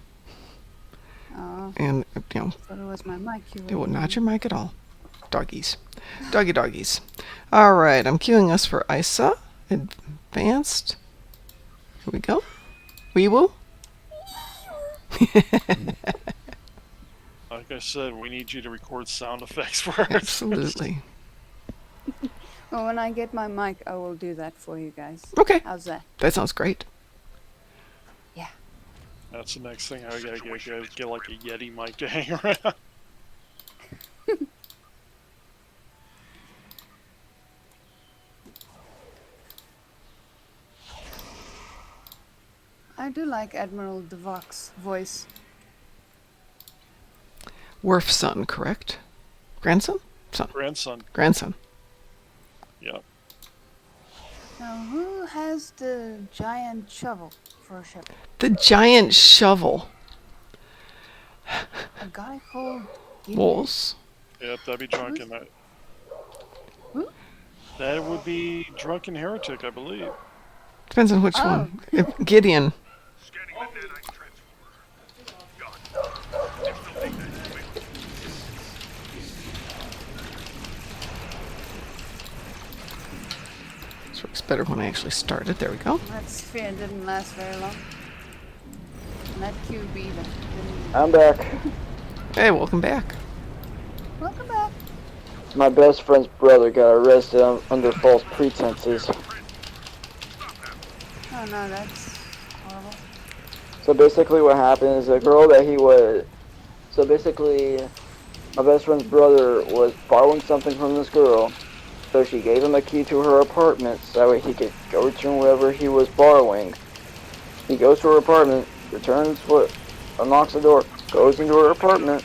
Oh. And, you know. I thought it was my mic. It was not your mic at all. Doggies. Doggies. All right, I'm queuing us for ISA. Advanced. Here we go. Wee woo. Like I said, we need you to record sound effects for us. Absolutely. Well, when I get my mic, I will do that for you guys. Okay. How's that? That sounds great. Yeah. That's the next thing. I gotta get like a Yeti mic to hang around. I do like Admiral Devok's voice. Worf's son, correct? Grandson? Son. Grandson. Yep. Now, who has the giant shovel for a ship? The giant shovel. A guy called Wolves. Yep, that'd be drunken. That would be drunken heretic, I believe. Depends on which one. Gideon. This works better when I actually start it. There we go. That sphere didn't last very long. And that QB didn't. I'm back. Hey, welcome back. Welcome back. My best friend's brother got arrested under false pretenses. Oh no, that's horrible. So basically what happened is the girl that he was... So basically, my best friend's brother was borrowing something from this girl. So she gave him a key to her apartment so that way he could go return whatever he was borrowing. He goes to her apartment, returns what... unlocks the door, goes into her apartment.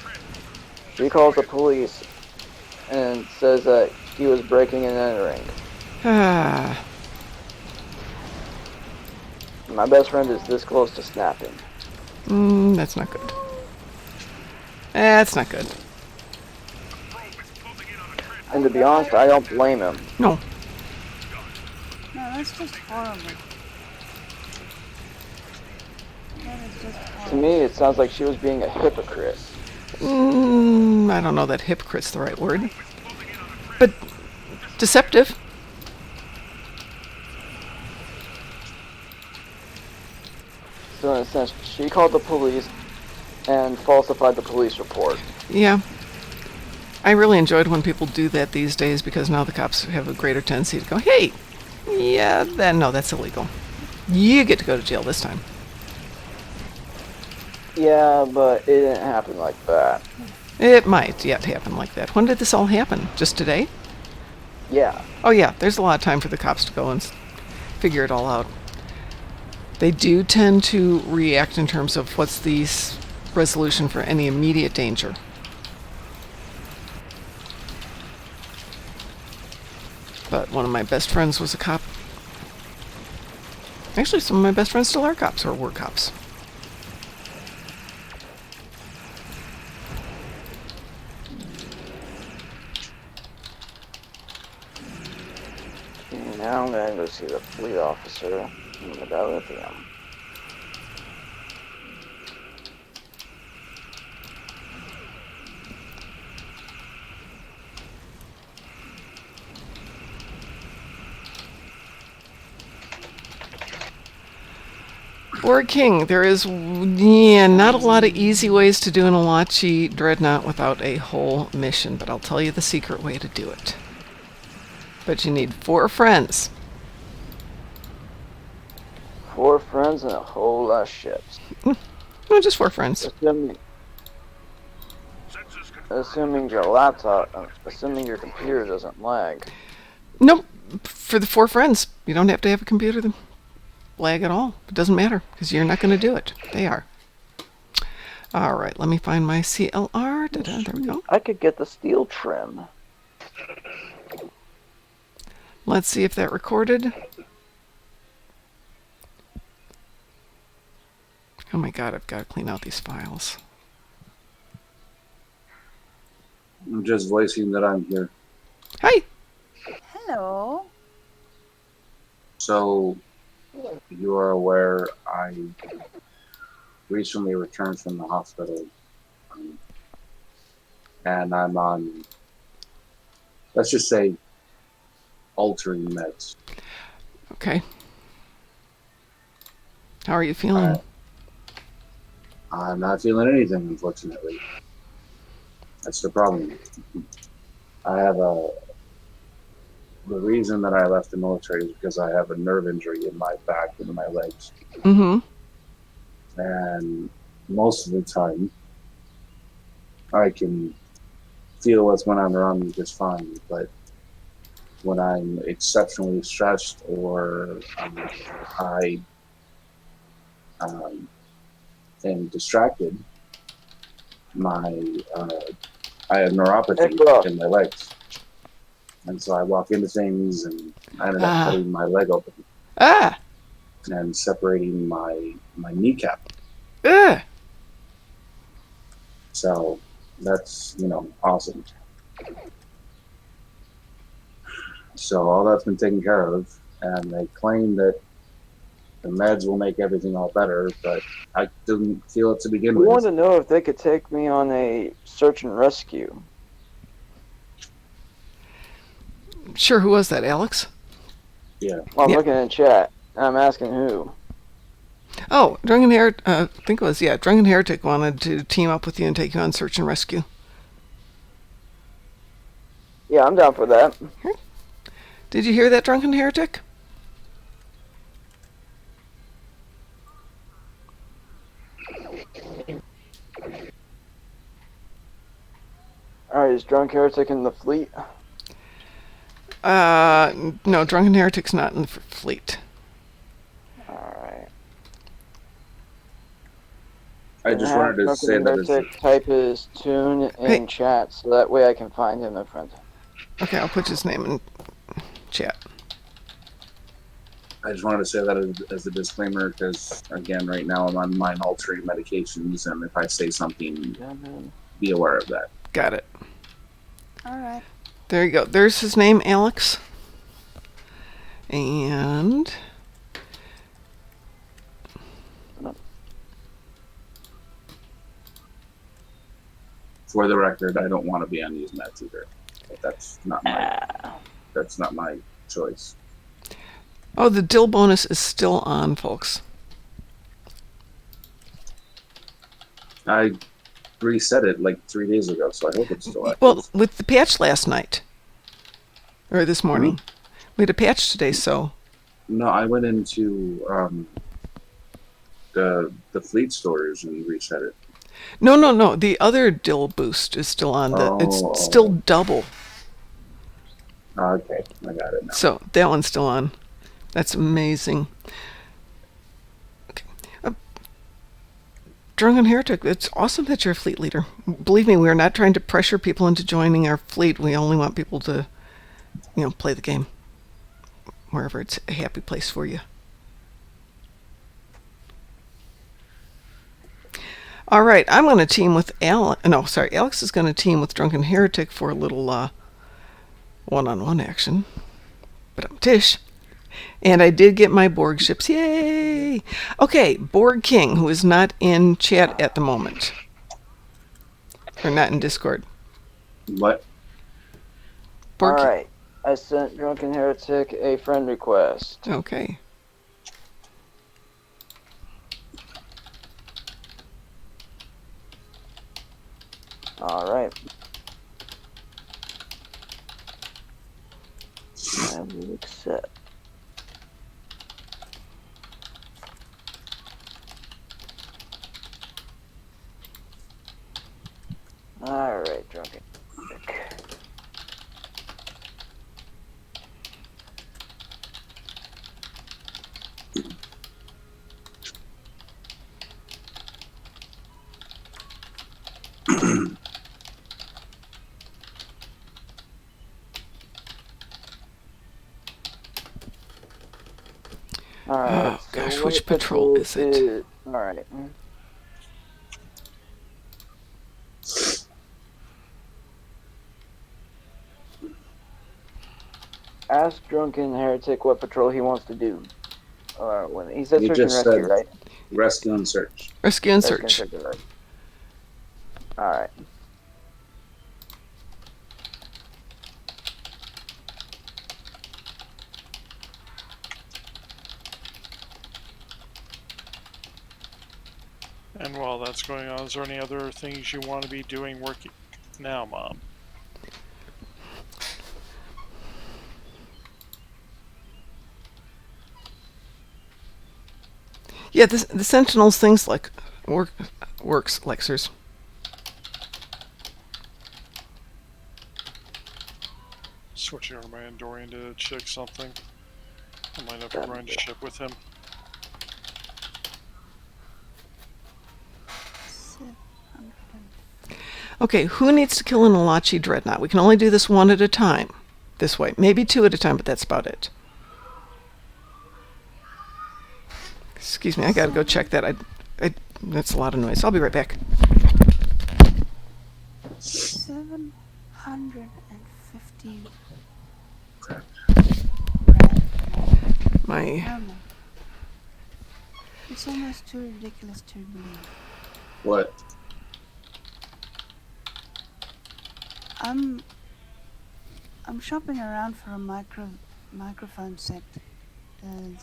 She calls the police and says that he was breaking and entering. My best friend is this close to snapping. That's not good. That's not good. And to be honest, I don't blame him. No. No, that's just horrible. That is just horrible. To me, it sounds like she was being a hypocrite. I don't know that hypocrite's the right word. But deceptive. So in a sense, she called the police and falsified the police report. Yeah. I really enjoyed when people do that these days because now the cops have a greater tendency to go, hey, yeah, no, that's illegal. You get to go to jail this time. Yeah, but it didn't happen like that. It might yet happen like that. When did this all happen? Just today? Yeah. Oh yeah, there's a lot of time for the cops to go and figure it all out. They do tend to react in terms of what's the resolution for any immediate danger. But one of my best friends was a cop. Actually, some of my best friends still are cops, or were cops. Now I'm gonna go see the fleet officer in the dilithium. Lord King, there is, not a lot of easy ways to do an Alachi Dreadnought without a whole mission, but I'll tell you the secret way to do it. But you need 4 friends. 4 friends and a whole lot of ships. No, just 4 friends. Assuming your laptop, assuming your computer doesn't lag. Nope. For the 4 friends, you don't have to have a computer to lag at all. It doesn't matter, because you're not going to do it. They are. All right, let me find my CLR. There we go. I could get the steel trim. Let's see if that recorded. Oh my god, I've got to clean out these files. I'm just voicing that I'm here. Hi. Hello. So, you are aware I recently returned from the hospital. And I'm on, let's just say, altering meds. Okay. How are you feeling? I'm not feeling anything, unfortunately. That's the problem. I have the reason that I left the military is because I have a nerve injury in my back and my legs. Mm-hmm. And most of the time, I can feel what's going on around me just fine. But when I'm exceptionally stressed or I am distracted, I have neuropathy in my legs. And so I walk into things and I ended up cutting my leg open. And separating my kneecap. So that's, awesome. So all that's been taken care of, and they claim that the meds will make everything all better, but I didn't feel it to begin We with. wanted to know if they could take me on a search and rescue. Sure, who was that, Alex? Yeah. Well, I'm looking in chat, and I'm asking who. Oh, Drunken Heretic, I think it was, Drunken Heretic wanted to team up with you and take you on search and rescue. Yeah, I'm down for that. Did you hear that, Drunken Heretic? Alright, is Drunk Heretic in the fleet? No, Drunken Heretic's not in the fleet. Alright. I just wanted to say that Heretic type his tune in chat, so that way I can find him, my friend. Okay, I'll put his name in chat. I just wanted to say that as a disclaimer, because, again, right now I'm on mind-altering medications, and if I say something, be aware of that. Got it. All right. There you go. There's his name, Alex. And for the record, I don't want to be on these meds either. But that's not my choice. oh, the dill bonus is still on, folks. I reset it like 3 days ago, so I hope it's still active. Well, with the patch last night or this morning, we had a patch today, so. No, I went into the fleet stores and reset it. No. The other dill boost is still on. It's still double. Okay, I got it now. So that one's still on. That's amazing. Okay. Drunken Heretic, it's awesome that you're a fleet leader. Believe me, we are not trying to pressure people into joining our fleet. We only want people to, play the game wherever it's a happy place for you. All right, I'm going to team with Alex is going to team with Drunken Heretic for a little one-on-one action. But I'm Tish. And I did get my Borg ships. Yay! Okay, Borg King, who is not in chat at the moment. Or not in Discord. What? Borg King. Alright. I sent Drunken Heretic a friend request. Okay. Alright. I will accept. Alright, Drunken Heretic. Alright, Oh, gosh, which patrol is it? Alright. Ask Drunken Heretic what patrol he wants to do. When he said You search and just rescue, said right? rescue and search. Rescue and Rescue search. right. Alright. And while that's going on, is there any other things you want to be doing working now, Mom? Yeah, the Sentinels things like works, Lexers. Switching over my Andorian to check something. I might have to grind a ship with him. Okay, who needs to kill an Alachi Dreadnought? We can only do this one at a time. This way. Maybe two at a time, but that's about it. Excuse me, I gotta go check that. That's a lot of noise. I'll be right back. 750. My... It's almost too ridiculous to believe. What? I'm shopping around for a microphone set, the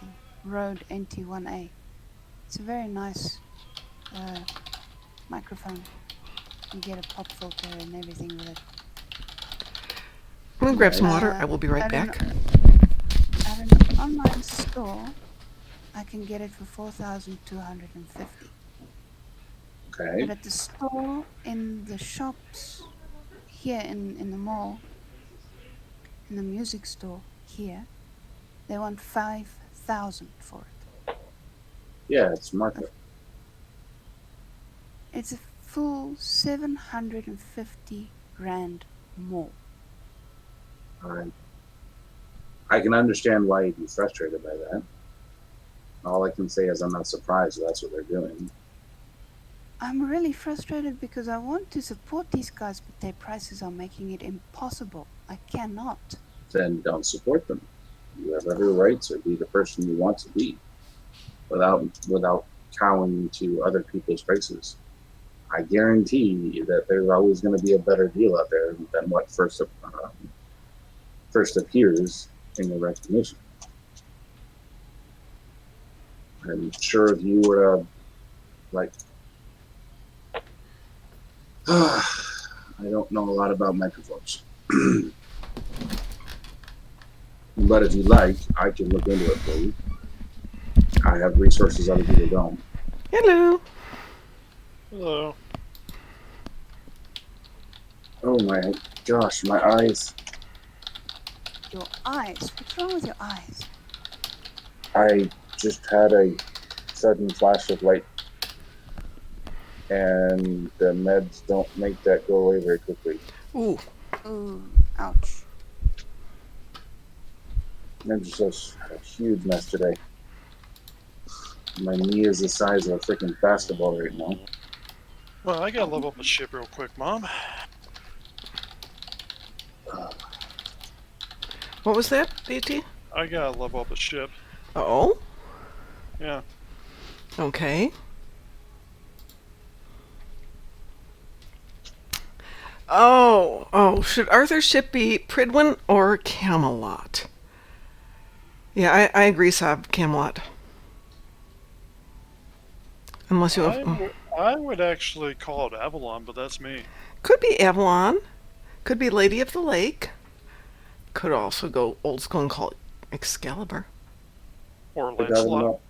Rode NT1A. It's a very nice microphone. You get a pop filter and everything with it. I'm gonna grab some water. I will be right At back. At an online store, I can get it for 4,250. Okay. But at the store, in the shops here in the mall, in the music store here, they want 5,000 for it. Yeah, it's market. It's a full 750 rand more. I can understand why you'd be frustrated by that. All I can say is I'm not surprised that's what they're doing. I'm really frustrated because I want to support these guys, but their prices are making it impossible. I cannot. Then don't support them. You have every right to be the person you want to be, without cowing to other people's prices. I guarantee that there's always going to be a better deal out there than what first appears in the recognition. I'm sure if you were to, like, I don't know a lot about microphones. But if you like, I can look into it for you. I have resources other people don't. Hello. Hello. Oh my gosh, my eyes. Your eyes? What's wrong with your eyes? I just had a sudden flash of light. And the meds don't make that go away very quickly. Ooh. Ooh, ouch. I'm just a huge mess today. My knee is the size of a freaking basketball right now. Well, I gotta level up a ship real quick, Mom. What was that, BT? I gotta level up a ship. Oh? Yeah. Okay. Oh, should Arthur's ship be Pridwin or Camelot? Yeah, I agree, Sab, Camelot. Unless you have... I would actually call it Avalon, but that's me. Could be Avalon. Could be Lady of the Lake. Could also go old school and call it Excalibur. Or Lancelot.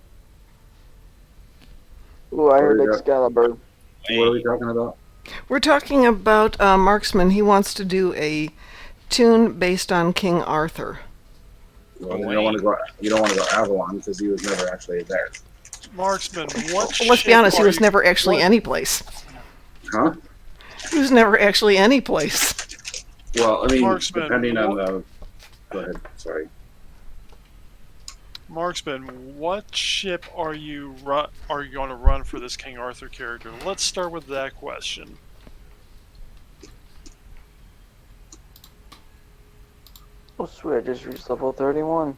Ooh, I heard Excalibur. What are we talking about? We're talking about Marksman. He wants to do a tune based on King Arthur. Well, you don't want to go. You don't want to go Avalon because he was never actually there. Marksman, what? Well, let's be honest. He was never actually any place. Huh? He was never actually any place. Well, I mean, Marksman, depending on the. Go ahead. Sorry. Marksman, what ship are you going to run for this King Arthur character? Let's start with that question. Oh sweet, I just reached level 31.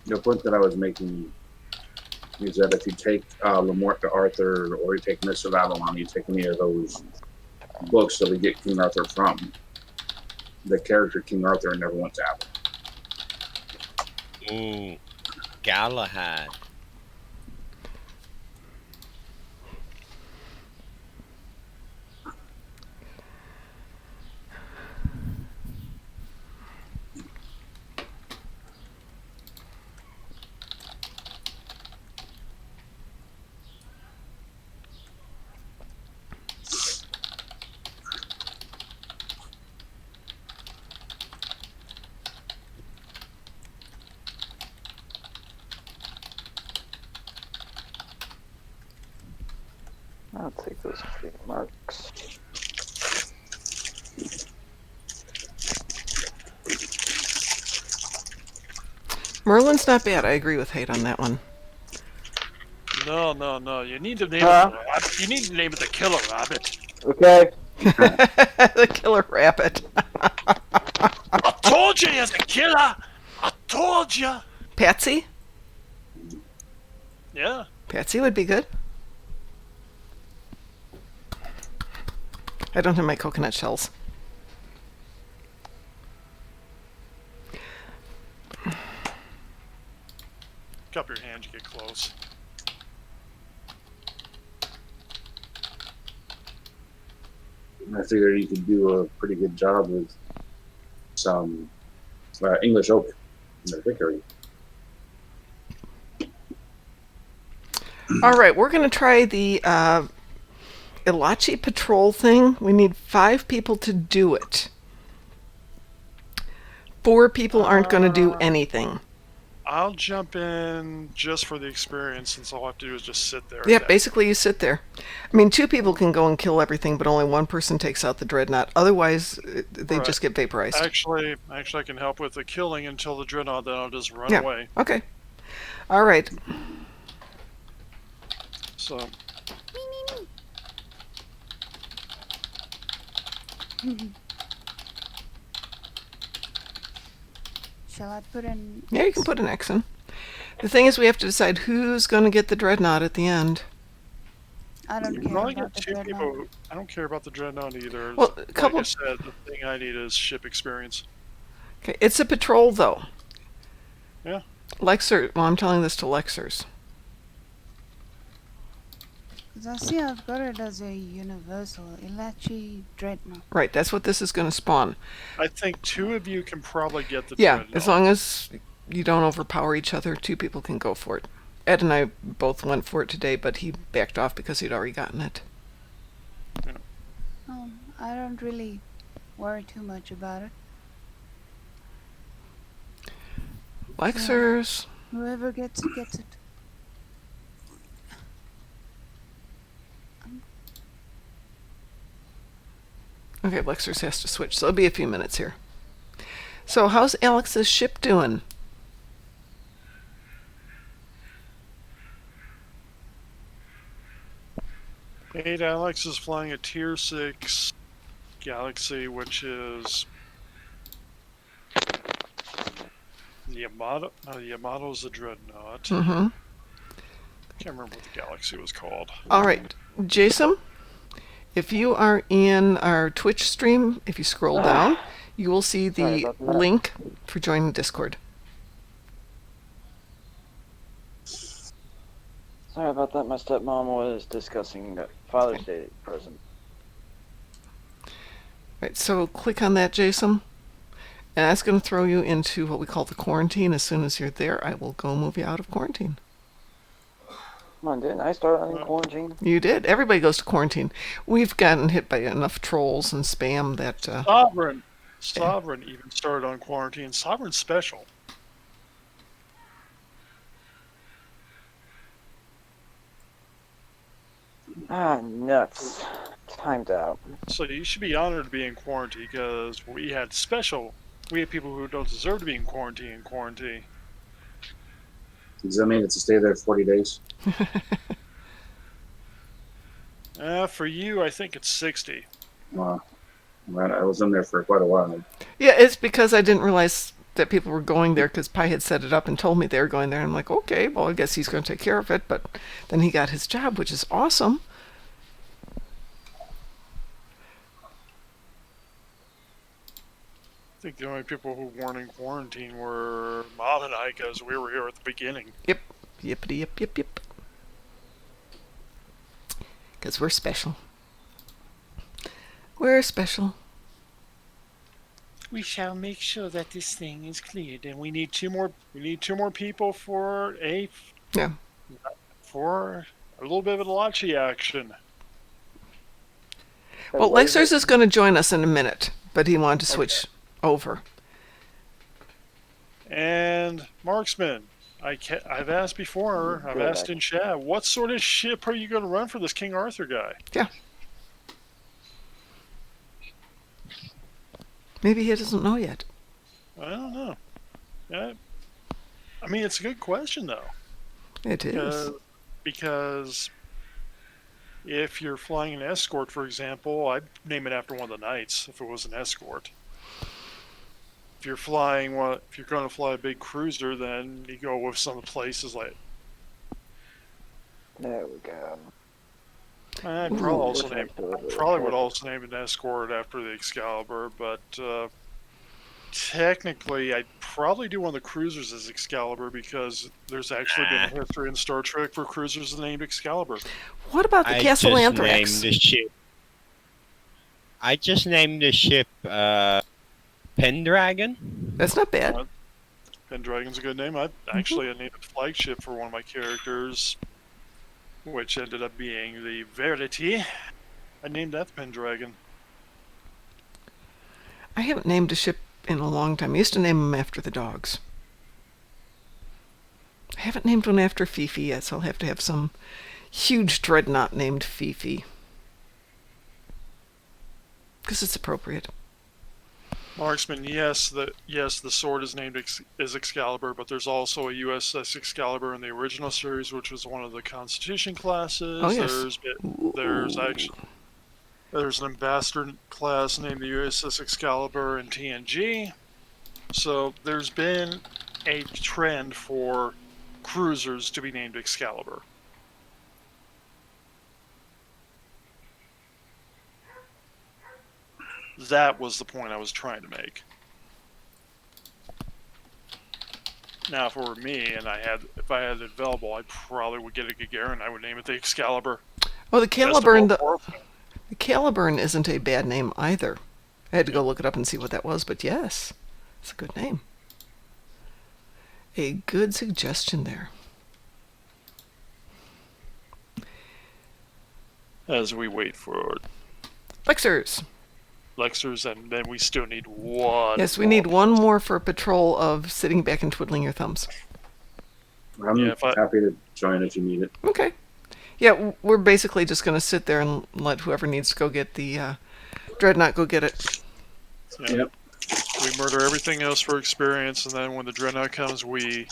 The point that I was making is that if you take Lamort to Arthur or you take Mists of Avalon, you take any of those books that we get King Arthur from, the character King Arthur never went to Avalon. Ooh, Galahad. I'll take those 3 marks. Merlin's not bad. I agree with Hate on that one. No. You need to name it. You need to name it the Killer Rabbit. Okay. The Killer Rabbit. I told you he's a killer. I told you. Patsy? Yeah. Patsy would be good. I don't have my coconut shells. Cup your hand, you get close. I figured you could do a pretty good job with some English oak in the victory. All right, we're going to try the Ilachi Patrol thing. We need 5 people to do it. 4 people aren't going to do anything. I'll jump in just for the experience, since all I have to do is just sit there. Yeah, basically you sit there. I mean, 2 people can go and kill everything, but only 1 person takes out the dreadnought. Otherwise, they just get vaporized. Actually, I can help with the killing until the dreadnought, then I'll just run away. Okay. All right. So. Shall I put in... Yeah, you can put an X in. The thing is, we have to decide who's going to get the dreadnought at the end. I don't care about the dreadnought. I don't care about the dreadnought either. Well, like I said, the thing I need is ship experience. Okay, it's a patrol, though. Yeah. Lexer, well, I'm telling this to Lexers. Because I see I've got it as a universal Ilachi dreadnought. Right, that's what this is going to spawn. I think 2 of you can probably get the Yeah, dreadnought. as long as you don't overpower each other, 2 people can go for it. Ed and I both went for it today, but he backed off because he'd already gotten it. Oh, I don't really worry too much about it. Lexers. Whoever gets it, gets it. Okay, Lexers has to switch, so it'll be a few minutes here. So how's Alex's ship doing? Alex is flying a Tier 6 Galaxy, which is The Yamato. No, the Yamato's the dreadnought. Mm-hmm. Can't remember what the galaxy was called. All right, Jason, if you are in our Twitch stream, if you scroll down, you will see Sorry the about that. link for joining Discord. Sorry about that. My stepmom was discussing Father's Day present. Right, so click on that, Jason, and that's going to throw you into what we call the quarantine. As soon as you're there, I will go move you out of quarantine. Come on, didn't I start in quarantine? You did. Everybody goes to quarantine. We've gotten hit by enough trolls and spam that... Sovereign even started on quarantine. Sovereign's special. Ah, nuts. Timed out. So you should be honored to be in quarantine because we had people who don't deserve to be in quarantine. Does that mean it's to stay there 40 days? For you, I think it's 60. Wow. I was in there for quite a while. Yeah, it's because I didn't realize that people were going there because Pi had set it up and told me they were going there. I'm like, okay, well, I guess he's going to take care of it. But then he got his job, which is awesome. I think the only people who weren't in quarantine were Mom and I because we were here at the beginning. Yep. Yippity yip yip yip. Because we're special. We're special. We shall make sure that this thing is cleared, and we need two more people for a little bit of a launchy action. Well, Lexers is going to join us in a minute, but he wanted to switch over. And Marksman, I've asked before. I've asked in chat, what sort of ship are you going to run for this King Arthur guy? Yeah. Maybe he doesn't know yet. I don't know. I mean, it's a good question, though. It is. Because if you're flying an escort, for example, I'd name it after one of the knights if it was an escort. If you're going to fly a big cruiser, then you go with some places like... There we go. I probably would also name an escort after the Excalibur, but technically I'd probably do one of the cruisers as Excalibur because there's actually been a history in Star Trek for cruisers named Excalibur. What about the Castle Anthrax? I just named the ship Pendragon. That's not bad. Pendragon's a good name. I named a flagship for one of my characters, which ended up being the Verity. I named that the Pendragon. I haven't named a ship in a long time. I used to name them after the dogs. I haven't named one after Fifi yet, so I'll have to have some huge dreadnought named Fifi. Because it's appropriate. Marksman, yes, the sword is named as Excalibur, but there's also a USS Excalibur in the original series, which was one of the Constitution classes. Oh, yes. There's an ambassador class named the USS Excalibur in TNG. So there's been a trend for cruisers to be named Excalibur. That was the point I was trying to make. Now, if it were me and if I had it available, I probably would get a Gagarin. I would name it the Excalibur. Oh, the Caliburn. The Caliburn isn't a bad name either. I had to go look it up and see what that was, but yes, it's a good name. A good suggestion there. As we wait for Lexers, and then we still need one. Yes, we need one more for a patrol of sitting back and twiddling your thumbs. I'm happy to join if you need it. Okay. Yeah, we're basically just going to sit there and let whoever needs to go get the Dreadnought go get it. Yep. We murder everything else for experience, and then when the Dreadnought comes, we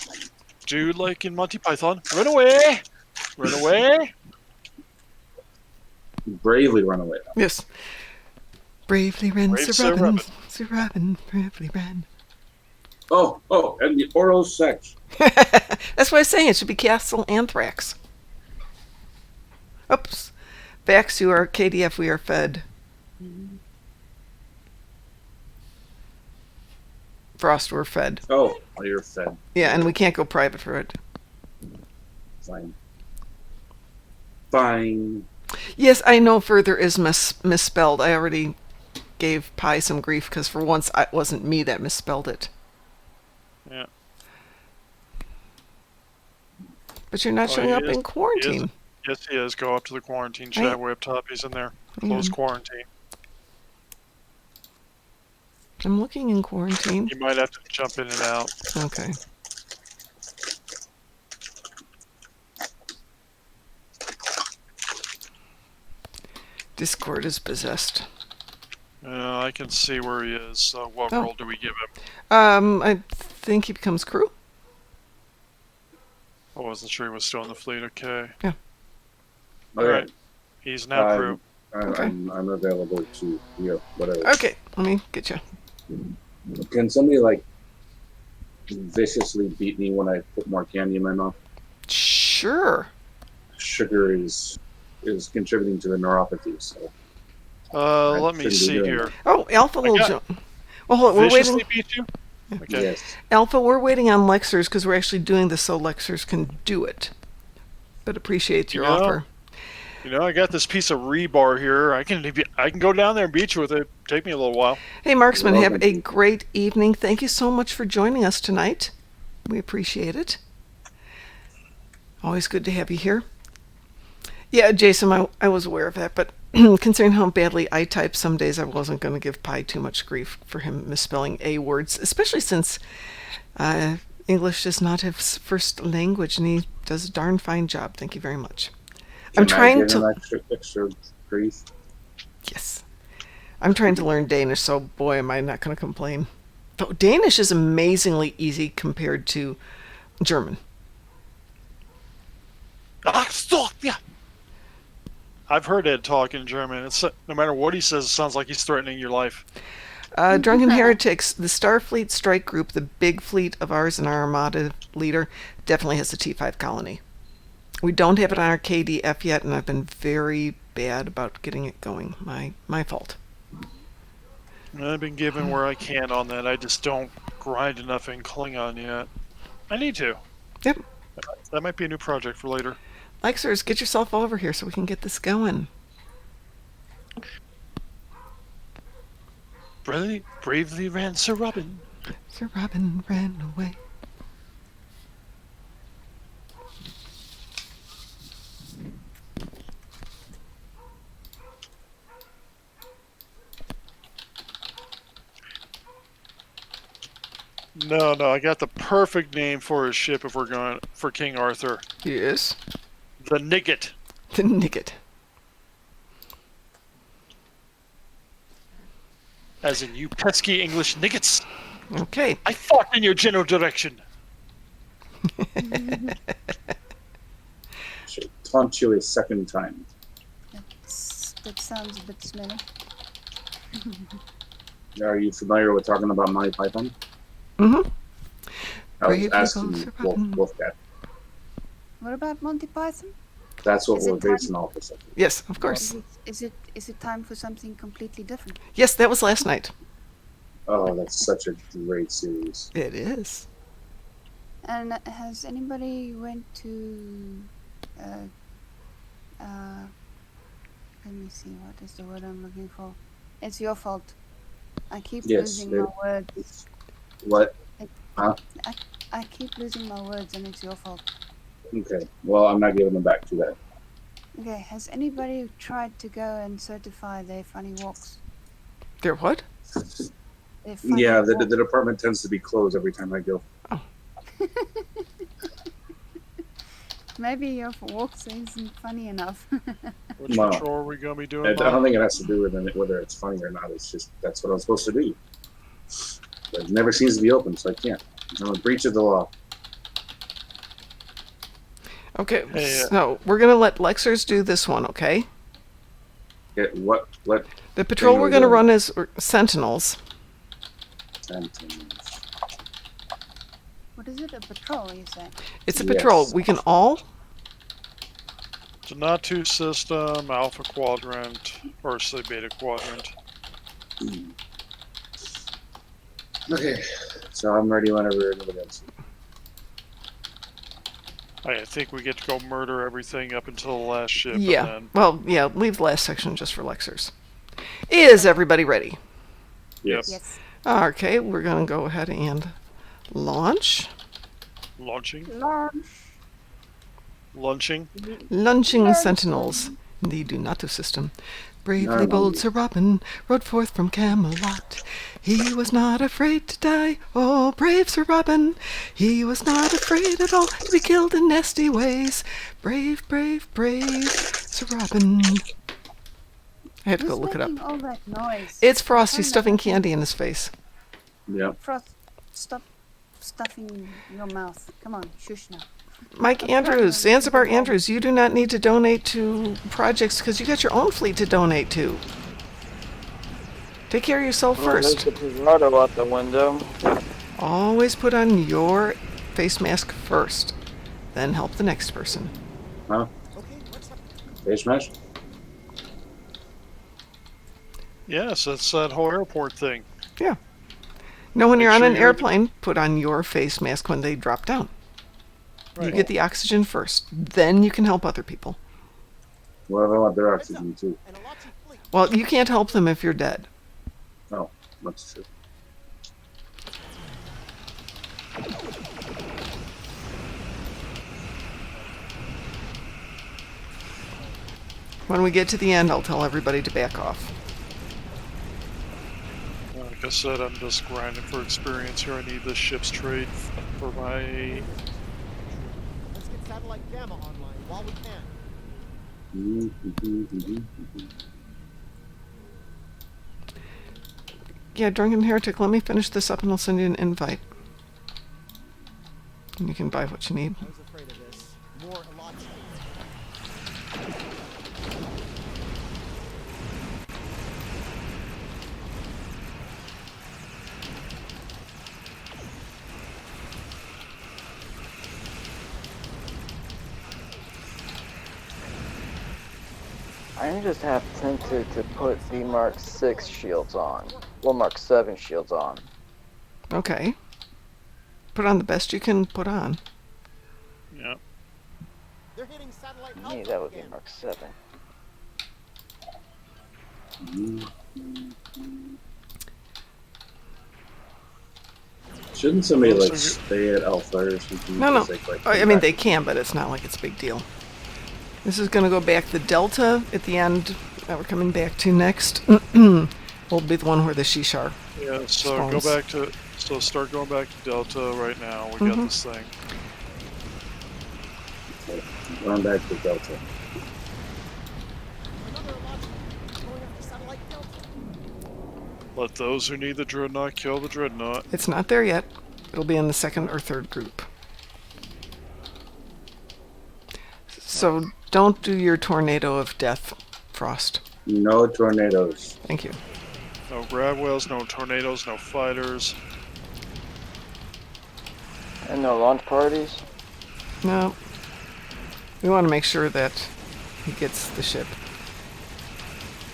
do like in Monty Python. Run away! Run away! Bravely run away. Yes. Bravely ran, Brave Sir Robin. Sir Robin, bravely ran. And the oral sex. That's what I was saying. It should be Castle Anthrax. Oops. Vax, you are KDF, we are fed. Frost, we're fed. Oh, you're fed. Yeah, and we can't go private for it. Fine. Yes, I know further is misspelled. I already gave Pi some grief because for once it wasn't me that misspelled it. Yeah. But you're not showing up in quarantine. Yes, he is. Go up to the quarantine chat way up top. He's in there. Close quarantine. I'm looking in quarantine. You might have to jump in and out. Okay. Discord is possessed. I can see where he is. So what role do we give him? I think he becomes crew. I wasn't sure he was still in the fleet. Okay. Yeah. All right. He's now crew. I'm available to whatever. Okay, let me get you. Can somebody viciously beat me when I put more candy in my mouth? Sure. Sugar is contributing to the neuropathy. So. Let me see here. Oh, Alpha will jump. Well, hold on, we're waiting. Beat you? Okay. Yes. Alpha, we're waiting on Lexers because we're actually doing this so Lexers can do it. But appreciate your offer. I got this piece of rebar here. I can go down there and beat you with it. Take me a little while. Hey, Marksman, have a great evening. Thank you so much for joining us tonight. We appreciate it. Always good to have you here. Yeah, Jason, I was aware of that, but considering how badly I type some days, I wasn't going to give Pi too much grief for him misspelling A words, especially since English is not his first language, and he does a darn fine job. Thank you very much. I'm trying to extra grief. Yes. I'm trying to learn Danish, so boy, am I not going to complain. Though Danish is amazingly easy compared to German. I've heard Ed talk in German. It's no matter what he says, it sounds like he's threatening your life. Drunken Heretics, the Starfleet strike group, the big fleet of ours and our Armada leader, definitely has a T5 colony. We don't have it on our KDF yet, and I've been very bad about getting it going. My fault. I've been given where I can on that. I just don't grind enough in Klingon yet. I need to. Yep. That might be a new project for later. Lexers, get yourself over here so we can get this going. Bravely ran Sir Robin. Sir Robin ran away. No, I got the perfect name for his ship if we're going for King Arthur. Yes. The Nigget. The Nigget. As in, you pesky English niggets. Okay. I fought in your general direction. Should taunt you a second time. That sounds a bit smelly. Are you familiar with talking about Monty Python? Mm-hmm. I was asking Wolfcat. What about Monty Python? That's what we're basing off of. Yes, of course. Is it time for something completely different? Yes, that was last night. Oh, that's such a great series. It is. And has anybody went to let me see, what is the word I'm looking for? It's your fault. I keep losing my words. What? Huh? I keep losing my words and it's your fault. Okay. Well, I'm not giving them back to that. Okay, has anybody tried to go and certify their funny walks? Their what? Yeah, the department tends to be closed every time I go. Oh. Maybe your walks isn't funny enough. Which patrol are we going to be doing? I don't think it has to do with whether it's funny or not. It's just that's what I'm supposed to do. But it never seems to be open, so I can't. I'm a breach of the law. Okay, so we're going to let Lexers do this one, okay? Get what? The patrol we're going to run is Sentinels. Sentinels. What is it? A patrol, you say? It's a patrol. We can all... It's a not 2 system, Alpha Quadrant, or say Beta Quadrant. Okay, so I'm ready whenever anybody else. I think we get to go murder everything up until the last ship. Yeah. And then... Well, yeah, leave the last section just for Lexers. Is everybody ready? Yes. Yes. Okay, we're going to go ahead and launch. Launching. Launch. Launching. Launching sentinels in the Donato system. Bravely bold Sir Robin rode forth from Camelot. He was not afraid to die, oh brave Sir Robin. He was not afraid at all to be killed in nasty ways. Brave, brave, brave Sir Robin. I had to go look it up. Who's making all that noise? It's Frosty stuffing candy in his face. Yep. Frost, stop stuffing your mouth. Come on, shush now. Mike Andrews, Zanzibar Andrews, you do not need to donate to projects because you got your own fleet to donate to. Take care of yourself first. There's the Pizarro out the window. Always put on your face mask first, then help the next person. Huh? Face mask? Yes, that's that whole airport thing. Yeah. No, when Make you're on sure an you're- airplane, put on your face mask when they drop down. You Right. get the oxygen first, then you can help other people. Well, I want their oxygen too. Well, you can't help them if you're dead. Oh, that's true. When we get to the end, I'll tell everybody to back off. Like I said, I'm just grinding for experience here. I need this ship's trade for my... Let's get satellite gamma online while we can. Yeah, Drunken Heretic, let me finish this up and I'll send you an invite. And you can buy what you need. I was afraid of this. More lots. I'm just half tempted to put the Mark 6 shields on. Well, Mark 7 shields on. Okay. Put on the best you can put on. Yeah. They're hitting satellite To me, that would be Mark 7. Shouldn't somebody like stay at Alpha or something? No, no. Like, I mean, they can, but it's not like it's a big deal. This is going to go back. The Delta at the end that we're coming back to next will be the one where the Shishar Yeah, so spawns. go back to... So start going back to Delta right now. We got this thing. Going back to Delta. Let those who need the Dreadnought kill the Dreadnought. It's not there yet. It'll be in the second or third group. So don't do your tornado of death, Frost. No tornadoes. Thank you. No grab whales, no tornadoes, no fighters. And no launch parties? No. We want to make sure that he gets the ship.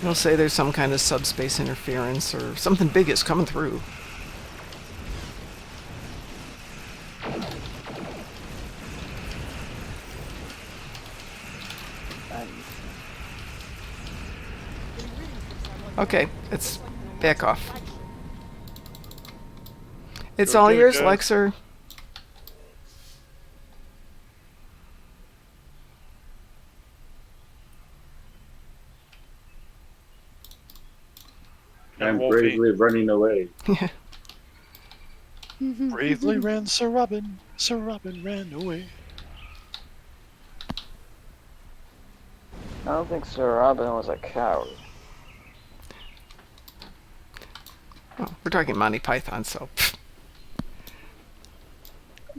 He'll say there's some kind of subspace interference or something big is coming through. Okay, let's back off. It's all Okay, yours, guys. Lexer. I'm won't be. bravely running away. Bravely ran Sir Robin. Sir Robin ran away. I don't think Sir Robin was a coward. Oh, we're talking Monty Python, so.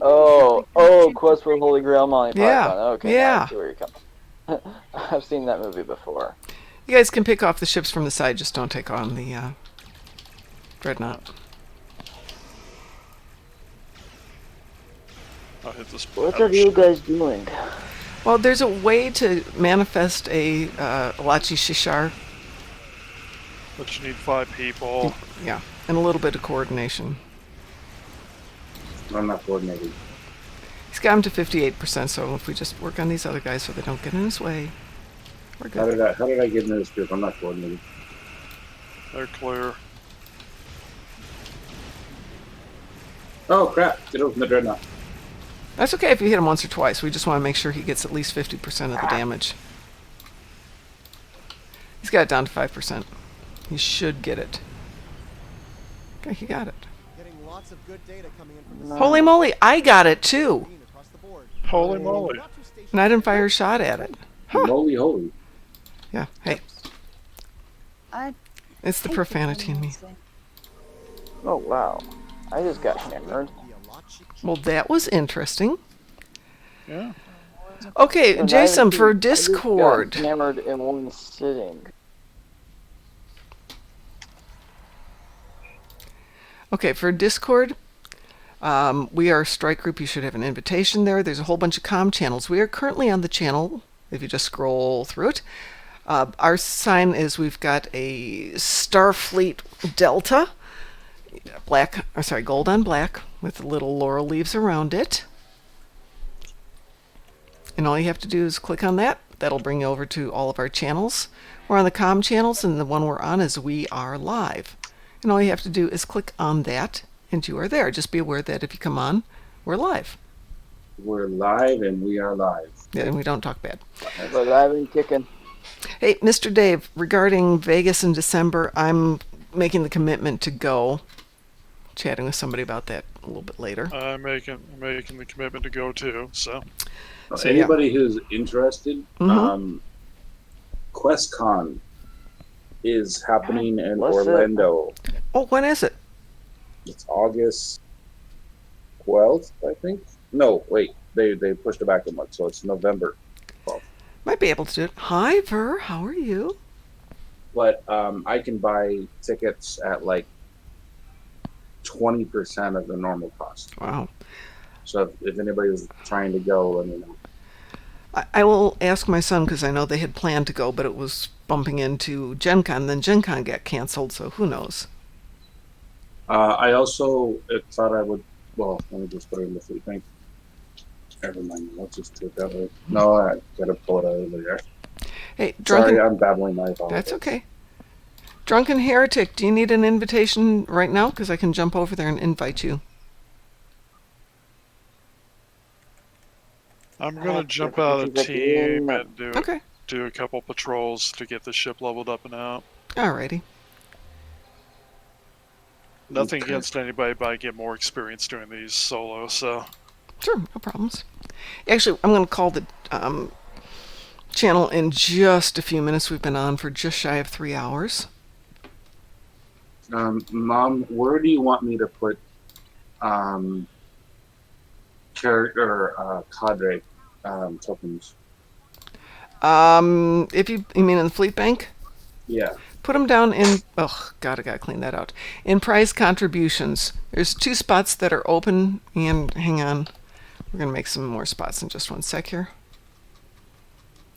Oh, Quest for the Holy Grail, Monty Yeah, Python. Okay, yeah. now I see where you're coming. I've seen that movie before. You guys can pick off the ships from the side, just don't take on the Dreadnought. I'll hit this. What are you guys doing? Well, there's a way to manifest a Lachi Shishar. But you need 5 people. Yeah, and a little bit of coordination. I'm not coordinating. He's got him to 58%, so if we just work on these other guys so they don't get in his way, we're good. How did I get into this group? I'm not coordinating. They're clear. Oh crap! Get over the dreadnought. That's okay if you hit him once or twice. We just want to make sure he gets at least 50% of the damage. He's got it down to 5%. He should get it. Okay, he got it. Getting lots of good data coming in from the Holy moly, I got it too! across the board. Holy moly. And I didn't fire a shot at it. Huh. Moly holy. Yeah, hey. It's the profanity in me. Oh wow, I just got hammered. Well, that was interesting. Yeah. Okay, And Jason, for I just Discord. got hammered in one sitting. Okay, for Discord, we are a strike group. You should have an invitation there. There's a whole bunch of comm channels. We are currently on the channel, if you just scroll through it. Our sign is we've got a Starfleet Delta, gold on black, with little laurel leaves around it. And all you have to do is click on that. That'll bring you over to all of our channels. We're on the comm channels, and the one we're on is We Are Live. And all you have to do is click on that, and you are there. Just be aware that if you come on, we're live. We're live and we are live. Yeah, and we don't talk bad. We're live and kicking. Hey, Mr. Dave, regarding Vegas in December, I'm making the commitment to go. Chatting with somebody about that a little bit later. I'm making the commitment to go too. So Anybody who's interested, Mm-hmm. QuestCon is happening in What's it? Orlando. Oh, when is it? It's August 12th, I think. No, wait, they pushed it back a month, so it's November 12th. Might be able to do it. Hi, Ver. How are you? But I can buy tickets at like 20% of the normal cost. Wow. So if anybody's trying to go, let me know. I will ask my son, because I know they had planned to go, but it was bumping into Gen Con. Then Gen Con got canceled, so who knows? I also thought I would. Well, let me just put it in the fleet bank. Never mind. Let's just do it that way. No, I gotta pull it out of there. Hey, Drunken. Sorry, I'm babbling. I apologize. That's okay. Drunken Heretic, do you need an invitation right now? Because I can jump over there and invite you. I'm gonna jump out of the team and Okay. do a couple patrols to get the ship leveled up and out. Alrighty. Nothing against anybody, but I get more experience doing these solo. So Sure, no problems. Actually, I'm going to call the channel in just a few minutes. We've been on for just shy of 3 hours. Mom, where do you want me to put cadre tokens? If you mean in the fleet bank? Yeah. Put them down in, oh god, I gotta clean that out. In prize contributions. There's 2 spots that are open, and hang on. We're gonna make some more spots in just 1 sec here.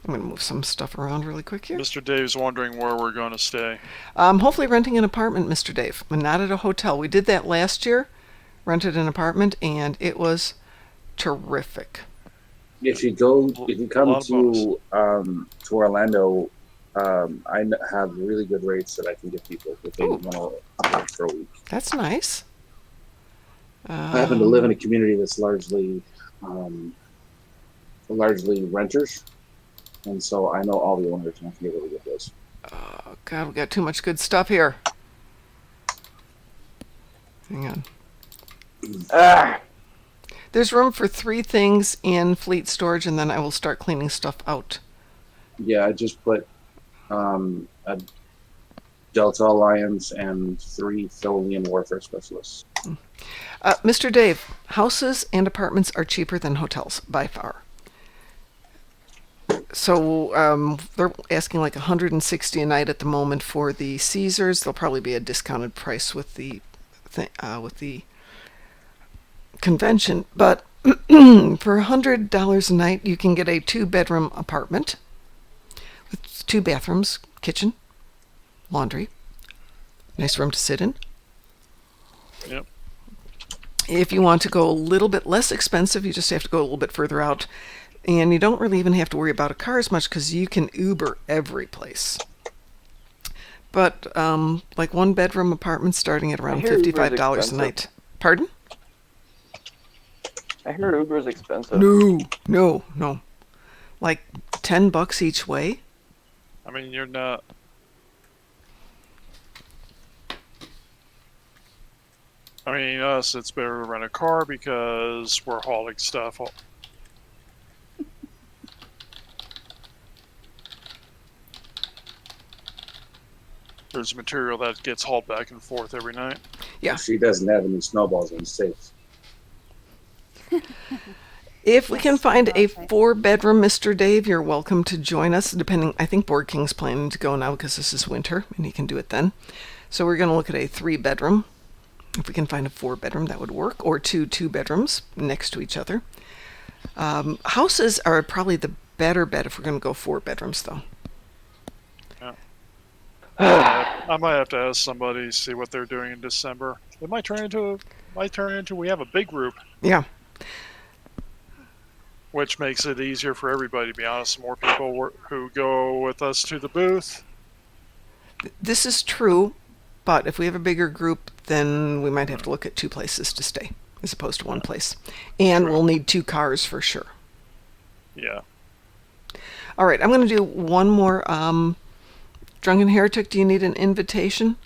I'm gonna move some stuff around really quick here. Mr. Dave's wondering where we're going to stay. Hopefully renting an apartment, Mr. Dave, and not at a hotel. We did that last year, rented an apartment, and it was terrific. If you come to Orlando, I have really good rates that I can get people if they want to live for a week. That's nice. I happen to live in a community that's largely renters, and so I know all the owners and I can get really good deals. Oh god, we got too much good stuff here. Hang on. There's room for 3 things in fleet storage, and then I will start cleaning stuff out. Yeah, I just put a Delta Alliance and 3 Tholian warfare specialists. Mr. Dave, houses and apartments are cheaper than hotels, by far. So they're asking like $160 a night at the moment for the Caesars. There'll probably be a discounted price with the convention, but For $100 a night, you can get a 2-bedroom apartment with 2 bathrooms, kitchen, laundry, nice room to sit in. Yep. If you want to go a little bit less expensive, you just have to go a little bit further out. And you don't really even have to worry about a car as much because you can Uber every place. But like 1-bedroom apartments starting at around I hear Uber's $55 a expensive. night. Pardon? I hear Uber's expensive. No. Like $10 each way. I mean, you're not. I mean, us, it's better to rent a car because we're hauling stuff. There's material that gets hauled back and forth every night. Yeah. She doesn't have any snowballs in the States. If we can find a 4-bedroom, Mr. Dave, you're welcome to join us. Depending, I think Board King's planning to go now because this is winter and he can do it then. So we're going to look at a 3-bedroom. If we can find a 4-bedroom, that would work, or 2 2-bedrooms next to each other. Houses are probably the better bet if we're going to go 4 bedrooms, though. I might have to ask somebody, see what they're doing in December. It might turn into we have a big group. Yeah. Which makes it easier for everybody, to be honest. More people who go with us to the booth. This is true, but if we have a bigger group, then we might have to look at 2 places to stay as opposed to 1 place. And we'll need 2 cars for sure. Yeah. All right, I'm going to do one more. Drunken Heretic, do you need an invitation?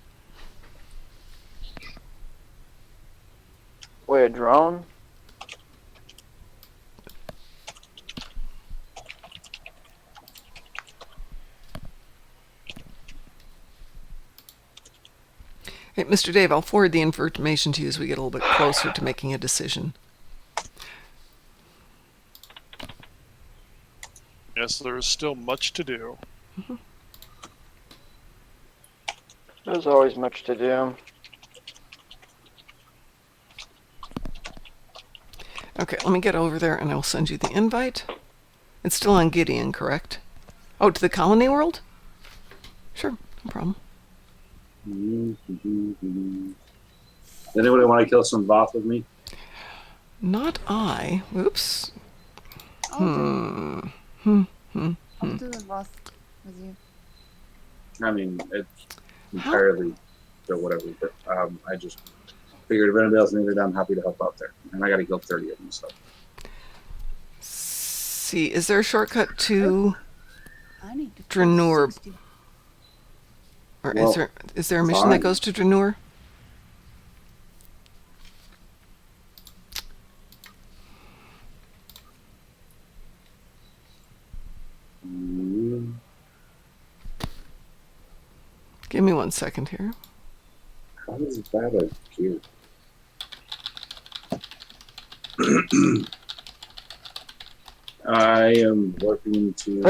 Wait, a drone? Hey, Mr. Dave, I'll forward the information to you as we get a little bit closer to making a decision. Yes, there is still much to do. Mm-hmm. There's always much to do. Okay, let me get over there and I'll send you the invite. It's still on Gideon, correct? Oh, to the Colony World? Sure, no problem. Does anybody want to kill some Voth with me? Not I. Oops. I'll do the both with you. I mean, it's entirely or whatever, but I just figured if anybody else needed it, I'm happy to help out there. And I got to kill 30 of them, so. See, is there a shortcut to I need to Dranur? Or Well, is there a mission fine. that goes to Dranur? Give me 1 second here. How is that a gear? I am working to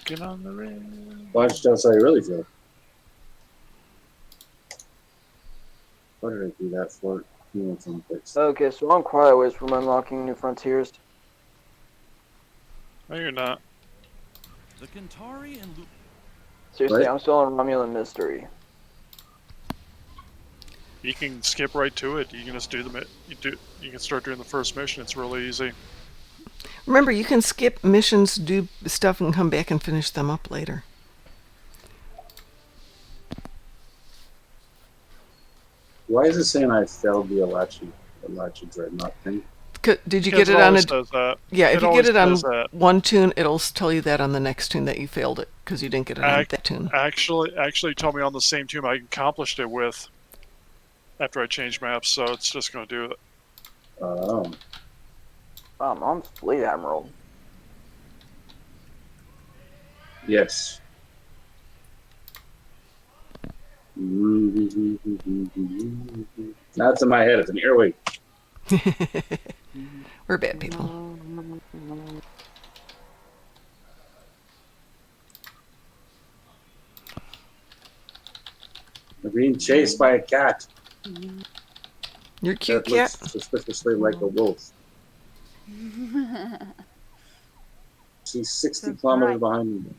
Working on the ring. watch just how you really feel. What did I do that for? Okay, so I'm quiet ways from unlocking new frontiers. No, you're not. The Kentari and Seriously, What? I'm still on Romulan Mystery. You can skip right to it. You can just do you can start doing the first mission. It's really easy. Remember, you can skip missions, do stuff, and come back and finish them up later. Why is it saying I failed the Alachi Dreadnought thing? Did you Because get it on always a? does that. Yeah, if It you always get it on does that. one tune, it'll tell you that on the next tune that you failed it because you didn't get it on that tune. Actually told me on the same tune I accomplished it with after I changed maps, so it's just going to do it. Oh. I'm Fleet Admiral. Yes. That's in my head. It's an earwig. We're bad people. We're being chased by a cat. You're cute, That looks cat. suspiciously like a wolf. She's 60 Serves you kilometers right. behind me.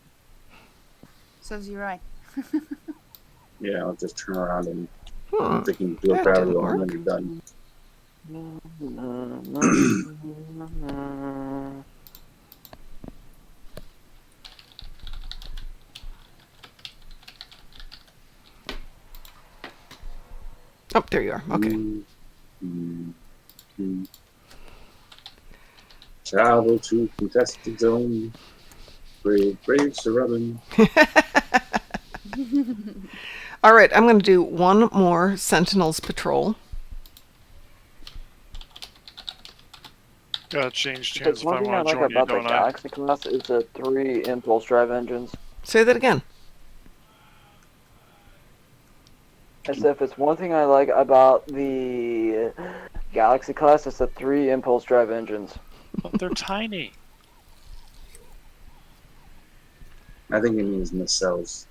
Serves you right. Yeah, I'll just turn around and thinking do a That gravity didn't roll and then work. you're done. Oh, there you are. Okay. Travel to contested zone. Brave, brave Sir Robin. All right, I'm going to do one more Sentinels patrol. Gotta change tunes Because if one I thing I want to like join you, about the don't I? Galaxy class is the 3 impulse drive engines. Say that again. As if it's one thing I like about the Galaxy class, it's the 3 impulse drive engines. But they're tiny. I think it means nacelles.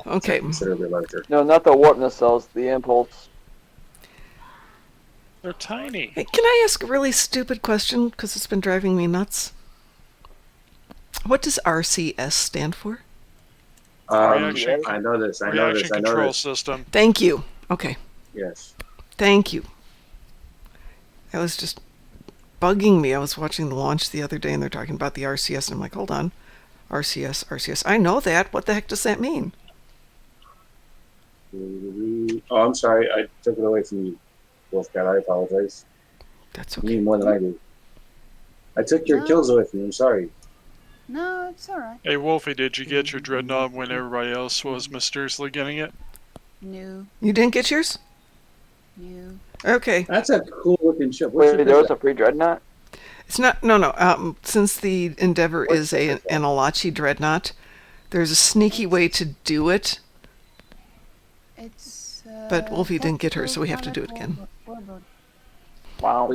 Okay. Considerably larger. No, not the warp nacelles, the impulse. They're tiny. Hey, can I ask a really stupid question? Because it's been driving me nuts. What does RCS stand for? I know this. I know Reaction this. I know control this. system. Thank you. Okay. Yes. Thank you. That was just bugging me. I was watching the launch the other day and they're talking about the RCS and I'm like, hold on. RCS. I know that. What the heck does that mean? Oh, I'm sorry. I took it away from you, Wolfcat. I apologize. That's okay. You need more than I do. I took your kills away from you. I'm sorry. No, it's alright. Hey, Wolfie, did you get your Dreadnought when everybody else was mysteriously getting it? No. You didn't get yours? No. Okay. That's a cool looking ship. Wait, there was a free Dreadnought? It's not. No. Since the Endeavor is an Alachi Dreadnought, there's a sneaky way to do it. It's. But Wolfie didn't get her, so we have to do it again. Wow.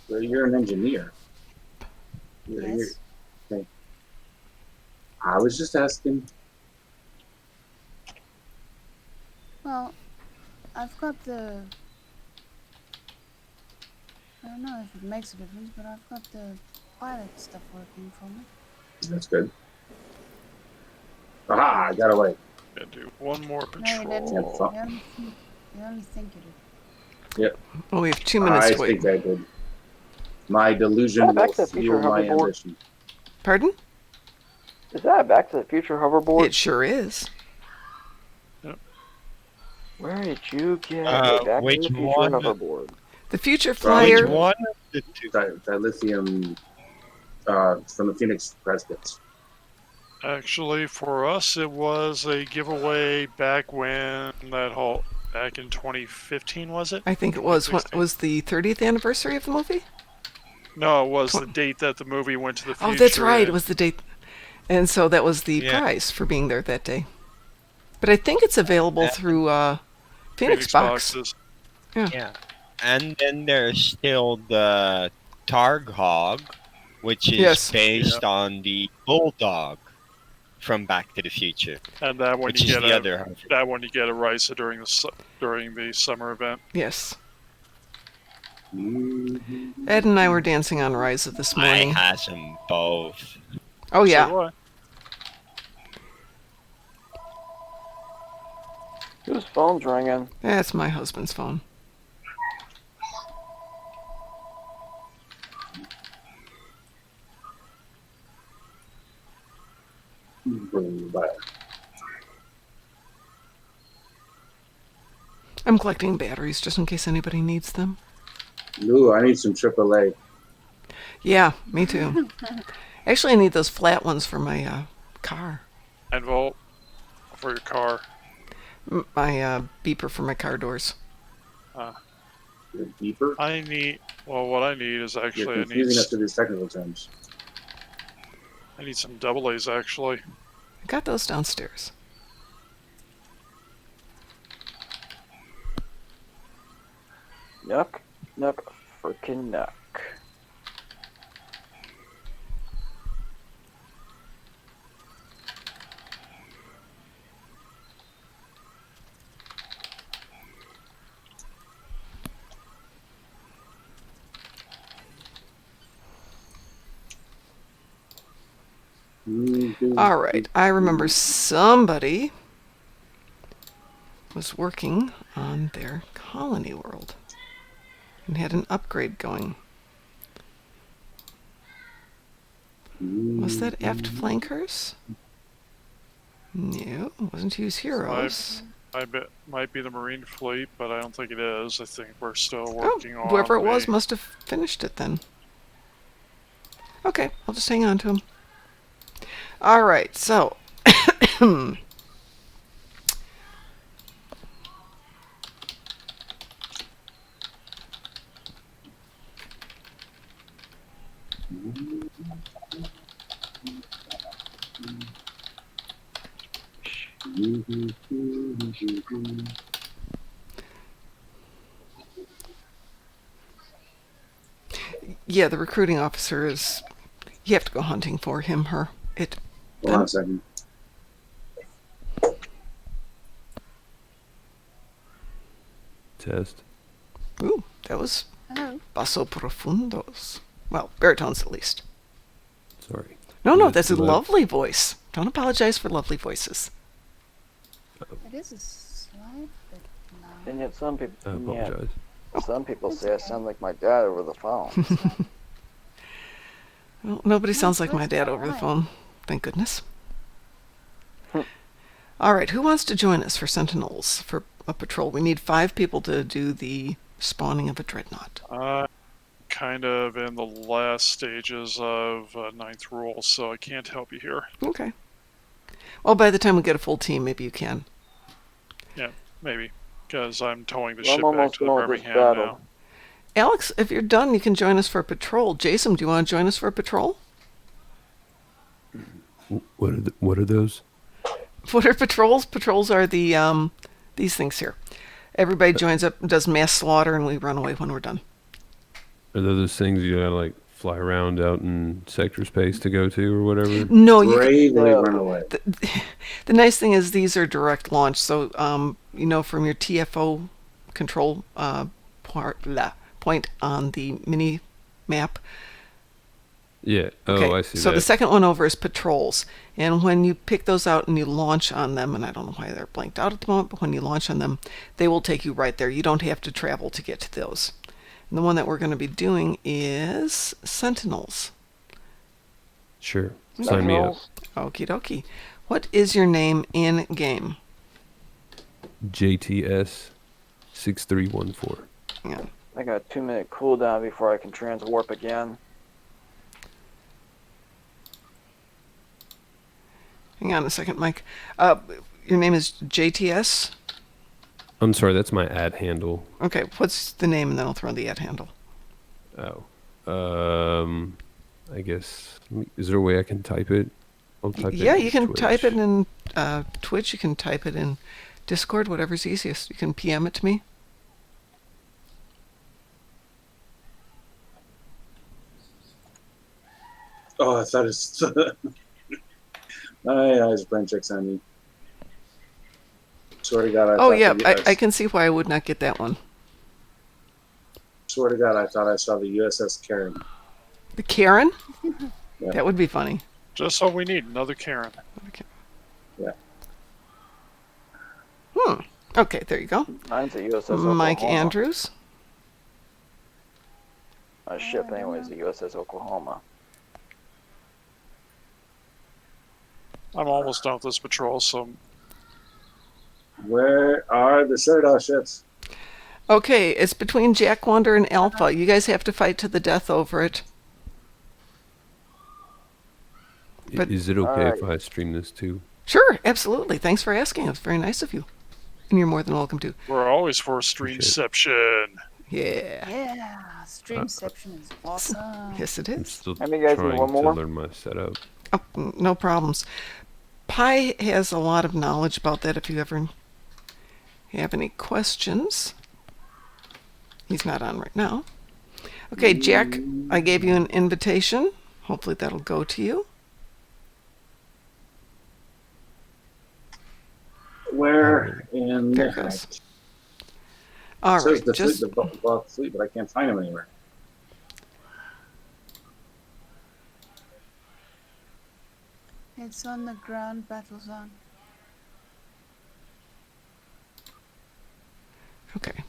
But you're an engineer. Yes. Okay. I was just asking. Well, I've got the. I don't know if it makes a difference, but I've got the pilot stuff working for me. That's good. Aha! I got away. Gotta do one more No, patrol. you didn't. You only think you did. Yep. Well, we have 2 minutes to wait. I think I did. My delusion Back will to the Future fuel my hoverboard? ambition. Pardon? Is that a Back to the Future hoverboard? It sure is. Where did you get a Back to which the Future one? hoverboard? The Future Flyer. Which one? Dilithium from the Phoenix press kits. Actually, for us, it was a giveaway back when back in 2015, was it? I think it was. What was the 30th anniversary of the movie? No, it was the date that the movie went to the future. Oh, that's right. It was the date. And so that was the Yeah. prize for being there that day. But I think it's available through Phoenix Box. Boxes. Yeah. And then there's still the Targhog, which is Yes. based on the Bulldog from Back to the Future. And that one which you is get the other hover. that one you get a Risa during the summer event. Yes. Ed and I were dancing on Ryza this morning. I has them both. Oh, yeah. So do I. Whose phone's ringing? That's my husband's phone. I'm collecting batteries just in case anybody needs them. Ooh, I need some AAA. Yeah, me too. Actually, I need those flat ones for my car. 9 volt for your car. My beeper for my car doors. Your beeper? What I need is You're actually confusing us to these technical terms. I need some double A's actually. I got those downstairs. Nuck, frickin' nuck. All right. I remember somebody was working on their colony world and had an upgrade going. Was that aft flankers? No, it wasn't use heroes. I bet might be the Marine fleet, but I don't think it is. I think we're still working on Whoever it was must have finished it then. Okay, I'll just hang on to him. All right, so yeah, the recruiting officer is. You have to go hunting for him, her, it. Hold on a second. Test. Ooh, that was Hello. basso profundos. Well, baritones at least. Sorry. No, that's a lovely voice. Don't apologize for lovely voices. It is a slight bit loud. And yet some people, I apologize. some people say I sound like my dad over the phone. Well, nobody sounds like my dad over the phone. Thank goodness. All right, who wants to join us for Sentinels, for a patrol? We need 5 people to do the spawning of a dreadnought. Kind of in the last stages of ninth rule, so I can't help you here. Okay. Well, by the time we get a full team, maybe you can. Yeah, maybe, because I'm towing the Well, I'm ship back almost to the done with this Birmingham battle. now. Alex, if you're done, you can join us for a patrol. Jason, do you want to join us for a patrol? What are those? What are patrols? Patrols are the these things here. Everybody joins up and does mass slaughter, and we run away when we're done. Are those things you gotta like fly around out in sector space to go to or whatever? No, you Bravely run away. The nice thing is these are direct launch, so you know, from your TFO control point on the mini map. Yeah. Oh, Okay. I see. So that. the second one over is patrols, and when you pick those out and you launch on them, and I don't know why they're blanked out at the moment, but when you launch on them, they will take you right there. You don't have to travel to get to those. And the one that we're going to be doing is Sentinels. Sure. Sign me up. Okie dokie. What is your name in game? JTS 6314. Yeah. I got a 2-minute cooldown before I can transwarp again. Hang on a second, Mike. Your name is JTS? I'm sorry, that's my ad handle. Okay, what's the name, and then I'll throw in the ad handle. Oh. I guess. Is there a way I can type it? I'll type it. Yeah, in you can Twitch. type it in Twitch. You can type it in Discord, whatever's easiest. You can PM it to me. Oh, I thought it's. My eyes brain checks on me. Swear to God, I Oh, thought yeah, the I can see why I would not get that one. Swear to God, I thought I saw the USS Karen. The Karen? Yeah. That would be funny. Just all we need, another Karen. Yeah. Okay, there you go. Mine's a USS Mike Oklahoma. Andrews. My ship, anyways, the USS Oklahoma. I'm almost done with this patrol, so Where are the Citadel ships? Okay, it's between Jack Wonder and Alpha. You guys have to fight to the death over it. But- Is it okay if I stream this too? Sure, absolutely. Thanks for asking. It's very nice of you. And you're more than welcome to. we're always for streamception. Yeah. Yeah, Streamception is awesome. Yes, it I'm is. still Maybe you guys need trying one to more? learn my setup. Oh, no problems. Pi has a lot of knowledge about that if you ever have any questions. He's not on right now. Okay, Jack, I gave you an invitation. Hopefully that'll go to you. Where in There the it goes. heck? All It says right, the just fleet, the fleet, but I can't find them anywhere. It's on the ground battle zone. Okay.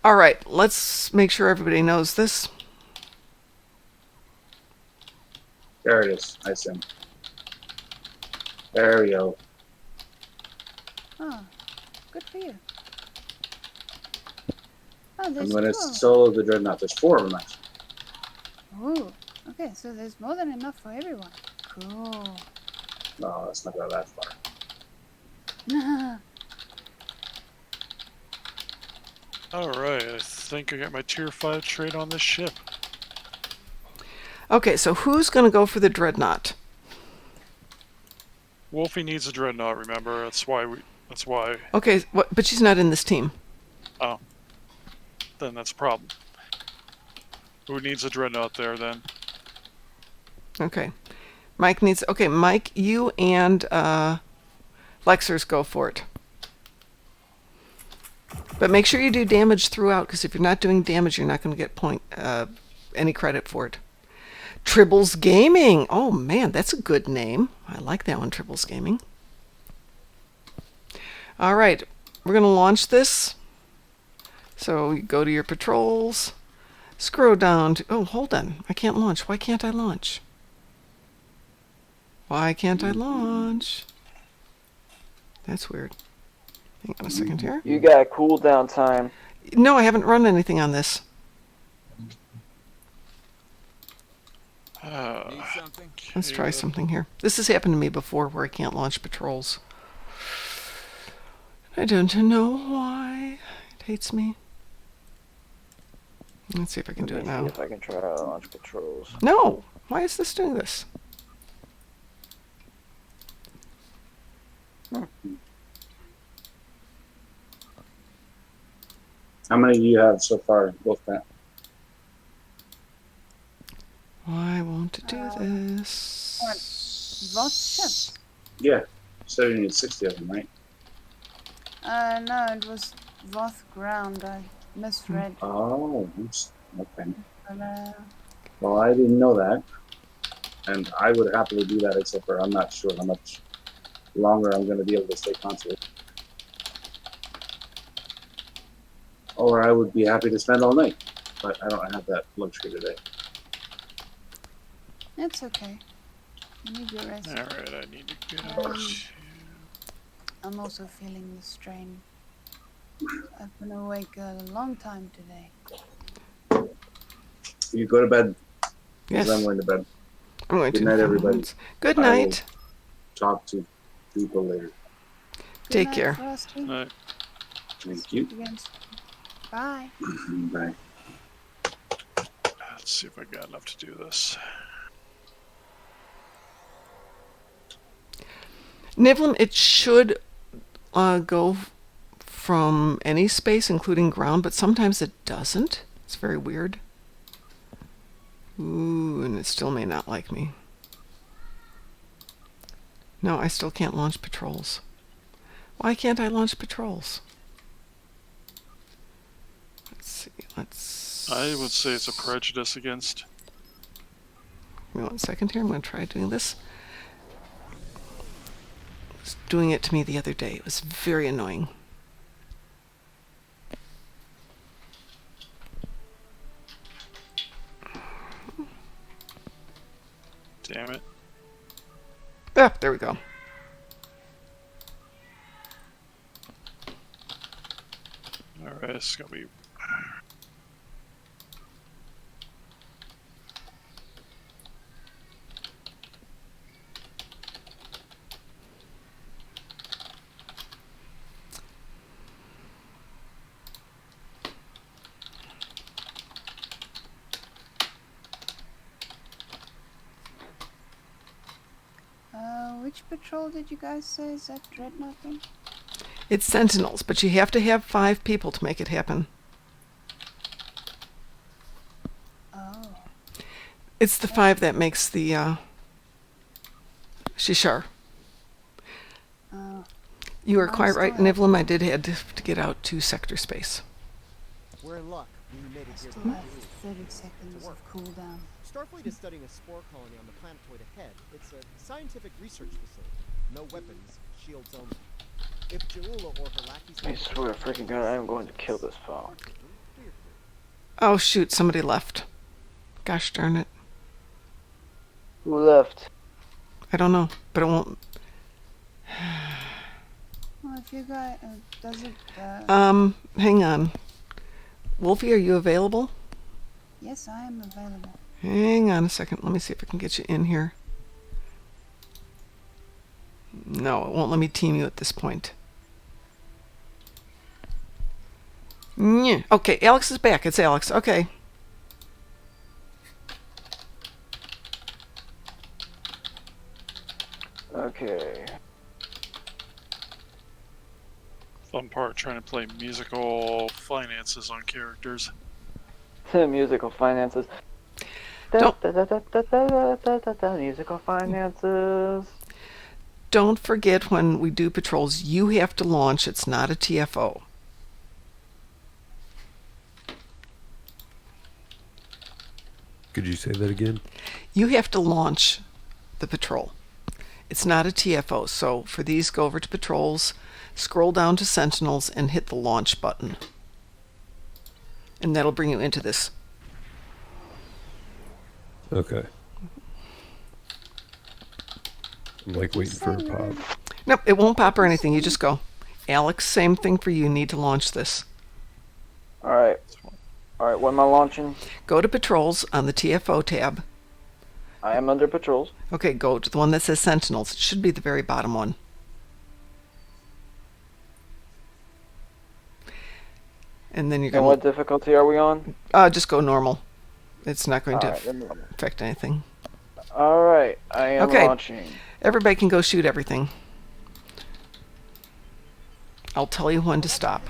All right, let's make sure everybody knows this. There it is. I see him. There we go. Oh, good for you. Oh, I'm there's gonna 2 of them. solo the dreadnought. There's 4 of them actually. Ooh, okay, so there's more than enough for everyone. Cool. No, that's not going that far. Alright, I think I got my tier 5 trade on this ship. Okay, so who's going to go for the dreadnought? Wolfie needs a dreadnought, remember? That's why. Okay, but she's not in this team. Oh. Then that's a problem. Who needs a dreadnought there then? Okay. Mike needs... Okay, Mike, you and Lexers go for it. But make sure you do damage throughout, because if you're not doing damage, you're not going to get any credit for it. Tribbles Gaming. Oh, man, that's a good name. I like that one, Tribbles Gaming. All right, we're going to launch this. So you go to your patrols. Scroll down to... Oh, hold on. I can't launch. Why can't I launch? Why can't I launch? That's weird. Hang on a second here. You got a cooldown time. No, I haven't run anything on this. Let's try something here. This has happened to me before where I can't launch patrols. I don't know why. It hates me. Let's see if I can do it now. See if I can try to launch patrols. No! Why is this doing this? How many do you have so far, Wolfpack? Why won't it do this? What ship? Yeah. So you need 60 of them, right? No, it was Voth ground. I misread. Oh, oops. Okay. But, Well, I didn't know that. And I would happily do that, except for I'm not sure how much longer I'm going to be able to stay console. Or I would be happy to spend all night. But I don't have that luxury today. it's okay. You need your rest. Alright, I need to go. I'm also feeling the strain. I've been awake a long time today. You go to bed. Yes. I'm going to bed. I'm going Good to. night, everybody. Good I will night. talk to people later. Take care. Night. Thank you. Bye. Bye. Let's see if I got enough to do this. Nivlin, it should go from any space, including ground, but sometimes it doesn't. It's very weird. Ooh, and it still may not like me. No, I still can't launch patrols. Why can't I launch patrols? Let's see. I would say it's a prejudice against. Give me 1 second here. I'm going to try doing this. It was doing it to me the other day. It was very annoying. Damn it. Ah, there we go. Alright, this is gonna be. Which patrol did you guys say? Is that Dreadnought thing? It's Sentinels, but you have to have 5 people to make it happen. Oh. It's the 5 that makes the Shishar. Oh. You are I'm quite still right, at- Nivlin. I did have to get out to sector space. We're in luck. You made it here Still for have you. 30 seconds of cooldown. Starfleet is studying a spore colony on the planetoid ahead. It's a scientific research facility. No weapons, shields only. If Jaula or her lackeys... I swear to freaking God, I am going to kill this phone. Oh shoot, somebody left. Gosh darn it. Who left? I don't know, but it won't. Well, if you got... does it... Hang on. Wolfie, are you available? Yes, I am available. Hang on a second. Let me see if I can get you in here. No, it won't let me team you at this point. Yeah. Okay, Alex is back. It's Alex. Okay. Okay. Fun part, trying to play musical finances on characters. Musical finances. Musical finances. Don't forget when we do patrols, you have to launch. It's not a TFO. Could you say that again? You have to launch the patrol. It's not a TFO. So for these, go over to patrols, scroll down to Sentinels, and hit the launch button. And that'll bring you into this. Okay. I'm like waiting for a pop. Nope, it won't pop or anything. You just go. Alex, same thing for you. Need to launch this. Alright. Alright, what am I launching? Go to patrols on the TFO tab. I am under patrols. Okay, go to the one that says Sentinels. It should be the very bottom one. And then you're going. And what difficulty are we on? Just go normal. It's not going to affect anything. Alright, I am launching. Everybody can go shoot everything. I'll tell you when to stop.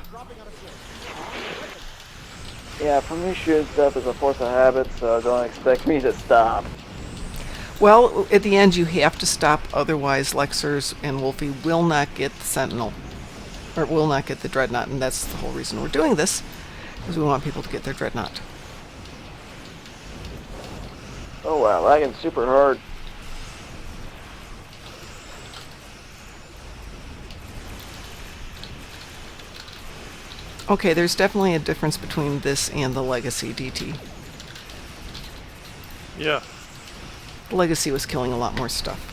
Yeah, for me shooting stuff is a force of habit, so don't expect me to stop. Well, at the end you have to stop, otherwise Lexers and Wolfie will not get the Sentinel. Or will not get the Dreadnought, and that's the whole reason we're doing this, is we want people to get their Dreadnought. Oh wow, lagging super hard. Okay, there's definitely a difference between this and the Legacy DT. Yeah. The Legacy was killing a lot more stuff.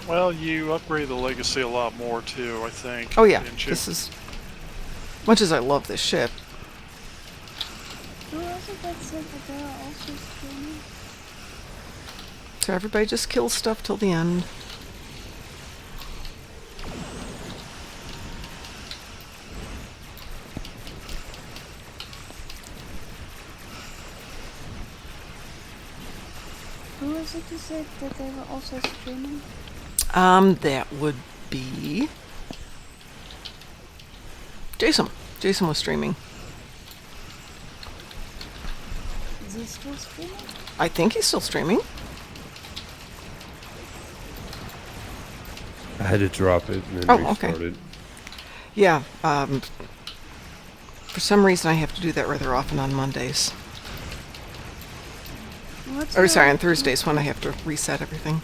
Well, you upgrade the Legacy a lot more too, I think. Oh yeah, didn't you? this is... Much as I love this ship. Who was it that said that they are also streaming? So everybody just kills stuff till the end. Who was it who said that they were also streaming? That would be... Jason. Jason was streaming. Is he still streaming? I think he's still streaming. I had to drop it and then restart it. Yeah, for some reason I have to do that rather often on Mondays. Or sorry, on Thursdays when I have to reset everything.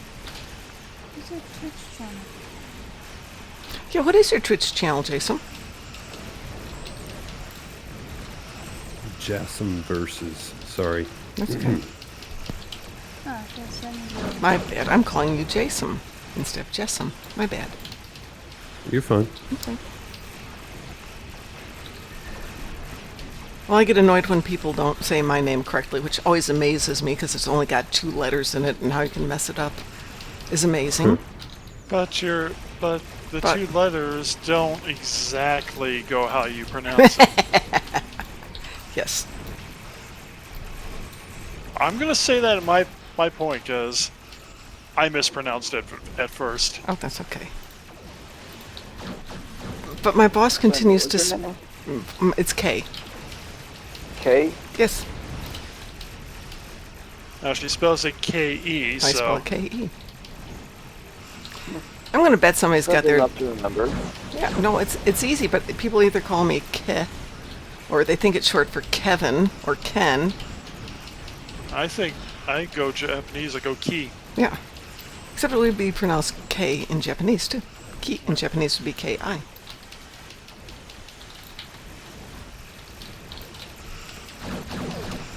What's your Twitch channel? Yeah, what is your Twitch channel, Jason? Jason versus. Sorry. That's okay. My bad. I'm calling you Jason instead of Jessam. My bad. You're fine. Okay. Well, I get annoyed when people don't say my name correctly, which always amazes me because it's only got 2 letters in it, and how you can mess it up is amazing. But the 2 letters don't exactly go how you pronounce it. Yes. I'm gonna say that at my point because I mispronounced it at first. Oh, that's okay. But my boss continues to... It's K. K? Yes. Now she spells it K-E, I so... spell it K-E. I'm going to bet somebody's got Something their... enough to remember. Yeah, no, it's easy, but people either call me Ke, or they think it's short for Kevin or Ken. I think I go Japanese. I go Ki. Yeah. Except it would be pronounced K in Japanese, too. Ki in Japanese would be K-I.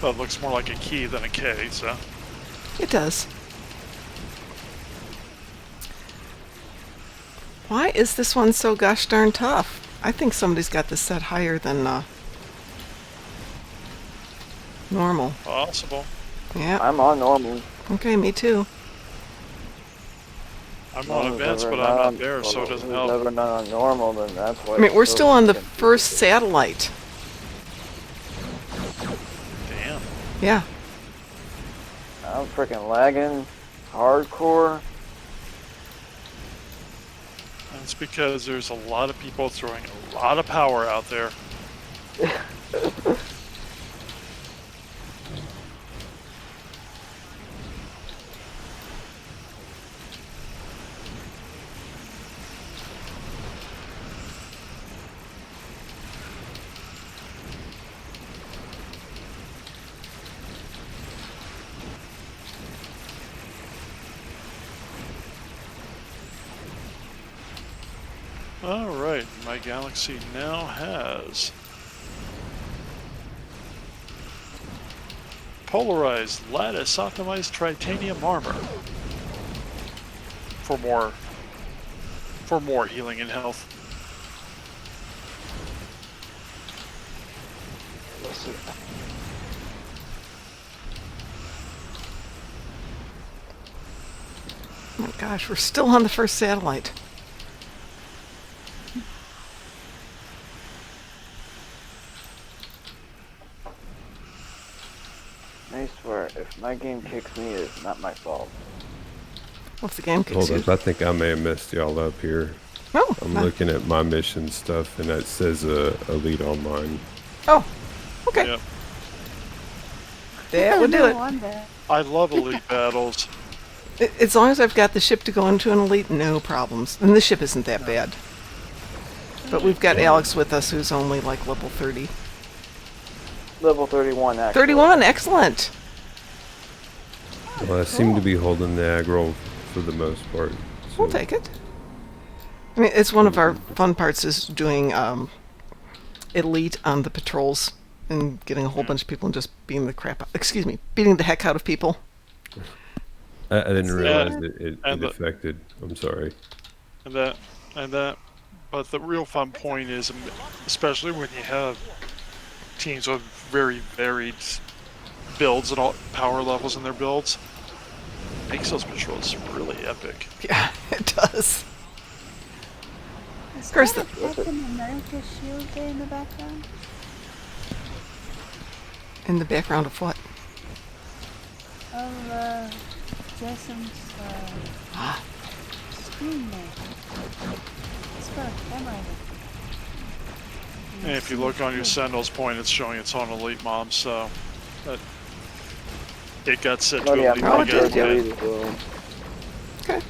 Well, it looks more like a key than a K, so. It does. Why is this one so gosh darn tough? I think somebody's got this set higher than normal. Possible. Yeah. I'm on normal. Okay, me too. I'm on events, but I'm not there, so it doesn't help. Never not on normal, then that's why. I mean, we're still on the first satellite. Damn. Yeah. I'm freaking lagging, hardcore. That's because there's a lot of people throwing a lot of power out there. Alright, my galaxy now has polarized lattice optimized titanium armor for more healing and health. Oh my gosh, we're still on the first satellite. I swear, if my game kicks me, it's not my fault. What's the game kicks Hold you? up, I think I may have messed y'all up here. Oh, I'm looking at my mission stuff, and it says Elite on mine. Oh, okay. Yep. That would do it. I love elite battles. As long as I've got the ship to go into an elite, no problems. And the ship isn't that bad. But we've got Alex with us, who's only like level 30. Level 31, actually. 31, excellent. Well, I seem to be holding the aggro for the most part. So. We'll take it. I mean, it's one of our fun parts is doing elite on the patrols and getting a whole bunch of people and just beating the heck out of people. I didn't realize it affected. I'm sorry. And that, but the real fun point is, especially when you have teams with very varied builds and all power levels in their builds, makes those patrols really epic. Yeah, it does. Is Of course, that a Captain America shield there in the background? In the background of what? Of Jason's screen there. It's got a camera in it. And if you look on your Sentinel's point, it's showing its own elite mom, so it got set to elite again. Okay.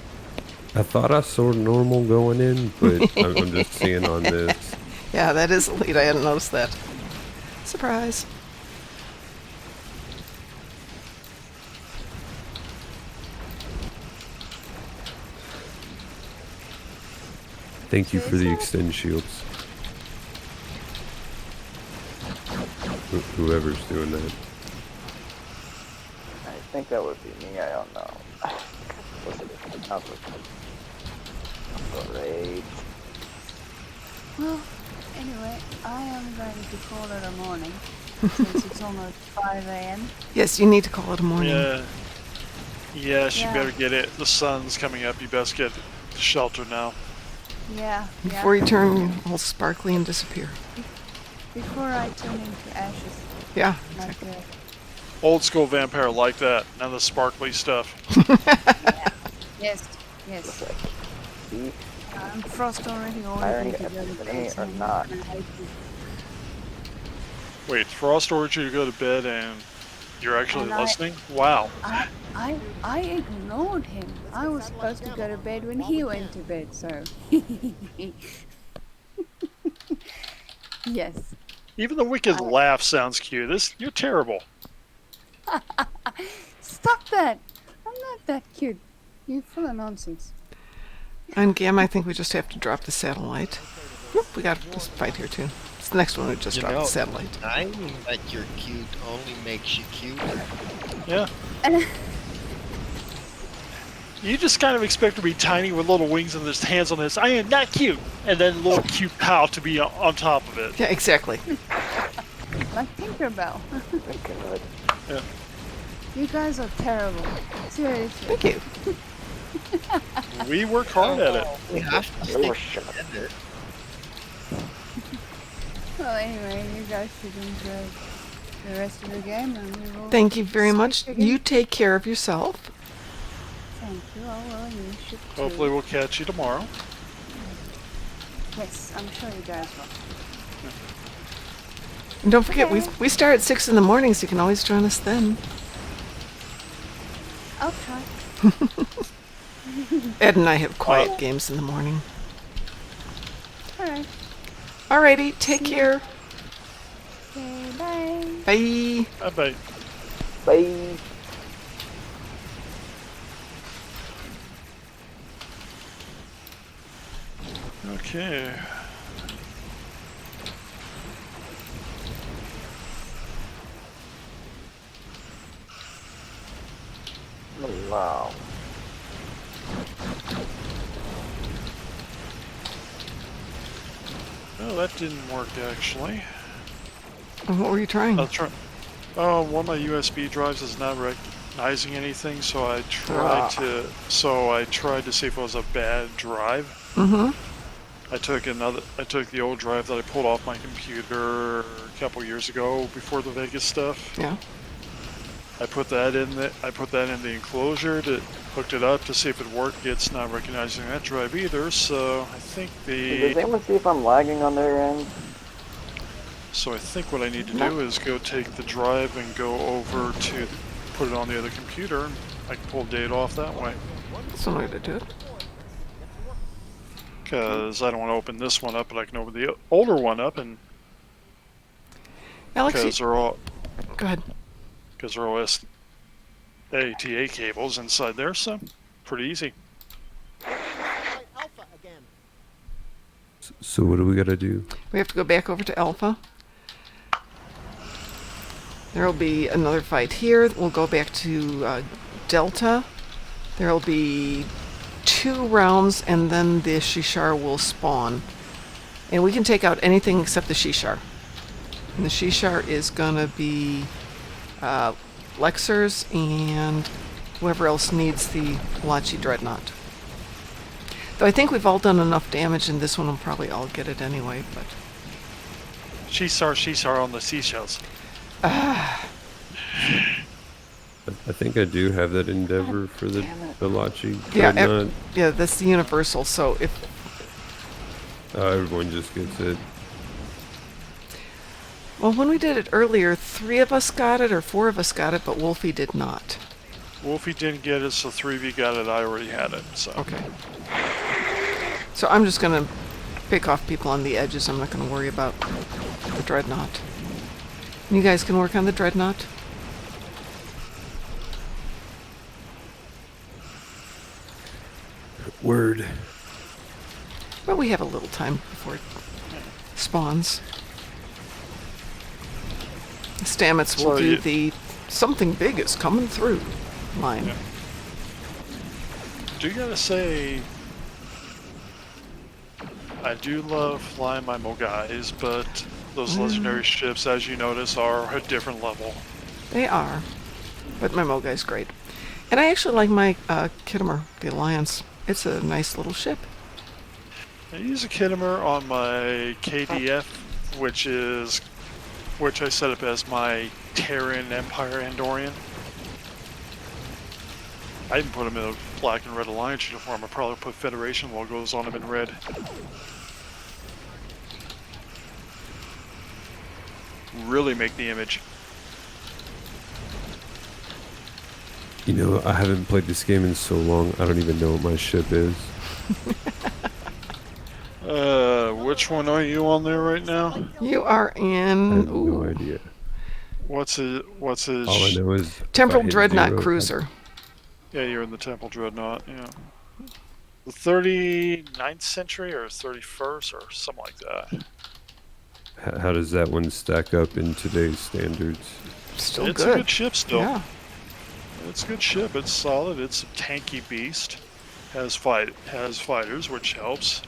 I thought I saw normal going in, but I'm just seeing on this. Yeah, that is elite. I hadn't noticed that. Surprise. Thank you for the extend shields. Whoever's doing that. I think that would be me, I don't know. Great. Well, anyway, I am going to call it a morning since it's almost 5 a.m. Yes, you need to call it a morning. Yeah. Yes, Yeah. you better get it. The sun's coming up. You best get to shelter now. Yeah. Before you turn all sparkly and disappear. Before I turn into ashes. Yeah. Like Old school vampire like that. None of the sparkly stuff. Yes. Frost already Hiring ordered me to go to Epiphany bed. or not? Wait, Frost ordered you to go to bed and You're actually And listening? Wow. I ignored him. I was supposed to go to bed when he went to bed, so. Yes. Even the wicked laugh sounds cute. You're terrible. Stop that! I'm not that cute. You're full of nonsense. On Gamma, I think we just have to drop the satellite. Whoop, we got this fight here too. It's the next one we just You dropped know, the satellite. Knowing that you're cute only makes you cuter. Yeah. You just kind of expect to be tiny with little wings and just hands on this. I am not cute. And then a little cute pal to be on top of it. Yeah, exactly. Like Tinkerbell. Yeah. You guys are terrible. Seriously. Thank you. We work hard at it. We have to stick together. Well, anyway, you guys should enjoy the rest of the game, and we will. Thank you very speak much. again. You take care of yourself. Thank you. Oh well, and you should too. Hopefully we'll catch you tomorrow. Yes, I'm sure you guys will. And don't forget, we start at 6 in the morning, so you can always join us then. I'll try. Ed and I have quiet games in the morning. Alright. Alrighty, take care. Okay, bye. Bye. Bye-bye. Bye. Okay. Wow. Oh, that didn't work actually. What were you trying? One of my USB drives is not recognizing anything, so I tried to see if it was a bad drive. Mm-hmm. I took the old drive that I pulled off my computer a couple years ago before the Vegas stuff. Yeah. I put that in the enclosure, hooked it up to see if it worked. It's not recognizing that drive either, so I think Does anyone see if I'm lagging on their end? So I think what I need to do is go take the drive and go over to put it on the other computer, and I can pull data off that way. That's one way to do it. Because I don't want to open this one up, but I can open the older one up, and Alex, because they're all go ahead. Because they're all ATA cables inside there, so pretty easy. So what do we gotta do? We have to go back over to Alpha. There will be another fight here. We'll go back to Delta. There will be 2 rounds, and then the Shishar will spawn. And we can take out anything except the Shishar. And the Shishar is gonna be Lexers and whoever else needs the Lachi Dreadnought. Though I think we've all done enough damage in this one, we'll probably all get it anyway, but... Shishar on the seashells. I think I do have that endeavor for the Lachi Dreadnought. Yeah, that's the universal, so if... everyone just gets it. Well, when we did it earlier, 3 of us got it, or 4 of us got it, but Wolfie did not. Wolfie didn't get it, so 3 of you got it. I already had it, so... Okay. So I'm just going to pick off people on the edges. I'm not going to worry about the Dreadnought. You guys can work on the Dreadnought? Word. Well, we have a little time before it spawns. The Stamets will do the something big is coming through line. Yeah. Do gotta say, I do love flying my Mogais, but those legendary ships, as you notice, are a different level. They are. But my Mogai's great. And I actually like my Kittimer, the Alliance. It's a nice little ship. I use a Kittimer on my KDF, which I set up as my Terran Empire Andorian. I even put him in a black and red Alliance uniform. I probably put Federation logos on him in red. Really make the image. You know, I haven't played this game in so long, I don't even know what my ship is. Which one are you on there right now? You are I in have no idea. What's his? All I know is if I Temporal hit Dreadnought 0, Cruiser. Yeah, you're in the Temple Dreadnought. Yeah, the 39th century or 31st or something like that. How does that one stack up in today's standards? Still It's good. a good ship still. Yeah. It's a good ship. It's solid. It's a tanky beast. Has fighters, which helps.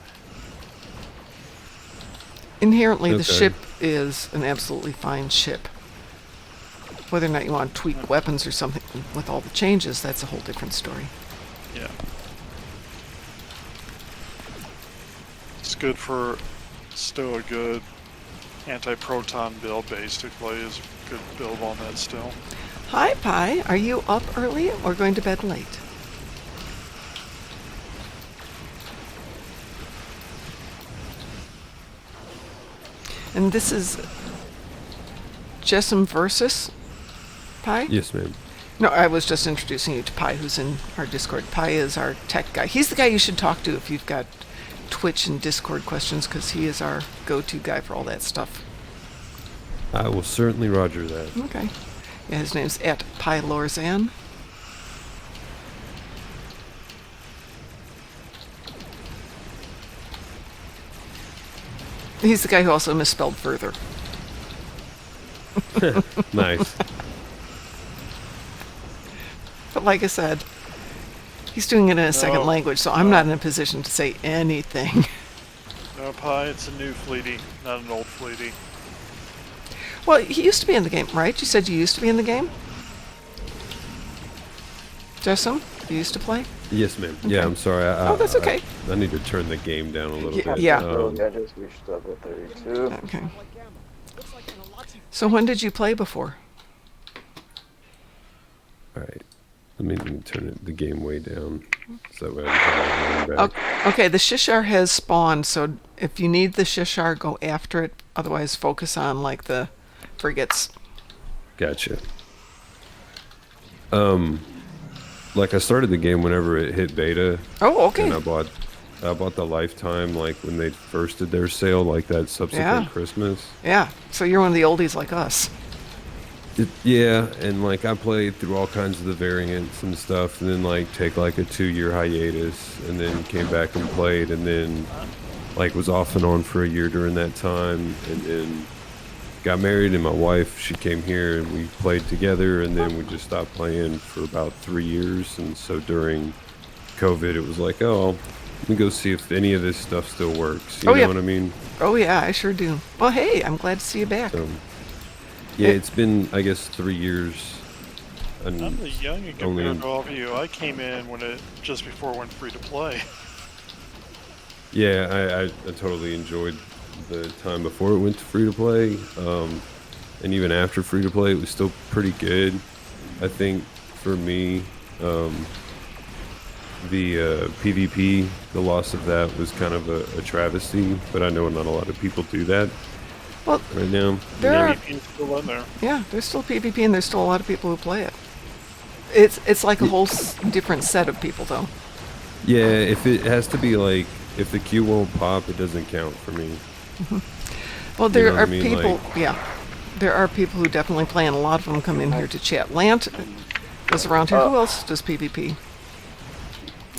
Inherently, the Okay. ship is an absolutely fine ship. Whether or not you want to tweak weapons or something with all the changes, that's a whole different story. Yeah. It's good for still a good anti-proton build, basically, is a good build on that still. Hi, Pi. Are you up early or going to bed late? And this is Jessam versus Pi? Yes, ma'am. No, I was just introducing you to Pi, who's in our Discord. Pi is our tech guy. He's the guy you should talk to if you've got Twitch and Discord questions, because he is our go-to guy for all that stuff. I will certainly roger that. Okay. Yeah, his name's @PyLorzan. He's the guy who also misspelled further. Nice. But like I said, he's doing it in a second No, language, so I'm not in a position to say anything. No, Pi, it's a new Fleety, not an old Fleety. Well, he used to be in the game, right? You said you used to be in the game? Jessam, you used to play? Yes, ma'am. Okay. Yeah, I'm sorry. Oh, that's okay. I need to turn the game down a little bit. Yeah. I just reached level 32. Okay. So when did you play before? All right. Let me turn the game way down, so that way I can turn back. Okay, the Shishar has spawned, so if you need the Shishar, go after it. Otherwise, focus on, like, the frigates. Gotcha. Like I started the game whenever it hit beta. Oh, okay. And I bought the lifetime, like when they first did their sale, like that subsequent Yeah. Christmas. Yeah, so you're one of the oldies like us. Yeah, and like I played through all kinds of the variants and stuff, and then like take like a 2-year hiatus, and then came back and played, and then like was off and on for a year during that time, and then got married, and my wife, she came here, and we played together, and then we just stopped playing for about 3 years, and so during COVID, it was like, oh, let me go see if any of this stuff still works. You know what I mean? Oh, yeah, I sure do. Well, hey, I'm glad to see you back. So, yeah, it's been, I guess, 3 years. And I'm the youngin compared to all of you. I came in when it just before it went free to play. Yeah, I totally enjoyed the time before it went to free to play, and even after free to play, it was still pretty good. I think for me, the PvP, the loss of that was kind of a travesty, but I know not a lot of people do that. Well, right now, there are, PvP's still in there. yeah, there's still PvP, and there's still a lot of people who play it. It's like a whole different set of people, though. Yeah, if it has to be like, if the queue won't pop, it doesn't count for me. Well, there You know what are I mean? people, Like- yeah, there are people who definitely play, and a lot of them come in here to chat. Lant is around here. Who else does PvP?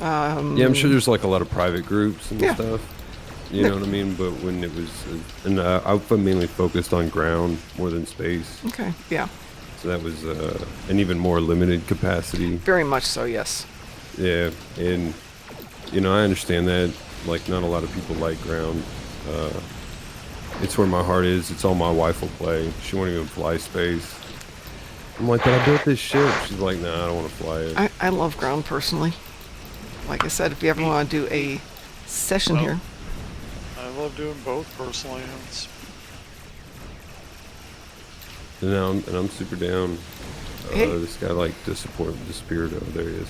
Yeah, I'm sure there's like a lot of private groups and Yeah. stuff. You know what I mean? But when it was, and I've mainly focused on ground more than space. Okay, yeah, So that was an even more limited capacity. very much so, yes. Yeah, and you know, I understand that. Like, not a lot of people like ground. It's where my heart is. It's all my wife will play. She won't even fly space. I'm like, but I built this ship. She's like, nah, I don't want to fly it. I love ground personally. Like I said, if you ever want to do a session here, I love doing both personally. It's, And I'm super down. Hey. This guy like to support the spirit. Oh, there he is.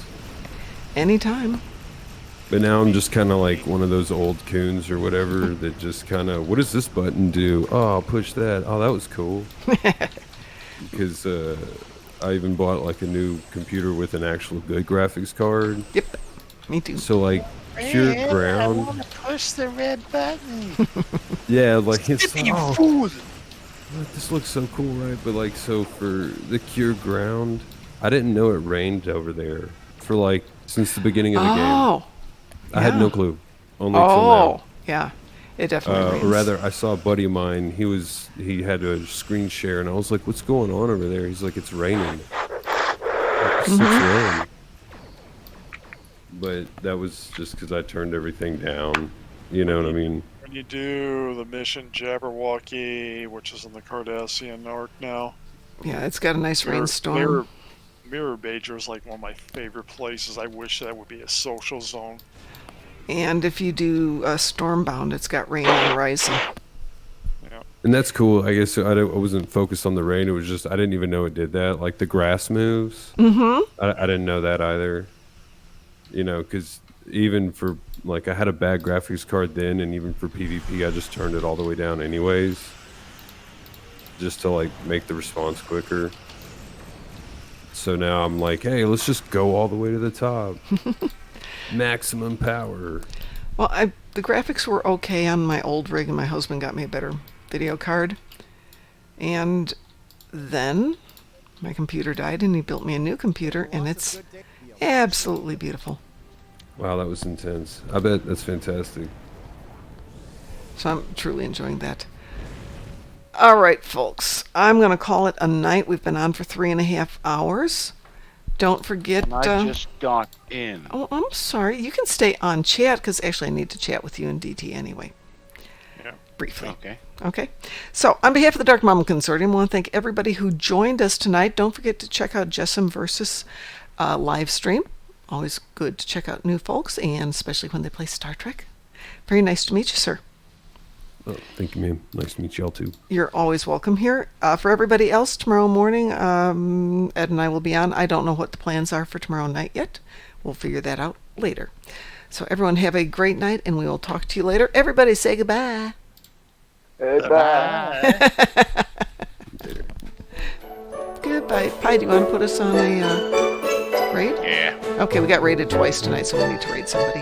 anytime. But now I'm just kind of like one of those old coons or whatever that just kind of, what does this button do? Oh, I'll push that. Oh, that was cool. Because I even bought like a new computer with an actual good graphics card. Yep, me too. So like pure I ground. want to push the red button. Yeah, like it's Stupid, you oh, fool. like, this looks so cool, right? But like, so for the Cure Ground, I didn't know it rained over there for like since the beginning of the game. I had no clue. Only till now. Yeah, it definitely rains. Or rather, I saw a buddy of mine. He had a screen share, and I was like, "What's going on over there?" He's like, "It's raining." It's rain. But that was just because I turned everything down. You know what I mean? When you do the mission Jabberwocky, which is in the Cardassian arc now. Yeah, it's got a nice rainstorm. Mirror Major is like one of my favorite places. I wish that would be a social zone. And if you do Stormbound, it's got rain on Horizon. Yeah. And that's cool. I guess I wasn't focused on the rain. It was just I didn't even know it did that. Like the grass moves. Mm-hmm. I didn't know that either. You know, because even for like I had a bad graphics card then, and even for PvP, I just turned it all the way down anyways, just to like make the response quicker. So now I'm like, hey, let's just go all the way to the top. Maximum power. Well, the graphics were okay on my old rig, and my husband got me a better video card. And then my computer died, and he built me a new computer, and it's absolutely beautiful. Wow, that was intense. I bet that's fantastic. So I'm truly enjoying that. All right, folks. I'm going to call it a night. We've been on for 3.5 hours. Don't forget... I just got in. Oh, I'm sorry. You can stay on chat, because actually I need to chat with you and DT anyway. Yeah. Briefly. Okay. Okay. So, on behalf of the Darkmom Consortium, I want to thank everybody who joined us tonight. Don't forget to check out Jessam Versus live stream. Always good to check out new folks, and especially when they play Star Trek. Very nice to meet you, sir. Oh, thank you, ma'am. Nice to meet y'all, too. You're always welcome here. For everybody else, tomorrow morning, Ed and I will be on. I don't know what the plans are for tomorrow night yet. We'll figure that out later. So everyone have a great night, and we will talk to you later. Everybody say goodbye. Goodbye. Goodbye. Pi, do you want to put us on a raid? Yeah. Okay, we got raided twice tonight, so we need to raid somebody.